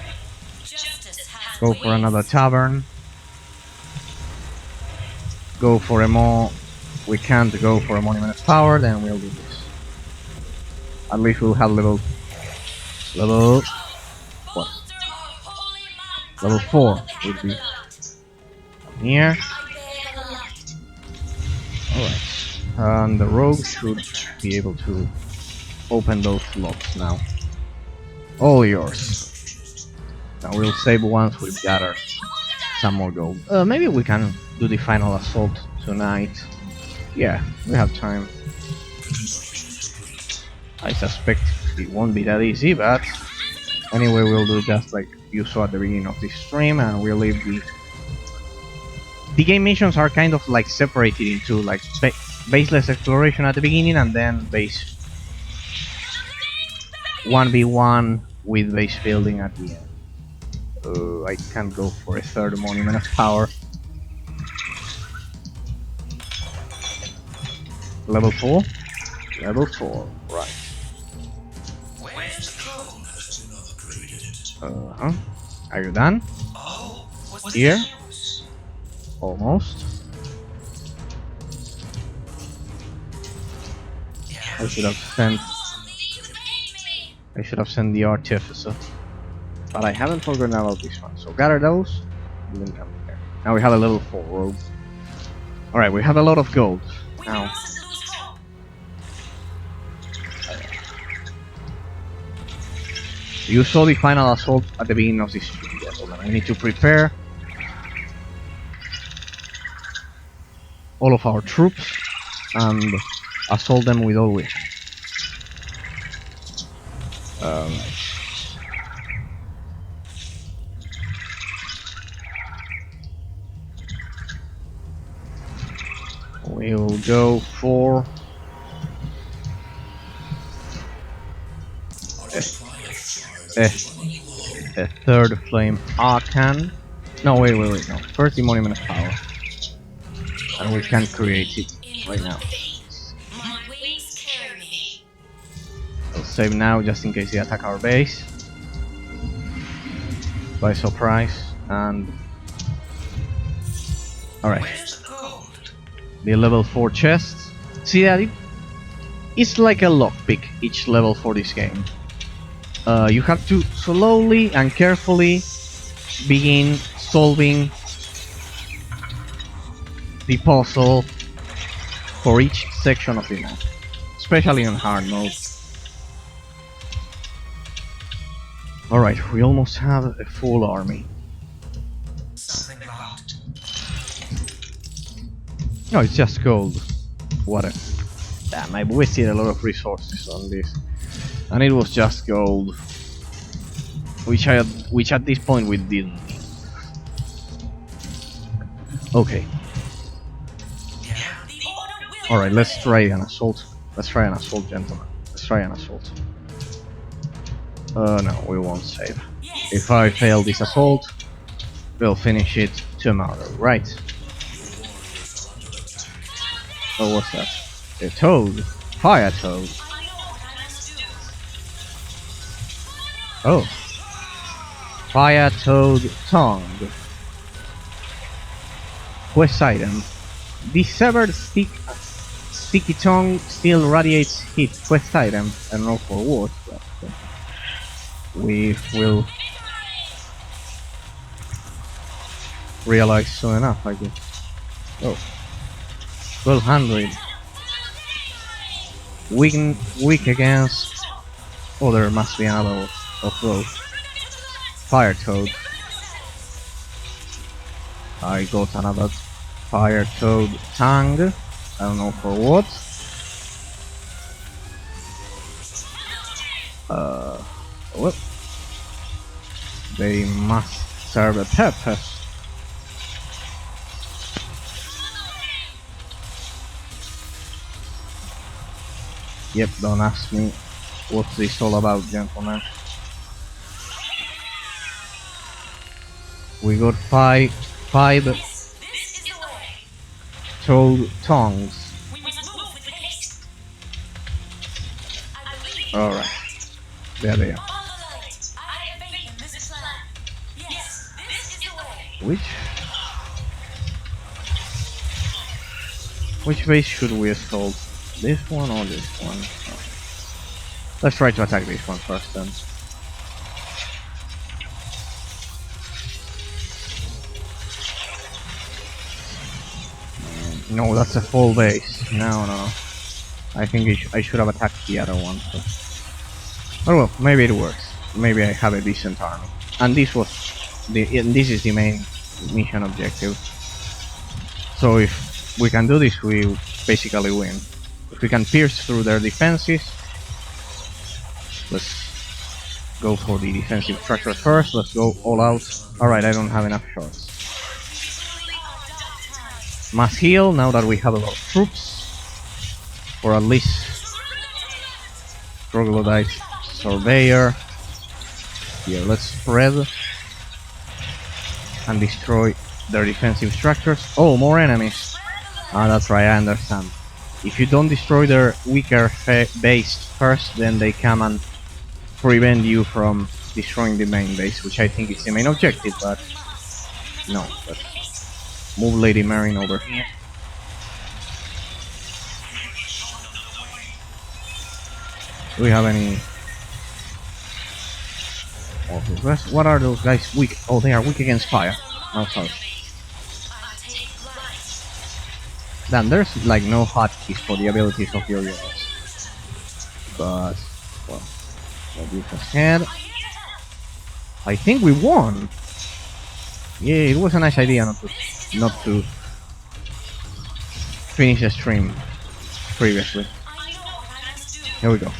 go for another Tavern. go for a more. We can't go for a monument of power, then we'll do this. At least we'll have level what? Level 4 would be here. Alright. And the rogue should be able to open those locks now. All yours. Now we'll save once we've gathered some more gold. Maybe we can do the final assault tonight. Yeah, we have time. I suspect it won't be that easy, but anyway, we'll do just like you saw at the beginning of this stream, and we'll leave the game missions are kind of like separated into like baseless exploration at the beginning, and then base 1v1 with base building at the end. I can't go for a third monument of power. Level 4? Level 4, right. Are you done? Here? Almost. I should have sent the artificer. But I haven't forgotten about this one. So gather those and then come here. Now we have a level 4 rogue. Alright, we have a lot of gold. Now you saw the final assault at the beginning of this stream, gentlemen. I need to prepare all of our troops and assault them with all we have. Alright. We'll go for a third flame arcan. No, wait, no. First the monument of power, and we can create it right now. I'll save now just in case they attack our base by surprise. And alright, the level 4 chest. See that it's like a lockpick each level for this game. You have to slowly and carefully begin solving the puzzle for each section of the map, especially on hard mode. Alright, we almost have a full army. No, it's just gold. What a... Damn, I wasted a lot of resources on this. And it was just gold, which at this point we didn't need. Okay. Alright, let's try an assault. Let's try an assault, gentlemen. Let's try an assault. No, we won't save. If I fail this assault, we'll finish it tomorrow, right? Oh, what's that? A toad? Fire toad. Oh. Fire Toad Tongue. Quest item. The severed sticky tongue still radiates heat. Quest item. I don't know for what, but we will realize soon enough, I guess. Oh. 1200. Weak against... Oh, there must be another of those. Fire Toad. I got another Fire Toad tongue. I don't know for what. What? They must serve a purpose. Yep, don't ask me what's this all about, gentlemen. We got five toad tongues. Alright. There they are. Which? Which base should we assault? This one or this one? Oh. Let's try to attack this one first then. No, that's a full base. No. I think I should have attacked the other one. So. Oh well, maybe it works. Maybe I have a decent army. And this is the main mission objective. So if we can do this, we basically win. If we can pierce through their defenses, let's go for the defensive structure first. Let's go all out. Alright, I don't have enough shards. Mass heal now that we have a lot of troops. Or at least Troglodyte Surveyor. Here, let's spread and destroy their defensive structures. Oh, more enemies. Ah, that's right, I understand. If you don't destroy their weaker base first, then they come and prevent you from destroying the main base, which I think is the main objective, but no. Let's move Lady Marine over here. Do we have any... What are those guys weak? Oh, they are weak against fire. No, sorry. Then there's like no hotkeys for the abilities of your units. But, well, what we just had. I think we won. Yeah, it was a nice idea not to finish the stream previously. Here we go.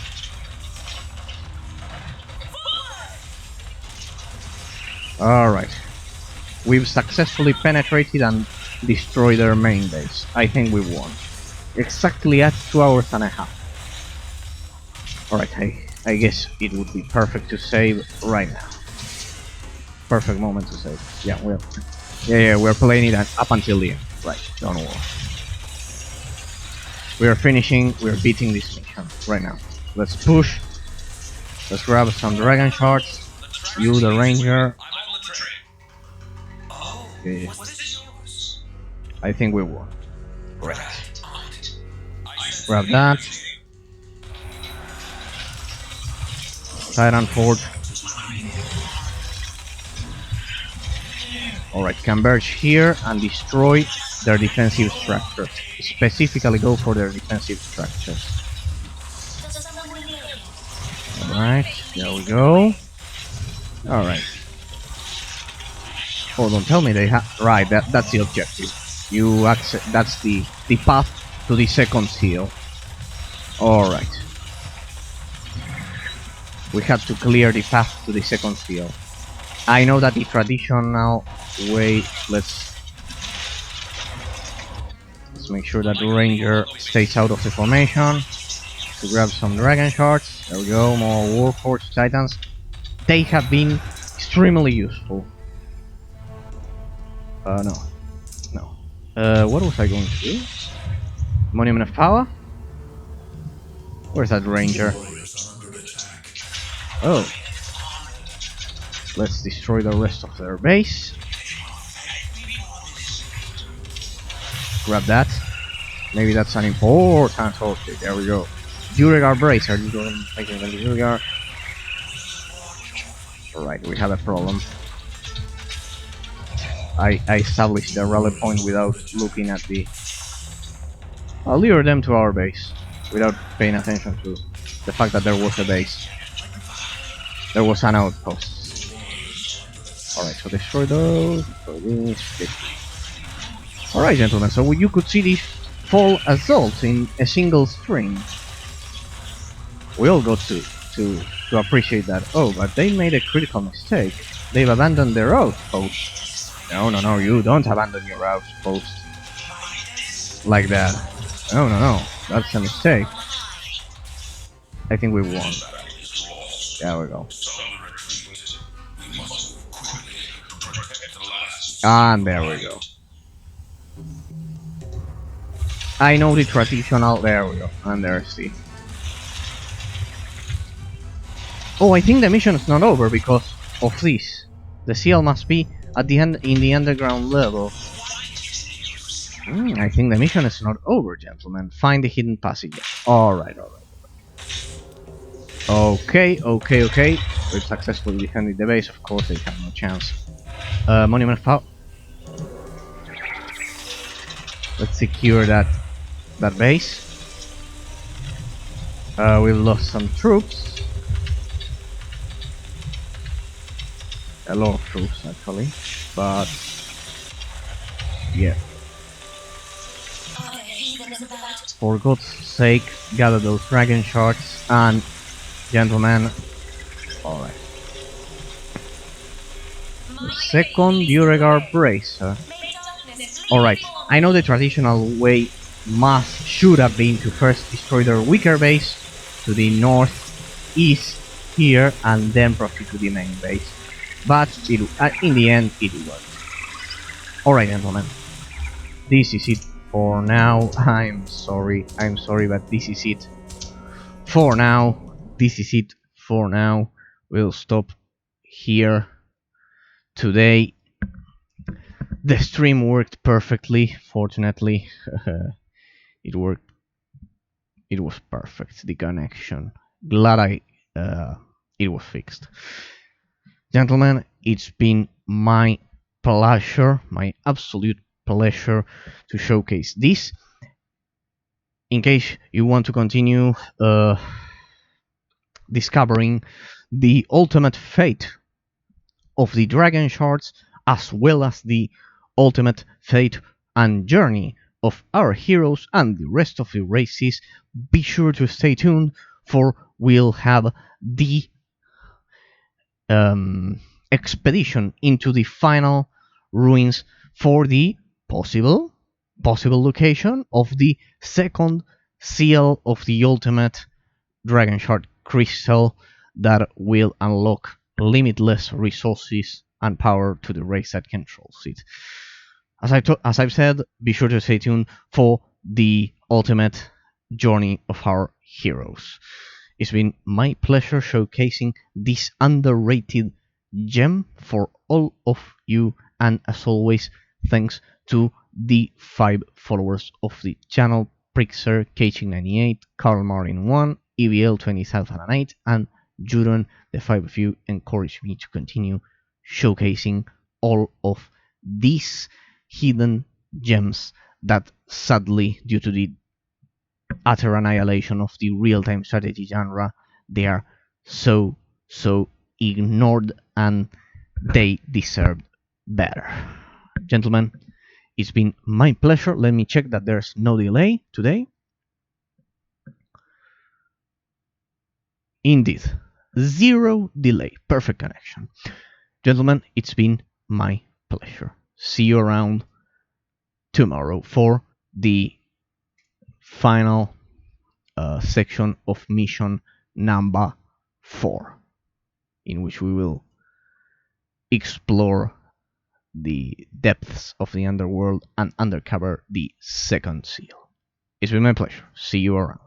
Alright. We've successfully penetrated and destroyed their main base. I think we won. Exactly at 2 hours and a half. Alright, I guess it would be perfect to save right now. Perfect moment to save. Yeah, we're playing it up until the end. Right, don't worry. We're beating this mission right now. Let's push. Let's grab some Dragon Shards. You, the Ranger. Okay. I think we won. Right. Grab that. Titan Forge. Alright, converge here and destroy their defensive structures. Specifically go for their defensive structures. Alright, there we go. Alright. Oh, don't tell me they have... Right, that's the objective. You accept... That's the path to the second seal. Alright. We have to clear the path to the second seal. I know that the traditional way... Let's make sure that the Ranger stays out of the formation. To grab some Dragon Shards. There we go, more Warforged Titans. They have been extremely useful. No. What was I going to do? Monument of Power? Where's that Ranger? Oh. Let's destroy the rest of their base. Grab that. Maybe that's an important... Okay, there we go. Duregar Bracer. Duregar. Alright, we have a problem. I established the rally point without looking at the... I'll lure them to our base, without paying attention to the fact that there was a base. There was an outpost. Alright, so destroy those, Alright, gentlemen, so you could see these fall assaults in a single stream. We all got to appreciate that. Oh, but they made a critical mistake. They've abandoned their outpost. No, you don't abandon your outpost like that. No, that's a mistake. I think we won. There we go. And there we go. I know the traditional... There we go. And there's the... Oh, I think the mission is not over because of this. The seal must be at the end in the underground level. I think the mission is not over, gentlemen. Find the hidden passage. Alright, alright. Okay. We've successfully defended the base. Of course, they have no chance. Monument of Power. Let's secure that base. We've lost some troops. A lot of troops, actually. But yeah. For God's sake, gather those dragon shards and gentlemen. Alright. Second Duregar Bracer. Alright, I know the traditional way should have been to first destroy their weaker base to the northeast here and then proceed to the main base. But in the end, it worked. Alright, gentlemen. This is it for now. I'm sorry, but this is it for now. We'll stop here today. The stream worked perfectly, fortunately. It worked. It was perfect, the connection. Glad it was fixed. Gentlemen, it's been my pleasure, my absolute pleasure to showcase this. In case you want to continue discovering the ultimate fate of the Dragon Shards, as well as the ultimate fate and journey of our heroes and the rest of the races, be sure to stay tuned, for we'll have the expedition into the final ruins for the possible location of the second seal of the ultimate Dragon Shard crystal that will unlock limitless resources and power to the race that controls it. As I've said, be sure to stay tuned for the ultimate journey of our heroes. It's been my pleasure showcasing this underrated gem for all of you, and as always, thanks to the 5 followers of the channel: Prixer, Kaching98, Carl Martin 1, EVL 20008, and Juron. The 5 of you encourage me to continue showcasing all of these hidden gems that, sadly, due to the utter annihilation of the real-time strategy genre, they are so ignored, and they deserve better. Gentlemen, it's been my pleasure. Let me check that there's no delay today. Indeed, 0 delay, perfect connection. Gentlemen, it's been my pleasure. See you around tomorrow for the final section of mission number 4, in which we will explore the depths of the underworld and uncover the second seal. It's been my pleasure. See you around.